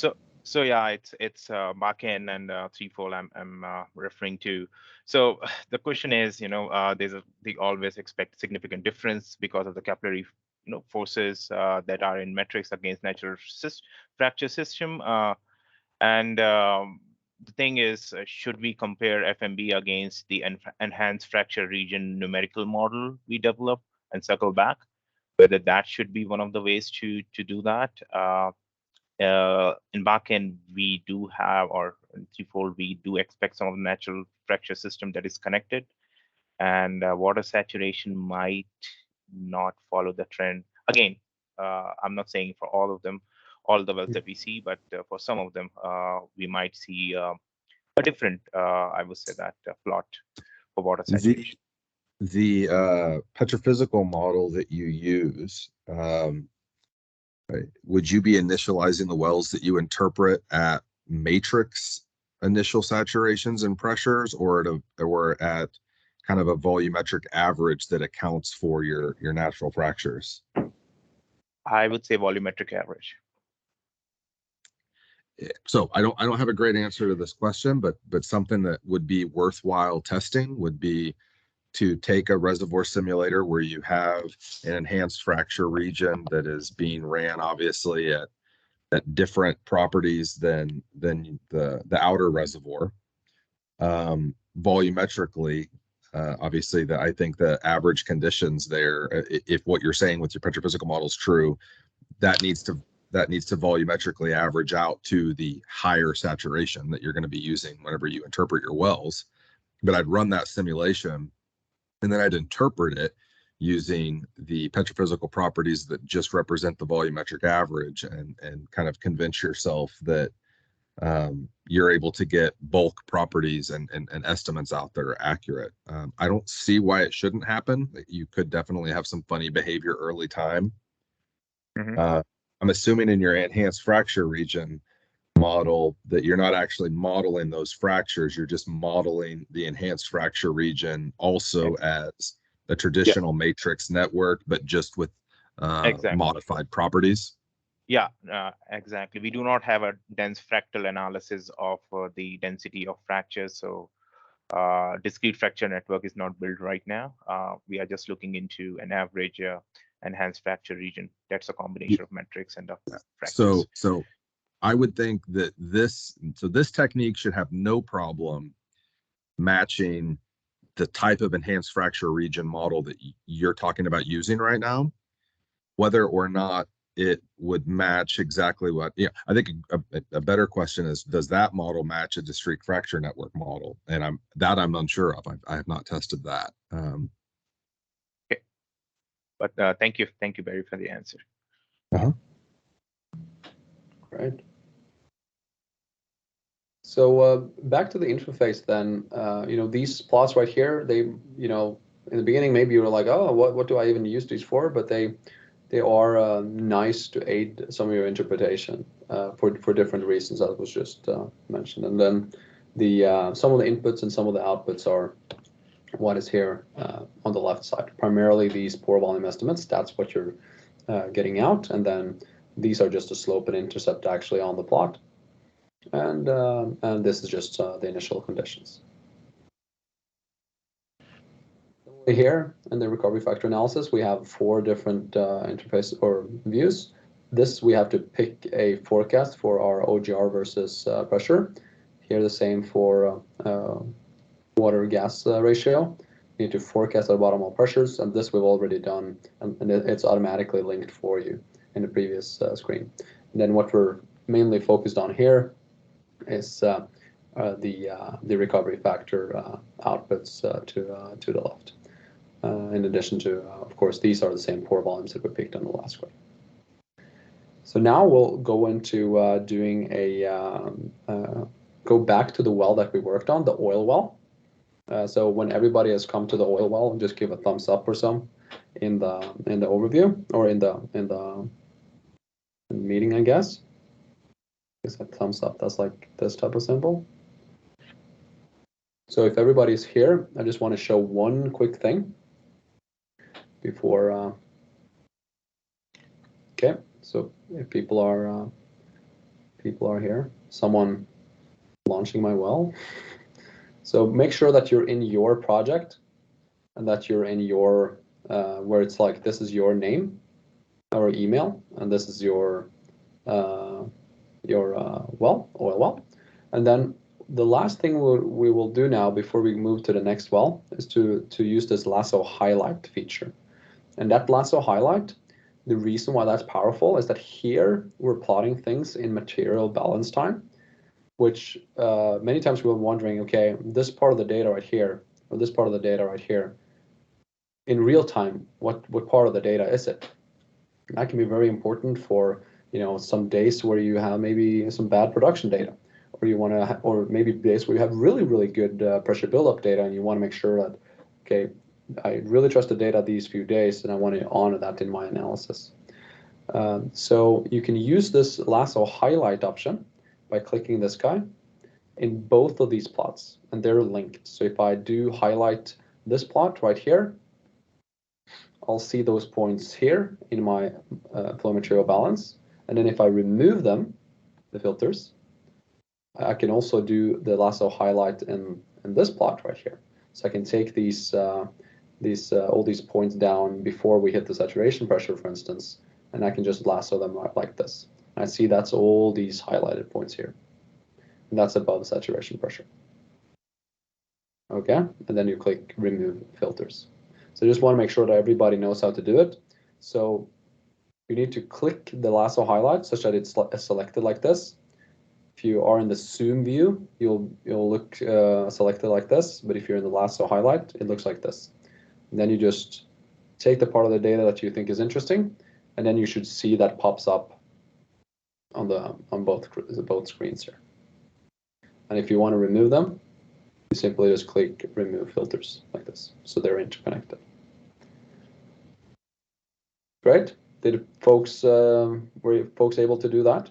So yeah, it's Bakken and threefold I'm referring to. So the question is, they always expect significant difference because of the capillary forces that are in metrics against natural fracture system. And the thing is, should we compare FMB against the enhanced fracture region numerical model we developed and circle back? Whether that should be one of the ways to do that. In backend, we do have, or in threefold, we do expect some of the natural fracture system that is connected, and water saturation might not follow the trend. Again, I'm not saying for all of them, all the wells that we see, but for some of them, we might see a different, I would say that, plot for water saturation. The petrophysical model that you use, would you be initializing the wells that you interpret at matrix initial saturations and pressures, or at kind of a volumetric average that accounts for your natural fractures? I would say volumetric average. So I don't have a great answer to this question, but something that would be worthwhile testing would be to take a reservoir simulator where you have an enhanced fracture region that is being ran obviously at different properties than the outer reservoir. Volumetrically, obviously I think the average conditions there, if what you're saying with your petrophysical model is true, that needs to volumetrically average out to the higher saturation that you're going to be using whenever you interpret your wells. But I'd run that simulation, and then I'd interpret it using the petrophysical properties that just represent the volumetric average, and kind of convince yourself that you're able to get bulk properties and estimates out that are accurate. I don't see why it shouldn't happen. You could definitely have some funny behavior early time. Mm-hmm. I'm assuming in your enhanced fracture region model that you're not actually modeling those fractures, you're just modeling the enhanced fracture region also as a traditional matrix network, but just with modified properties. Yeah, exactly. We do not have a dense fractal analysis of the density of fractures, so discrete fracture network is not built right now. We are just looking into an average enhanced fracture region. That's a combination of metrics and fractures. So I would think that this technique should have no problem matching the type of enhanced fracture region model that you're talking about using right now. Whether or not it would match exactly what, I think a better question is, does that model match a discrete fracture network model? And I'm unsure of. I have not tested that. Okay, but thank you, Barry, for the answer. Right. So back to the interface then. These plots right here, they, in the beginning maybe you were like, oh, what do I even use these for? But they are nice to aid some of your interpretation for different reasons, that was just mentioned. And then some of the inputs and some of the outputs are what is here on the left side. Primarily these pore volume estimates, that's what you're getting out. And then these are just a slope and intercept actually on the plot. And this is just the initial conditions. Here in the recovery factor analysis, we have 4 different interface or views. This we have to pick a forecast for our OGR versus pressure, Here the same for water-gas ratio. You need to forecast the bottom all pressures, and this we've already done, and it's automatically linked for you in the previous screen. And then what we're mainly focused on here is the recovery factor outputs to the left. In addition to, of course, these are the same pore volumes that we picked on the last screen. So now we'll go into doing go back to the well that we worked on, the oil well. So when everybody has come to the oil well, just give a thumbs up or some in the overview or in the meeting, I guess. Is that thumbs up? That's like this type of symbol. So if everybody's here, I just want to show one quick thing before. Okay, so if people are here, someone launching my well. So make sure that you're in your project and that you're in your where it's like this is your name or email and this is your oil well, and then the last thing we will do now before we move to the next well is to use this lasso highlight feature. And that lasso highlight, the reason why that's powerful is that here we're plotting things in material balance time, which many times we're wondering, okay, this part of the data right here, or this part of the data right here, in real time, what part of the data is it? And that can be very important for, you know, some days where you have maybe some bad production data, or you want to, or maybe days where you have really good pressure buildup data, and you want to make sure that, okay, I really trust the data these few days, and I want to honor that in my analysis. So you can use this lasso highlight option by clicking this guy in both of these plots, and they're linked. So if I do highlight this plot right here, I'll see those points here in my flow material balance. And then if I remove them, the filters, I can also do the lasso highlight in this plot right here. So I can take these all these points down before we hit the saturation pressure, for instance, and I can just lasso them right like this. And I see that's all these highlighted points here. And that's above saturation pressure. Okay, and then you click remove filters. So I just want to make sure that everybody knows how to do it. So you need to click the lasso highlight such that it's selected like this. If you are in the zoom view, you'll look selected like this, but if you're in the lasso highlight, it looks like this. And then you just take the part of the data that you think is interesting, and then you should see that pops up on both screens here. And if you want to remove them, you simply just click remove filters like this, so they're interconnected. Great. Did folks were folks able to do that?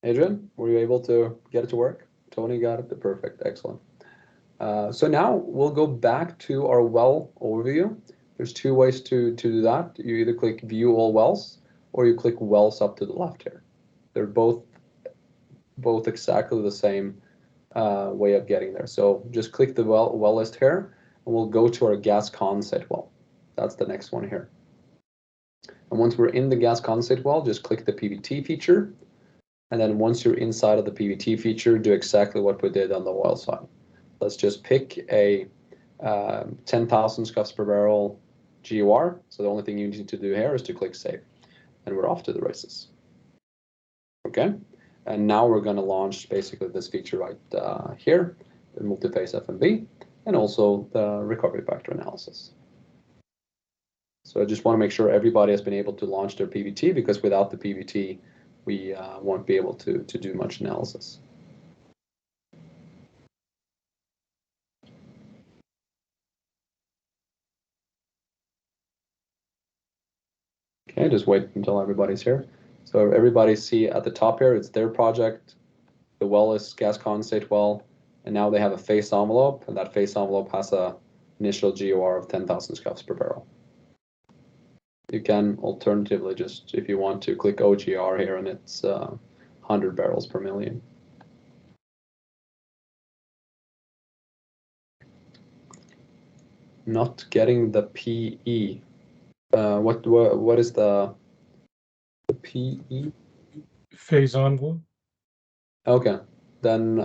Adrian, were you able to get it to work? Tony got it. Perfect. Excellent. So now we'll go back to our well overview. There's two ways to do that. You either click view all wells or you click wells up to the left here. They're both exactly the same way of getting there. So just click the well list here and we'll go to our gas condensate well. That's the next one here. And once we're in the gas condensate well, just click the PVT feature. And then once you're inside of the PVT feature, do exactly what we did on the oil side. Let's just pick a 10,000 scuffs per barrel GOR. So the only thing you need to do here is to click save. And we're off to the races. Okay. And now we're going to launch basically this feature right here, the Multiphase MFB, and also the recovery factor analysis. So I just want to make sure everybody has been able to launch their PVT, because without the PVT, we won't be able to do much analysis. Okay, just wait until everybody's here. So everybody see at the top here, it's their project. The well is gas condensate well, and now they have a face envelope, and that face envelope has a initial GOR of 10,000 scuffs per barrel. You can alternatively just, if you want to, click OGR here, and it's 100 barrels per million. Not getting the PE. What is the PE? Phase envelope. Okay, then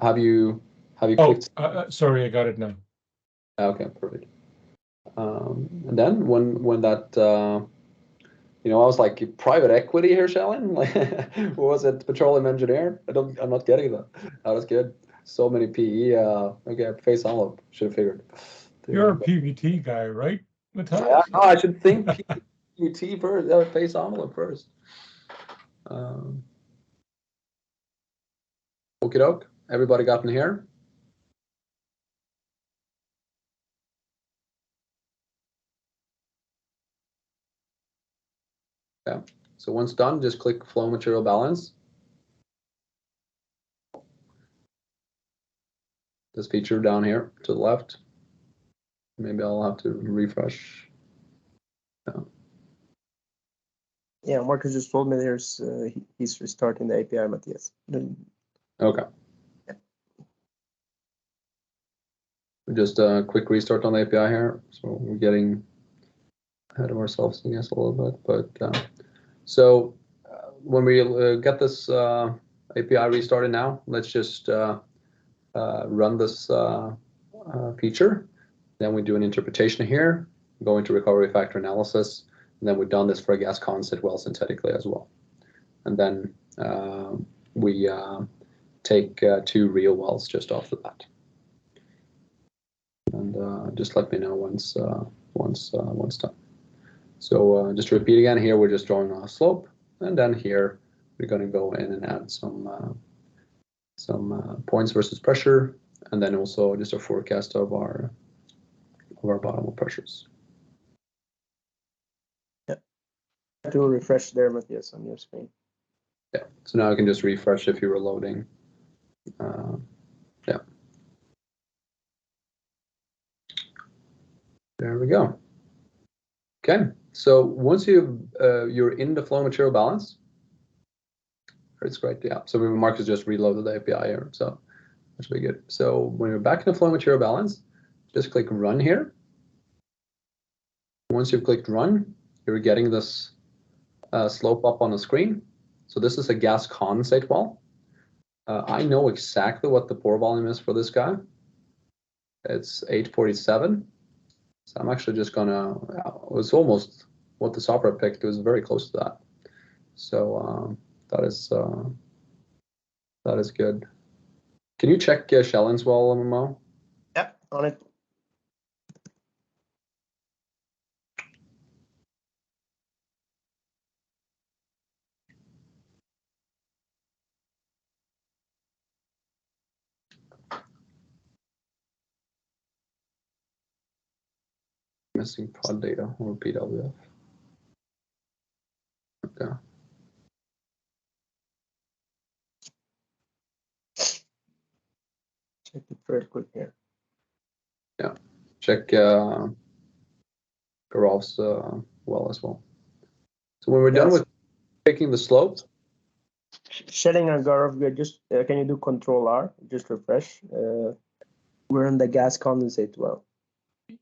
have you Oh, clicked? sorry, I got it now. Okay, perfect. And then when that I was like private equity here, Shellen? Like, what was it? Petroleum engineer? I'm not getting that. That was good. So many PE. Okay, face envelope. Should have figured. You're a PVT guy, right, Yeah, Matthias? no, I should think PET first. Face envelope first. Okie doke. Everybody got in here? Yeah. So once done, just click flow material balance. This feature down here to the left. Maybe I'll have to refresh. Yeah, Marcus just told me he's restarting the API, Matthias. Okay. Just a quick restart on the API here. So we're getting ahead of ourselves, I guess, a little bit. But so when we get this API restarted now, let's just run this feature. Then we do an interpretation here, go into recovery factor analysis, and then we've done this for a gas condensate well synthetically as well. And then we take 2 real wells just after that. And just let me know once done. So just to repeat again, here we're just drawing a slope, and then here we're going to go in and add some points versus pressure, and then also just a forecast of our bottom pressures. Yeah. Do a refresh there, Matthias, on your screen. Yeah. So now I can just refresh if you were loading. Yeah. There we go. Okay. So once you're in the flow material balance, it's great. Yeah. So Marcus just reloaded the API here, so that should be good. So when you're back in the flow material balance, just click run here. Once you've clicked run, you're getting this slope up on the screen. So this is a gas condensate well. I know exactly what the pore volume is for this guy. It's 847. So I'm actually just gonna, it was almost what the software picked. It was very close to that. So that is good. Can you check Shellen's well, Mo? Yeah, on it. Missing prod data or PWF. Okay. Check it very quick here. Yeah. Check Garov's well as well. So when we're done with picking the slope. Shedding and Garov, just can you do Control R? Just refresh. We're in the gas condensate well.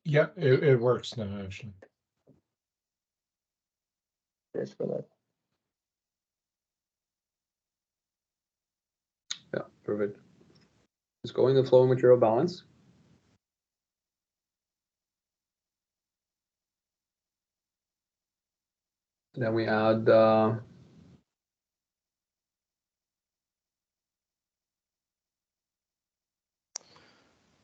Yeah, it works now, actually. Cheers for that. Yeah, perfect. Just go in the flow material balance. Then we add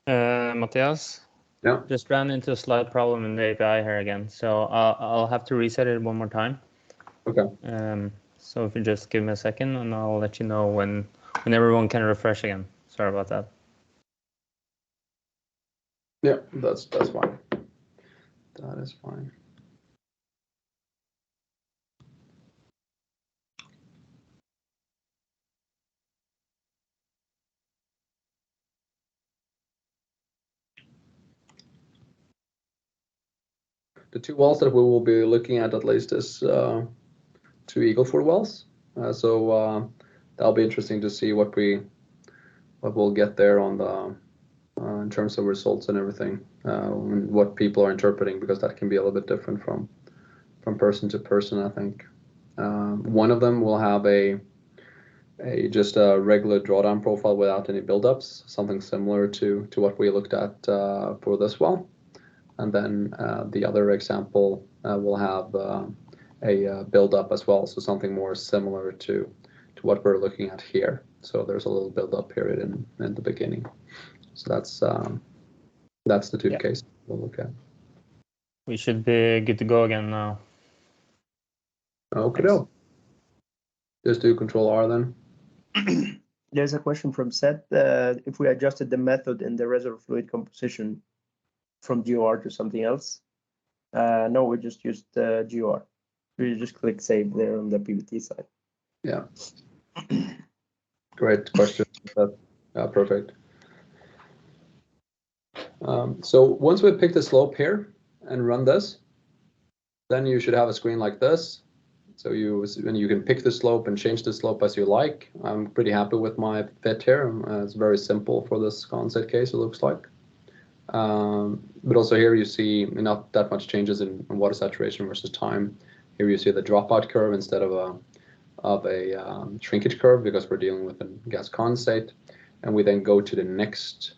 Matthias? Yeah. Just ran into a slight problem in the API here again, so I'll have to reset it one more time. Okay. So if you just give me a second, and I'll let you know when everyone can refresh again. Sorry about that. Yeah, that's fine. That is fine. The 2 wells that we will be looking at least is 2 Eagle Ford wells. So that'll be interesting to see what we'll get there on the in terms of results and everything, and what people are interpreting, because that can be a little bit different from person to person, I think. One of them will have just a regular drawdown profile without any buildups, something similar to what we looked at for this well. And then the other example will have a buildup as well, so something more similar to what we're looking at here. So there's a little buildup period in the beginning. So that's the two cases we'll look at. We should be good to go again now. Okay, just do Control R then. There's a question from Seth. If we adjusted the method in the reservoir fluid composition from GOR to something else? No, we just used GOR. We just click save there on the PVT side. Yeah. Great question. Perfect. So once we pick the slope here and run this, then you should have a screen like this. So you can pick the slope and change the slope as you like. I'm pretty happy with my fit here. It's very simple for this condensate case, it looks like. But also here you see not that much changes in water saturation versus time. Here you see the dropout curve instead of a shrinkage curve, because we're dealing with a gas condensate. And we then go to the next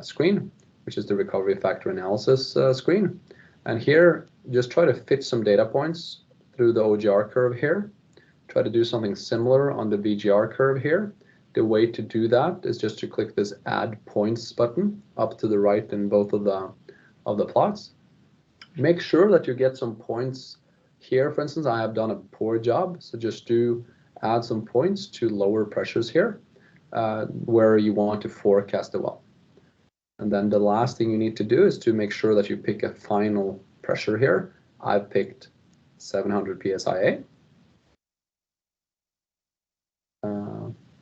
screen, which is the recovery factor analysis screen. And here, just try to fit some data points through the OGR curve here. Try to do something similar on the VGR curve here. The way to do that is just to click this Add Points button up to the right in both of the plots. Make sure that you get some points here. For instance, I have done a poor job, so just add some points to lower pressures here, where you want to forecast the well. And then the last thing you need to do is to make sure that you pick a final pressure here. I've picked 700 psia.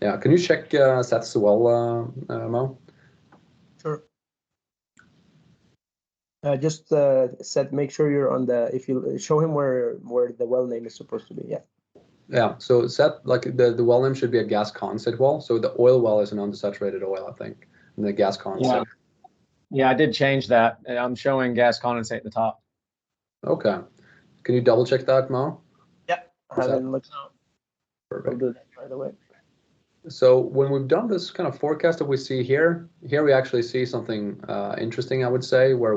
Yeah, can you check Seth's as well, Mo? Sure. Just Seth, make sure you're on the. If you show him where the well name is supposed to be, yeah. Yeah. So Seth, like the well name should be a gas condensate well. So the oil well is an unsaturated oil, I think, and the gas condensate. Yeah, I did change that. I'm showing gas condensate at the top. Okay. Can you double check that, Mo? Yeah, I haven't looked now. Perfect. I'll do that right away. So when we've done this kind of forecast that we see here we actually see something interesting, I would say, where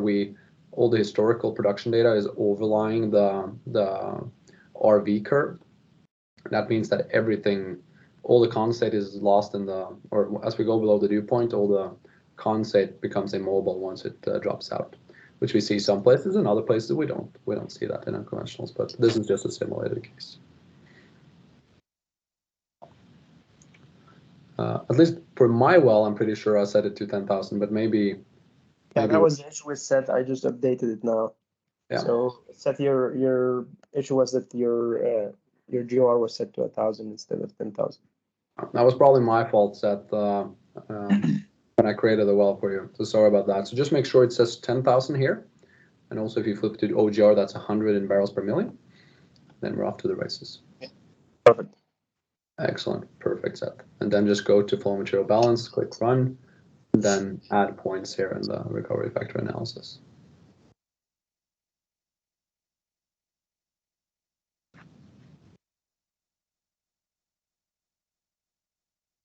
all the historical production data is overlying the RV curve. That means that all the condensate is lost or as we go below the dew point, all the condensate becomes immobile once it drops out, which we see some places, and other places we don't see that in unconventionals, but this is just a simulated case. At least for my well, I'm pretty sure I set it to 10,000, but maybe. Yeah, that was the issue with Seth. I just updated it now. Yeah. So Seth, your issue was that your GOR was set to 1,000 instead of 10,000. That was probably my fault, Seth, when I created the well for you. So sorry about that. So just make sure it says 10,000 here, and also if you flip to OGR, that's 100 in barrels per million. Then we're off to the races. Yeah. Perfect. Excellent, perfect, Seth. And then just go to flow material balance, click run, and then add points here in the recovery factor analysis.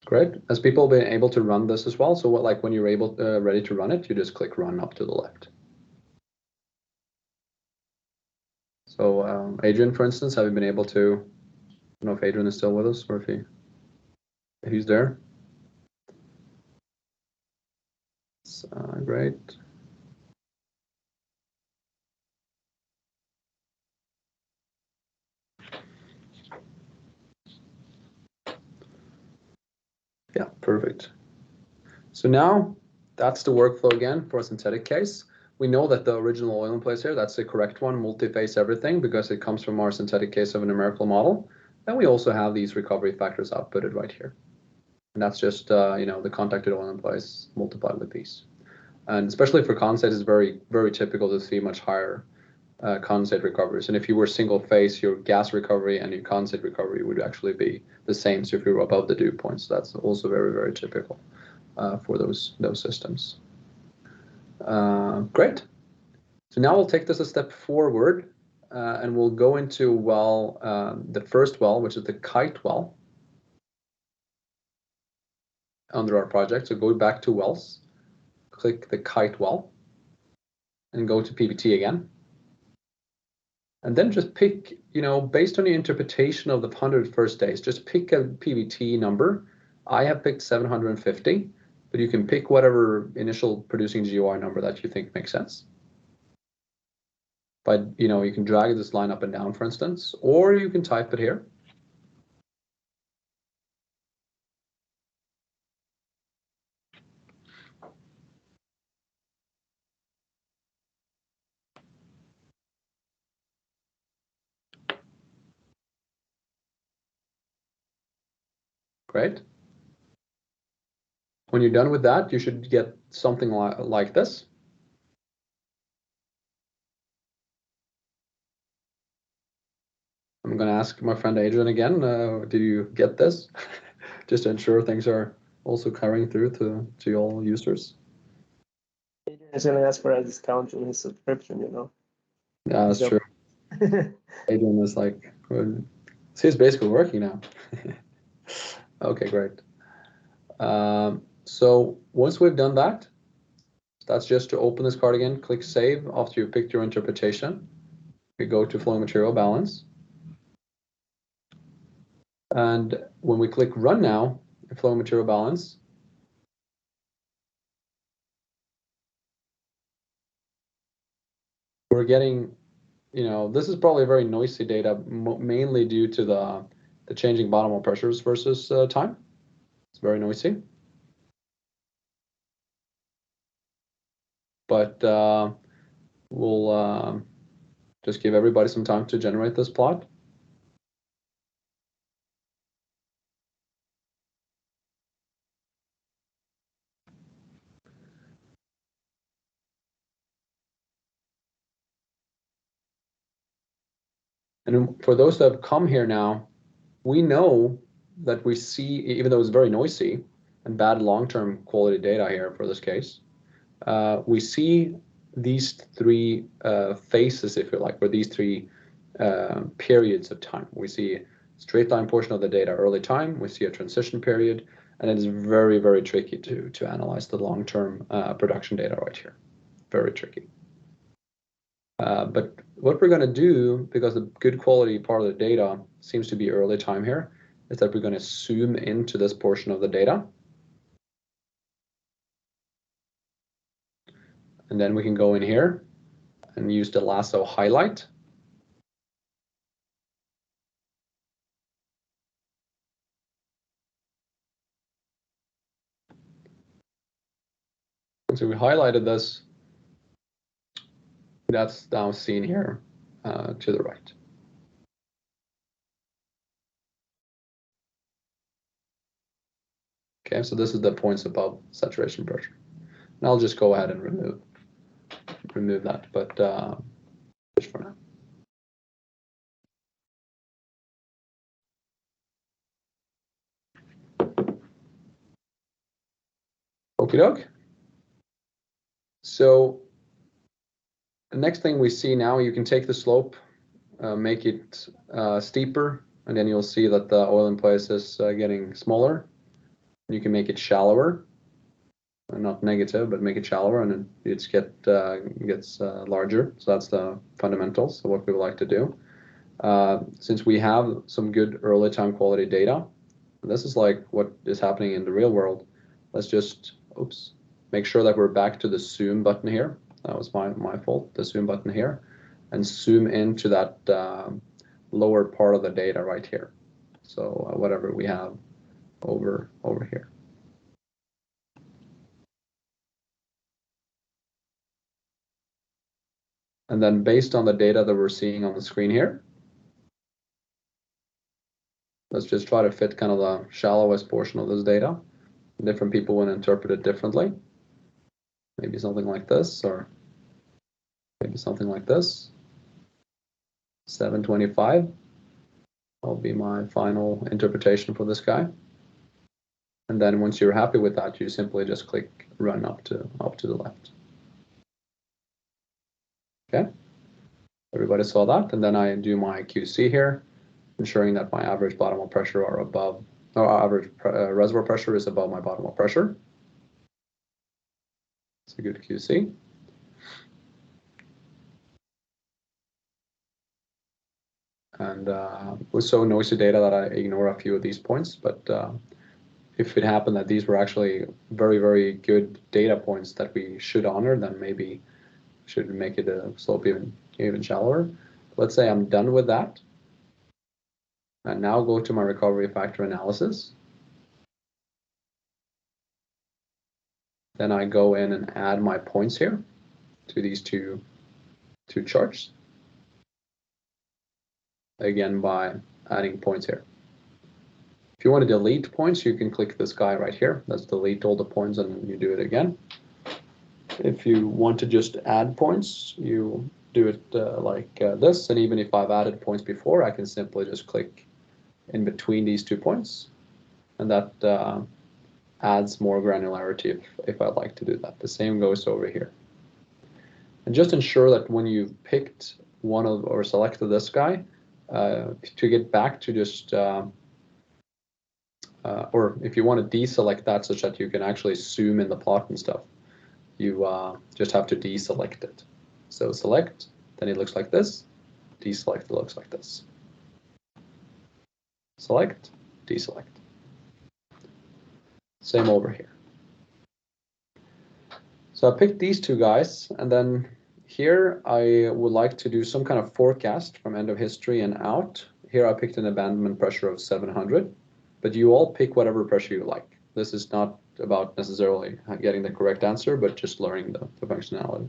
Great. Has people been able to run this as well? So when you're ready to run it, you just click run up to the left. So Adrian, for instance, have you been able to? I don't know if Adrian is still with us or if he's there. Great. Yeah, perfect. So now that's the workflow again for a synthetic case. We know that the original oil in place here, that's the correct one, multi-phase everything, because it comes from our synthetic case of a numerical model. Then we also have these recovery factors outputted right here. And that's just, the contacted oil in place multiplied with these. And especially for condensate, it's very, very typical to see much higher condensate recoveries. And if you were single phase, your gas recovery and your condensate recovery would actually be the same. So if you were above the dew points, that's also very, very typical for those systems. Great. So now we'll take this a step forward and we'll go into well, the first well, which is the kite well under our project. So go back to wells, click the kite well, and go to PBT again. And then just pick, based on your interpretation of the 100 first days, just pick a PBT number. I have picked 750, but you can pick whatever initial producing GOR number that you think makes sense. But, you can drag this line up and down, for instance, or you can type it here. Great. When you're done with that, you should get something like this. I'm going to ask my friend Adrian again, did you get this? Just to ensure things are also carrying through to all users. Adrian is going to ask for a discount on his subscription, Yeah, that's true. Adrian is like, well, he's basically working now. Okay, great. So once we've done that, that's just to open this card again, click save after you picked your interpretation. We go to flow material balance. And when we click run now, in flow material balance, we're getting, this is probably very noisy data, mainly due to the changing bottom hole pressures versus time. It's very noisy. But we'll just give everybody some time to generate this plot. And for those that have come here now, we know that we see, even though it's very noisy and bad long-term quality data here for this case, we see these three phases, if you like, or these three periods of time. We see a straight line portion of the data early time, we see a transition period, and it is very, very tricky to analyze the long-term production data right here. Very tricky. But what we're going to do, because the good quality part of the data seems to be early time here, is that we're going to zoom into this portion of the data. And then we can go in here and use the lasso highlight. And so we highlighted this. That's now seen here to the right. Okay, so this is the points above saturation pressure. And I'll just go ahead and remove that, but just for now. Okie doke. So the next thing we see now, you can take the slope, make it steeper, and then you'll see that the oil in place is getting smaller. You can make it shallower, not negative, but make it shallower, and it gets larger. So that's the fundamentals of what we would like to do. Since we have some good early time quality data, this is like what is happening in the real world. Let's just, make sure that we're back to the zoom button here. That was my fault, the zoom button here, and zoom into that lower part of the data right here. So whatever we have over here. And then based on the data that we're seeing on the screen here, let's just try to fit kind of the shallowest portion of this data. Different people will interpret it differently. Maybe something like this, or maybe something like this. 725 will be my final interpretation for this guy. And then once you're happy with that, you simply just click run up to the left. Okay. Everybody saw that, and then I do my QC here, ensuring that my average bottom hole pressure are above, or average reservoir pressure is above my bottom hole pressure. It's a good QC. And with so noisy data that I ignore a few of these points, but if it happened that these were actually very, very good data points that we should honor, then maybe should make it a slope even shallower. Let's say I'm done with that. And now go to my recovery factor analysis. Then I go in and add my points here to these two charts. Again, by adding points here. If you want to delete points, you can click this guy right here. Let's delete all the points and you do it again. If you want to just add points, you do it like this. And even if I've added points before, I can simply just click in between these 2 points. And that adds more granularity if I'd like to do that. The same goes over here. And just ensure that when you've picked one of or selected this guy, to get back to just or if you want to deselect that such that you can actually zoom in the plot and stuff, you just have to deselect it. So select, then it looks like this. Deselect, it looks like this. Select, deselect. Same over here. So I picked these 2 guys, and then here I would like to do some kind of forecast from end of history and out. Here I picked an abandonment pressure of 700, but you all pick whatever pressure you like. This is not about necessarily getting the correct answer, but just learning the functionality.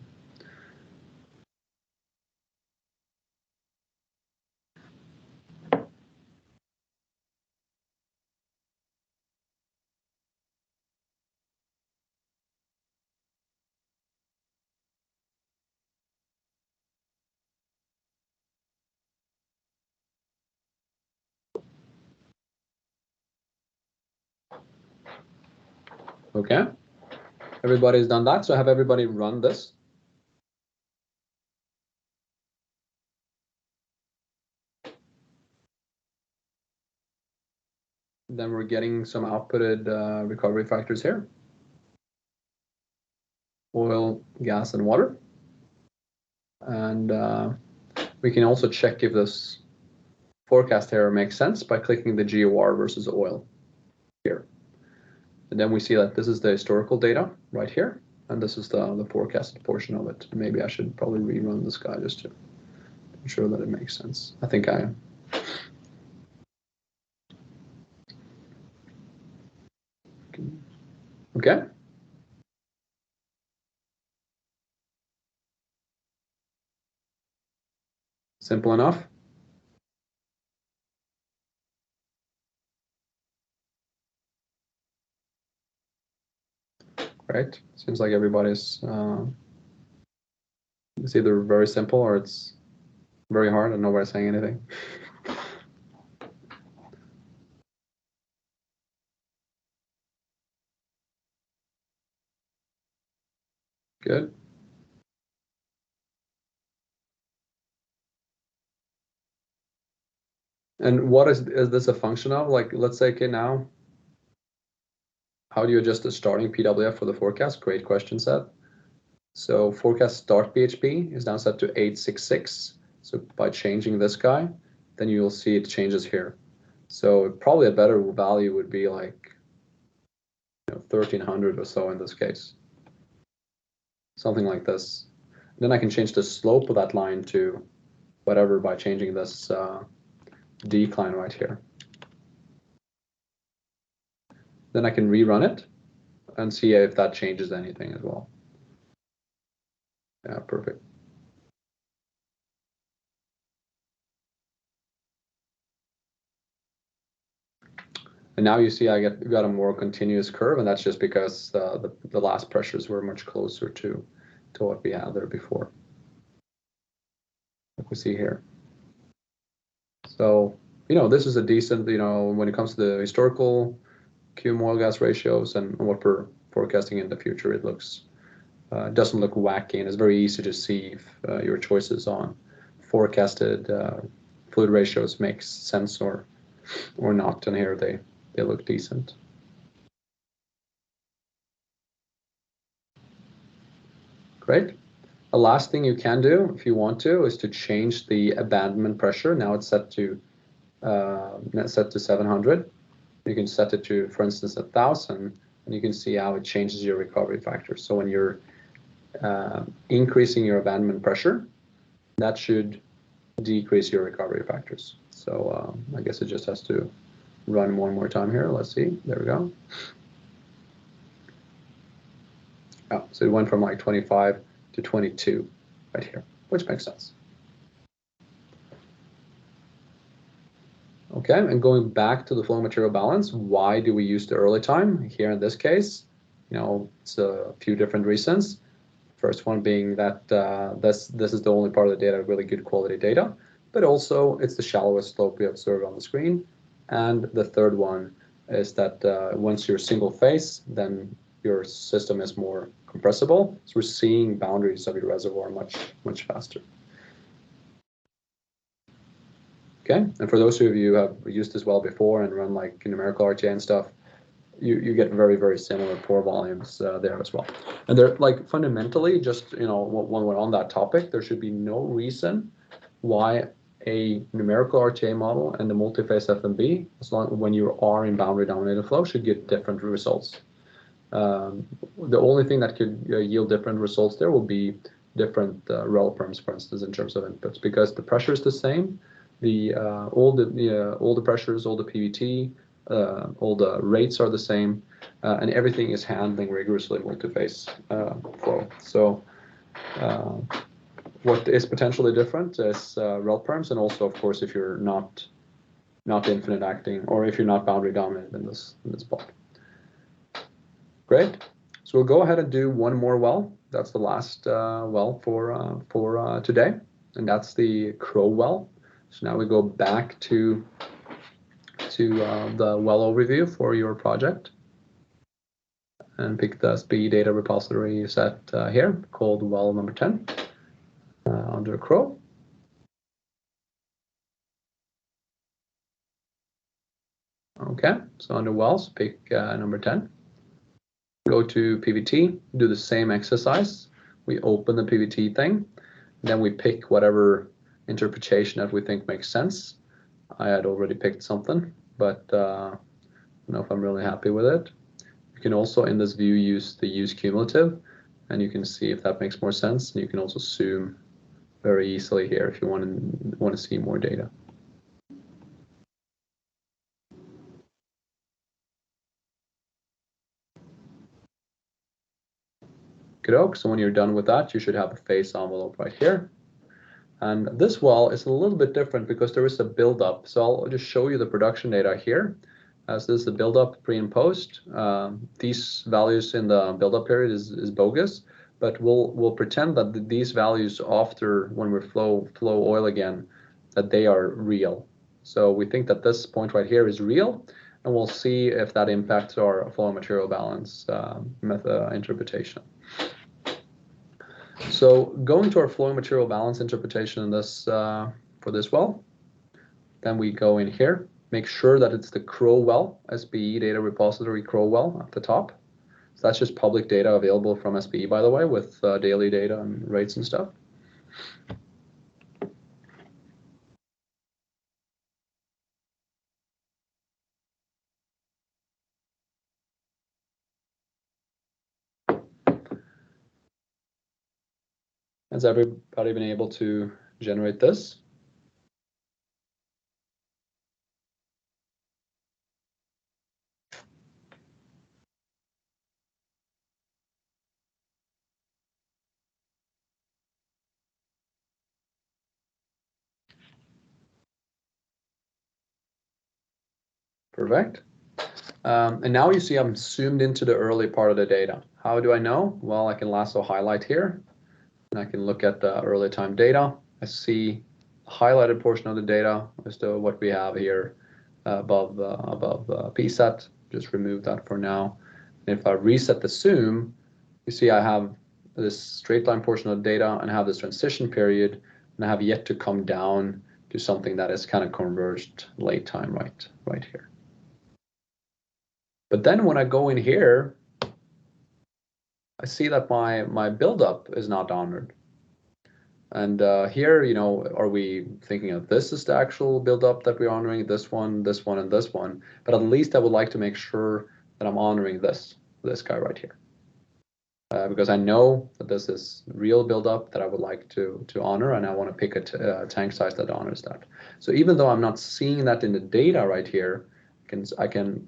Okay, everybody's done that, so have everybody run this. Then we're getting some outputted recovery factors here. Oil, gas, and water. And we can also check if this forecast here makes sense by clicking the GOR versus oil here. And then we see that this is the historical data right here, and this is the forecasted portion of it. Maybe I should probably rerun this guy just to ensure that it makes sense. I think I am. Okay. Simple enough. Right. Seems like everybody's it's either very simple or it's very hard and nobody's saying anything. Good. And what is this a function of? Like, let's say, okay, now, how do you adjust the starting PWF for the forecast? Great question, Seth. So forecast start BHP is now set to 866. So by changing this guy, then you'll see it changes here. So probably a better value would be like 1300 or so in this case. Something like this. Then I can change the slope of that line to whatever by changing this decline right here. Then I can rerun it and see if that changes anything as well. Yeah, perfect. And now you see I got a more continuous curve, and that's just because the last pressures were much closer to what we had there before. Like we see here. So, this is a decent, when it comes to the historical cum oil gas ratios and what we're forecasting in the future, it doesn't look wacky, and it's very easy to see if your choices on forecasted fluid ratios makes sense or not, and here they look decent. Great. The last thing you can do if you want to is to change the abandonment pressure. Now it's set to 700. You can set it to, for instance, 1,000, and you can see how it changes your recovery factor. So when you're increasing your abandonment pressure, that should decrease your recovery factors. So I guess it just has to run one more time here. Let's see. There we go. Oh, so it went from like 25 to 22 right here, which makes sense. Okay, and going back to the flow material balance, why do we use the early time here in this case? You know, it's a few different reasons. First one being that this is the only part of the data, really good quality data, but also it's the shallowest slope we observe on the screen. And the third one is that once you're single phase, then your system is more compressible. So we're seeing boundaries of your reservoir much faster. Okay, and for those of you who have used this well before and run like numerical RTA and stuff, you get very similar pore volumes there as well. And they're like fundamentally, just when we're on that topic, there should be no reason why a numerical RTA model and the multiphase FMB, when you are in boundary dominated flow, should get different results. The only thing that could yield different results there will be different rel perms, for instance, in terms of inputs, because the pressure is the same. All the pressures, all the PVT, all the rates are the same, and everything is handling rigorously multiphase flow. So what is potentially different is rel perms, and also, of course, if you're not infinite acting, or if you're not boundary dominant in this plot. Great. So we'll go ahead and do one more well. That's the last well for today, and that's the Crow well. So now we go back to the well overview for your project and pick the SPE data repository set here called well number 10 under Crow. Okay, so under wells, pick number 10. Go to PVT, do the same exercise. We open the PVT thing, then we pick whatever interpretation that we think makes sense. I had already picked something, but I don't know if I'm really happy with it. You can also in this view use the use cumulative, and you can see if that makes more sense. And you can also zoom very easily here if you want to see more data. Good. So when you're done with that, you should have a phase envelope right here. And this well is a little bit different because there is a buildup. So I'll just show you the production data here. As this is the buildup pre and post. These values in the buildup period is bogus, but we'll pretend that these values after when we flow oil again, that they are real. So we think that this point right here is real, and we'll see if that impacts our flow material balance method interpretation. So going to our flow material balance interpretation in this for this well, then we go in here, make sure that it's the Crow well, SPE data repository Crow well at the top. So that's just public data available from SPE, by the way, with daily data and rates and stuff. Has everybody been able to generate this? Perfect. And now you see I'm zoomed into the early part of the data. How do I know? Well, I can lasso highlight here, and I can look at the early time data. I see the highlighted portion of the data as to what we have here above PSET. Just remove that for now. And if I reset the zoom, you see I have this straight line portion of the data and I have this transition period. and I have yet to come down to something that is kind of converged late time right here. But then when I go in here, I see that my buildup is not honored. And here, you know, are we thinking of this is the actual buildup that we're honoring, this one, and this one? But at least I would like to make sure that I'm honoring this guy right here. Because I know that this is real buildup that I would like to honor, and I want to pick a tank size that honors that. So even though I'm not seeing that in the data right here, I can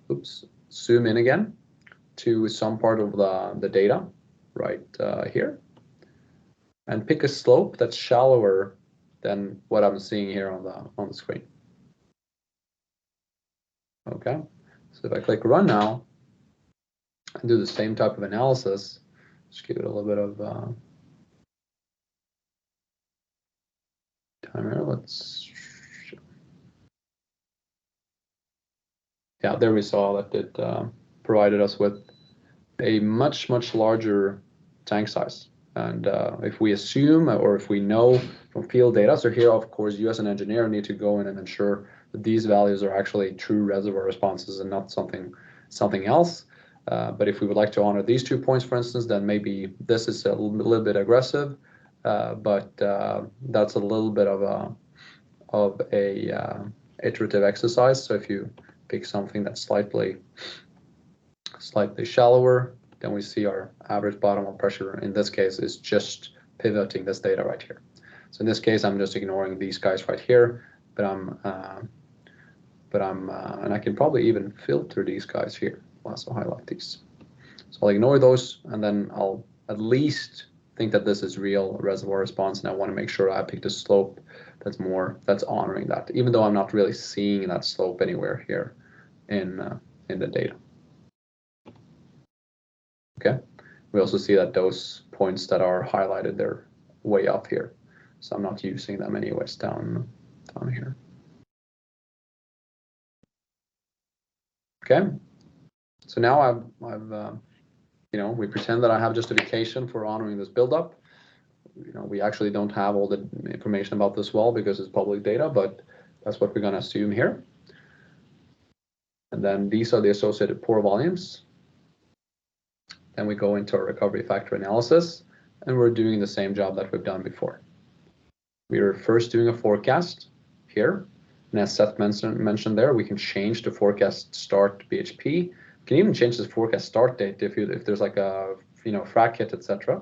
zoom in again to some part of the data right here, and pick a slope that's shallower than what I'm seeing here on the screen. Okay, so if I click run now and do the same type of analysis, just give it a little bit of time here. Yeah, there we saw that it provided us with a much larger tank size. And if we assume, or if we know from field data, so here, of course, you as an engineer need to go in and ensure that these values are actually true reservoir responses and not something else. But if we would like to honor these 2 points, for instance, then maybe this is a little bit aggressive, but that's a little bit of a iterative exercise. So if you pick something that's slightly shallower, then we see our average bottom pressure in this case is just pivoting this data right here. So in this case, I'm just ignoring these guys right here, but and I can probably even filter these guys here. I'll also highlight these. So I'll ignore those, and then I'll at least think that this is real reservoir response, and I want to make sure I picked a slope that's honoring that, even though I'm not really seeing that slope anywhere here in the data. Okay, we also see that those points that are highlighted, they're way up here, so I'm not using them anyways down here. Okay, so now I've you know, we pretend that I have justification for honoring this buildup. You know, we actually don't have all the information about this well because it's public data, but that's what we're going to assume here. And then these are the associated pore volumes. Then we go into our recovery factor analysis, and we're doing the same job that we've done before. We are first doing a forecast here, and as Seth mentioned there, we can change the forecast start BHP. You can even change the forecast start date if there's like a frac hit, etc.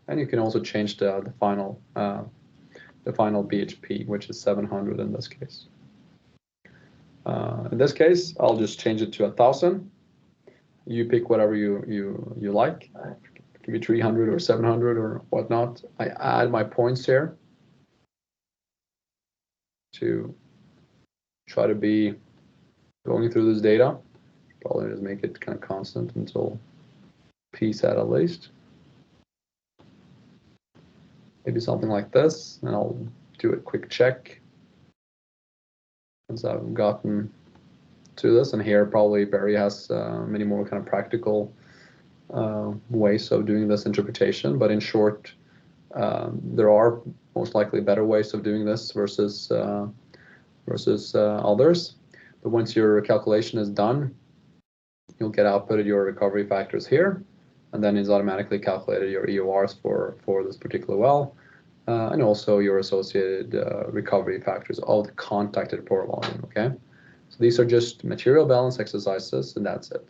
And you can also change the final BHP, which is 700 in this case. In this case, I'll just change it to 1,000. You pick whatever you like. It can be 300 or 700 or whatnot. I add my points here to try to be going through this data. Probably just make it kind of constant until P set at least. Maybe something like this, and I'll do a quick check once I've gotten to this. And here probably Barry has many more kind of practical ways of doing this interpretation, but in short, there are most likely better ways of doing this versus others. But once your calculation is done, you'll get outputted your recovery factors here, and then it's automatically calculated your EORs for this particular well, and also your associated recovery factors of the contacted pore volume. Okay, so these are just material balance exercises, and that's it.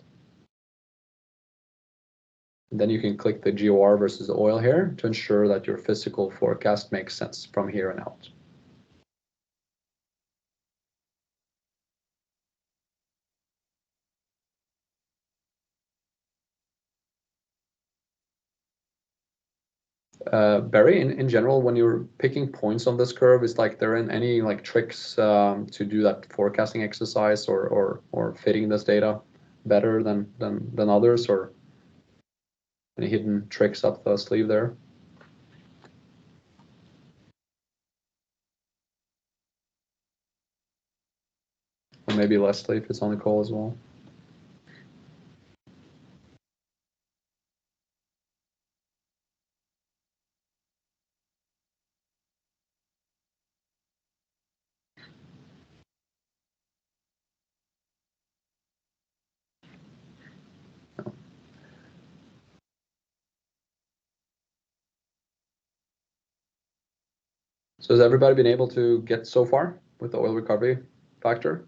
And then you can click the GOR versus oil here to ensure that your physical forecast makes sense from here and out. Barry, in general, when you're picking points on this curve, is like there in any like tricks to do that forecasting exercise or fitting this data better than others, or any hidden tricks up the sleeve there? Or maybe Leslie, if it's on the call as well. So has everybody been able to get so far with the oil recovery factor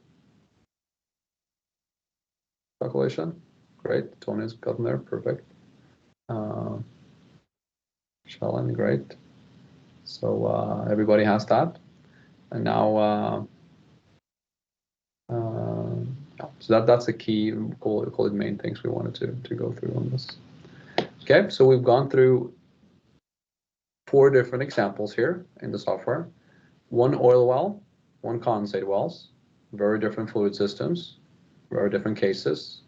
calculation? Great, Tony's gotten there, perfect. Shellen, great. So everybody has that. And now, so that's the key, call it main things we wanted to go through on this. Okay, so we've gone through 4 different examples here in the software. 1 oil well, 1 condensate wells, very different fluid systems, very different cases.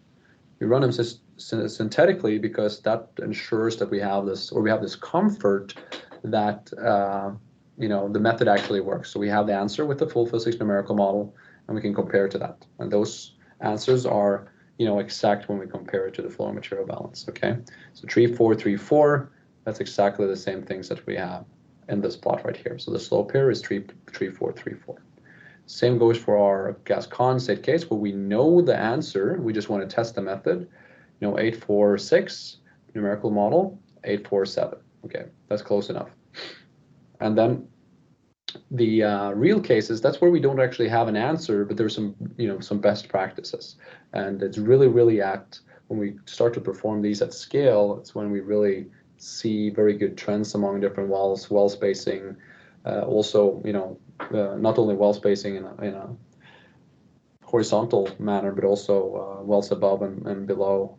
We run them synthetically because that ensures that we have this comfort that the method actually works. So we have the answer with the full physics numerical model, and we can compare to that. And those answers are exact when we compare it to the flow and material balance. Okay, so 3434. That's exactly the same things that we have in this plot right here. So the slope here is 3434. Same goes for our gas condensate case where we know the answer. We just want to test the method. 846 numerical model, 847. Okay, that's close enough. And then the real cases, that's where we don't actually have an answer, but there's some best practices. And it's really when we start to perform these at scale, it's when we really see very good trends among different wells, well spacing, also not only well spacing in a horizontal manner, but also wells above and below,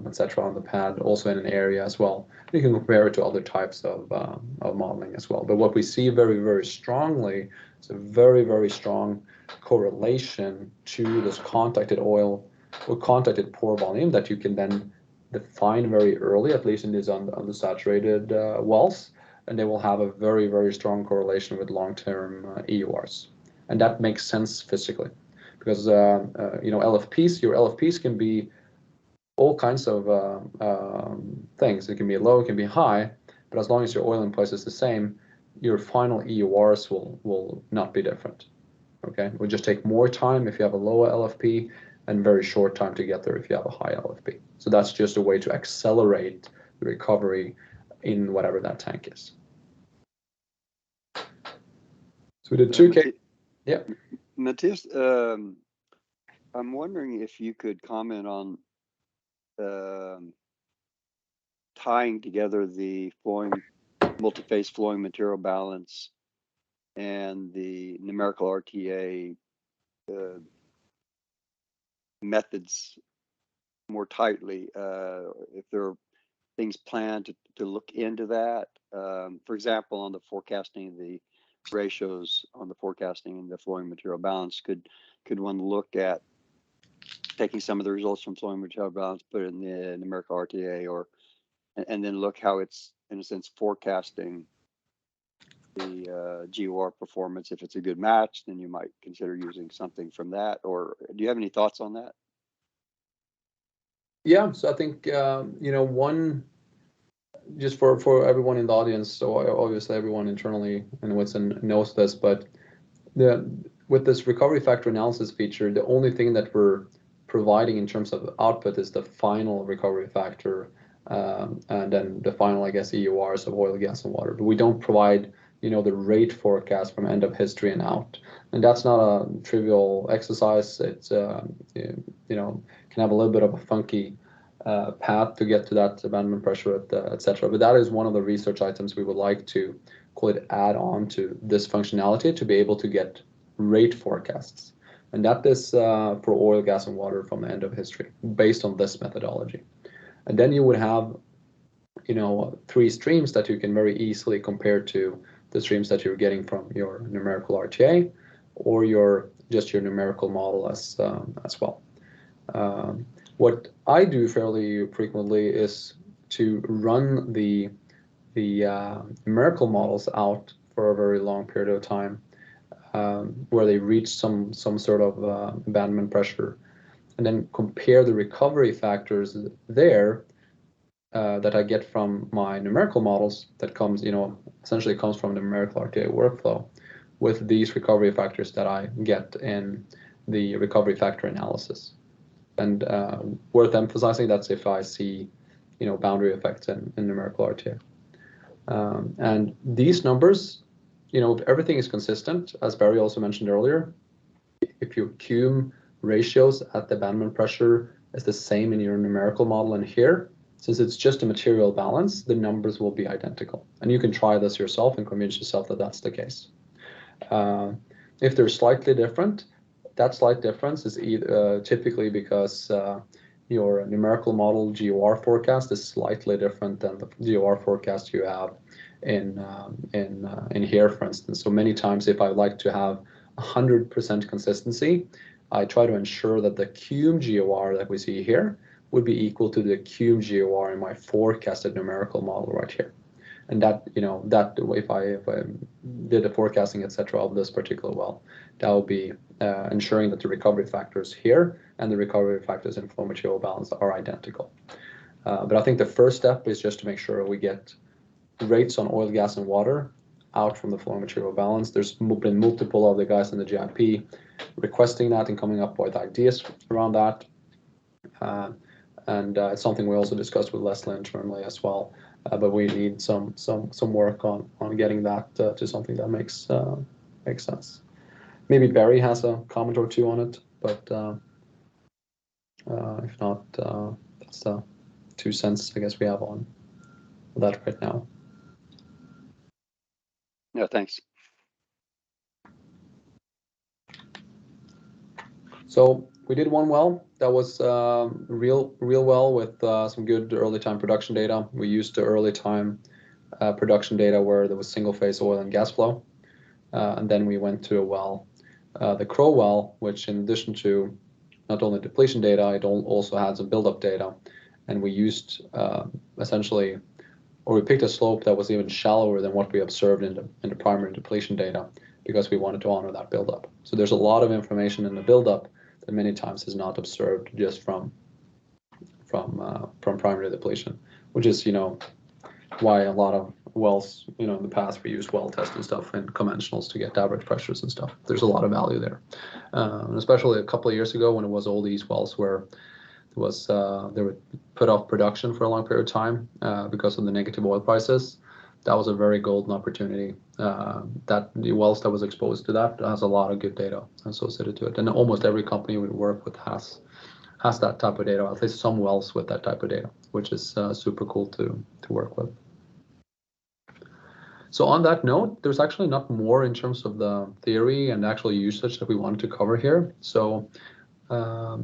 etc. on the pad, also in an area as well. You can compare it to other types of modeling as well. But what we see very strongly is a very strong correlation to this contacted oil or contacted pore volume that you can then define very early, at least in these unsaturated wells, and they will have a very strong correlation with long-term EURs, and that makes sense physically, because LFPs, your LFPs can be all kinds of things. It can be low, it can be high, but as long as your oil in place is the same, your final EURs will not be different. Okay, it will just take more time if you have a lower LFP, and very short time to get there if you have a high LFP. So that's just a way to accelerate the recovery in whatever that tank is. So we did 2K. Yeah. Matthias, I'm wondering if you could comment on tying together the multi-phase flowing material balance and the numerical RTA methods more tightly, if there are things planned to look into that. For example, on the forecasting, the ratios on the forecasting and the flowing material balance, could one look at taking some of the results from flowing material balance, put it in the numerical RTA, and then look how it's, in a sense, forecasting the GOR performance. If it's a good match, then you might consider using something from that. Or do you have any thoughts on that? Yeah, so I think one, just for everyone in the audience, so obviously everyone internally in Whitson knows this, but with this recovery factor analysis feature, the only thing that we're providing in terms of output is the final recovery factor, and then the final, I guess, EURs of oil, gas, and water. But we don't provide the rate forecast from end of history and out, and that's not a trivial exercise. It's can have a little bit of a funky path to get to that abandonment pressure, etc. But that is one of the research items we would like to add on to this functionality, to be able to get rate forecasts, and that is for oil, gas, and water from the end of history based on this methodology. And then you would have 3 streams that you can very easily compare to the streams that you're getting from your numerical RTA or just your numerical model as well. What I do fairly frequently is to run the numerical models out for a very long period of time, where they reach some sort of abandonment pressure, and then compare the recovery factors there that I get from my numerical models that comes, essentially comes from the numerical RTA workflow, with these recovery factors that I get in the recovery factor analysis. And worth emphasizing, that's if I see, boundary effects in numerical RTA. And these numbers if everything is consistent, as Barry also mentioned earlier, if your cum ratios at the abandonment pressure is the same in your numerical model and here, since it's just a material balance, the numbers will be identical. And you can try this yourself and convince yourself that that's the case. If they're slightly different, that slight difference is typically because your numerical model GOR forecast is slightly different than the GOR forecast you have in here, for instance. So many times, if I like to have 100% consistency, I try to ensure that the cum GOR that we see here would be equal to the cum GOR in my forecasted numerical model right here. And that, that if I did the forecasting, etc., of this particular well, that will be ensuring that the recovery factors here and the recovery factors in flow material balance are identical. But I think the first step is just to make sure we get rates on oil, gas, and water out from the flow material balance. There's been multiple of the guys in the JIP requesting that and coming up with ideas around that. And it's something we also discussed with Leslie internally as well. But we need some work on getting that to something that makes sense. Maybe Barry has a comment or two on it, but if not, that's the 2 cents I guess we have on that right now. Yeah, thanks. So we did one well that was real well with some good early time production data. We used the early time production data where there was single phase oil and gas flow, and then we went to a well, the Crow well, which in addition to not only depletion data, it also had some buildup data, and we used essentially, or we picked a slope that was even shallower than what we observed in the primary depletion data because we wanted to honor that buildup. So there's a lot of information in the buildup that many times is not observed just from primary depletion, which is why a lot of wells in the past we use well test and stuff and conventionals to get average pressures and stuff. There's a lot of value there, and especially a couple of years ago when it was all these wells where they were put off production for a long period of time because of the negative oil prices. That was a very golden opportunity. That the wells that was exposed to that has a lot of good data associated to it, and almost every company we work with has that type of data, at least some wells with that type of data, which is super cool to work with. So on that note, there's actually not more in terms of the theory and actual usage that we wanted to cover here. So I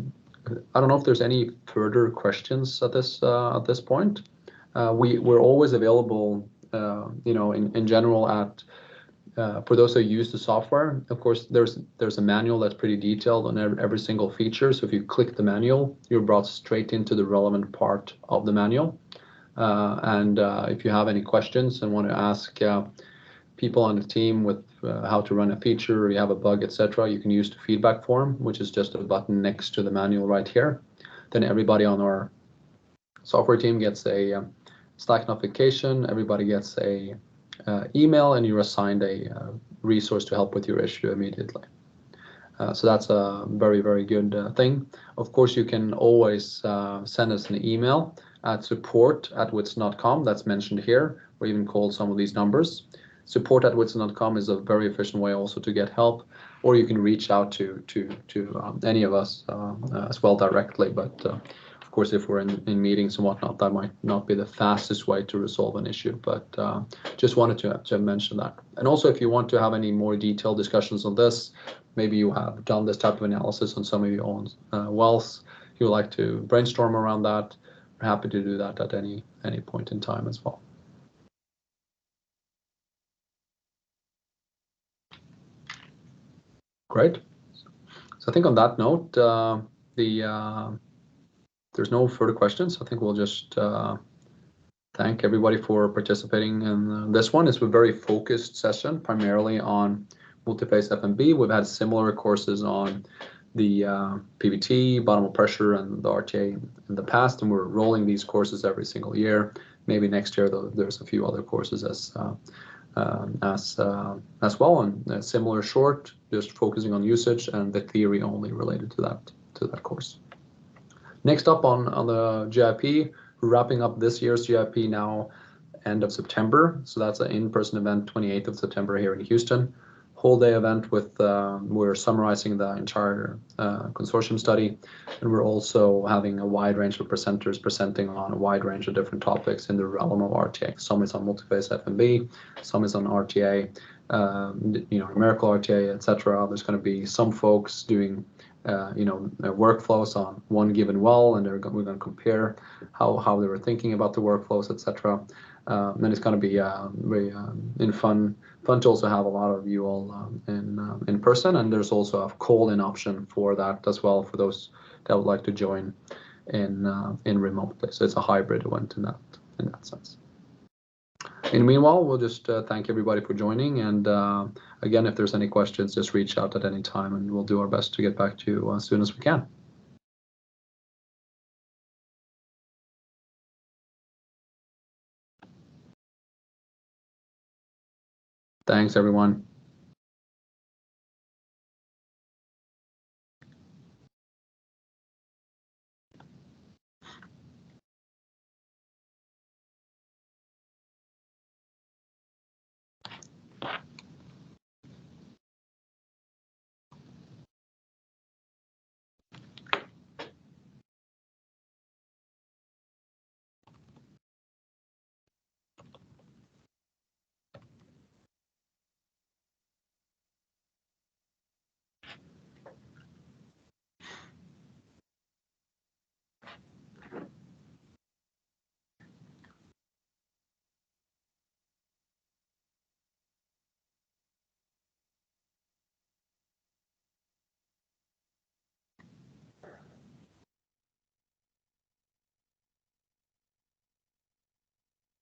don't know if there's any further questions at this point. We're always available. In general for those who use the software. Of course, there's a manual that's pretty detailed on every single feature. So if you click the manual, you're brought straight into the relevant part of the manual. And if you have any questions and want to ask people on the team with how to run a feature, or you have a bug, etc., you can use the feedback form, which is just a button next to the manual right here. Then everybody on our software team gets a Slack notification, everybody gets a email, and you're assigned a resource to help with your issue immediately. So that's a very, very good thing. Of course, you can always send us an email at support@whitson.com, that's mentioned here, or even call some of these numbers. Support@whitson.com is a very efficient way also to get help, or you can reach out to any of us as well directly. But of course, if we're in meetings and whatnot, that might not be the fastest way to resolve an issue, but just wanted to mention that. And also, if you want to have any more detailed discussions on this, maybe you have done this type of analysis on some of your own wells, you would like to brainstorm around that, we're happy to do that at any point in time as well. Great. So I think on that note, there's no further questions. I think we'll just thank everybody for participating in this one. It's a very focused session, primarily on Multiphase FMB. We've had similar courses on the PVT, bottom pressure, and the RTA in the past, and we're rolling these courses every single year. Maybe next year, though, there's a few other courses as well, and similar short, just focusing on usage and the theory only related to that course. Next up on the JIP, we're wrapping up this year's JIP now end of September. So that's an in-person event, 28th of September here in Houston. Whole day event with, we're summarizing the entire consortium study. And we're also having a wide range of presenters presenting on a wide range of different topics in the realm of RTA. Some is on multiphase FMB, some is on RTA, numerical RTA, etc. There's going to be some folks doing workflows on one given well, and we're going to compare how they were thinking about the workflows, etc. And it's going to be very fun to also have a lot of you all in person, and there's also a call-in option for that as well for those that would like to join in remotely. So it's a hybrid event in that sense. In the meanwhile, we'll just thank everybody for joining, and again, if there's any questions, just reach out at any time, and we'll do our best to get back to you as soon as we can. Thanks, everyone.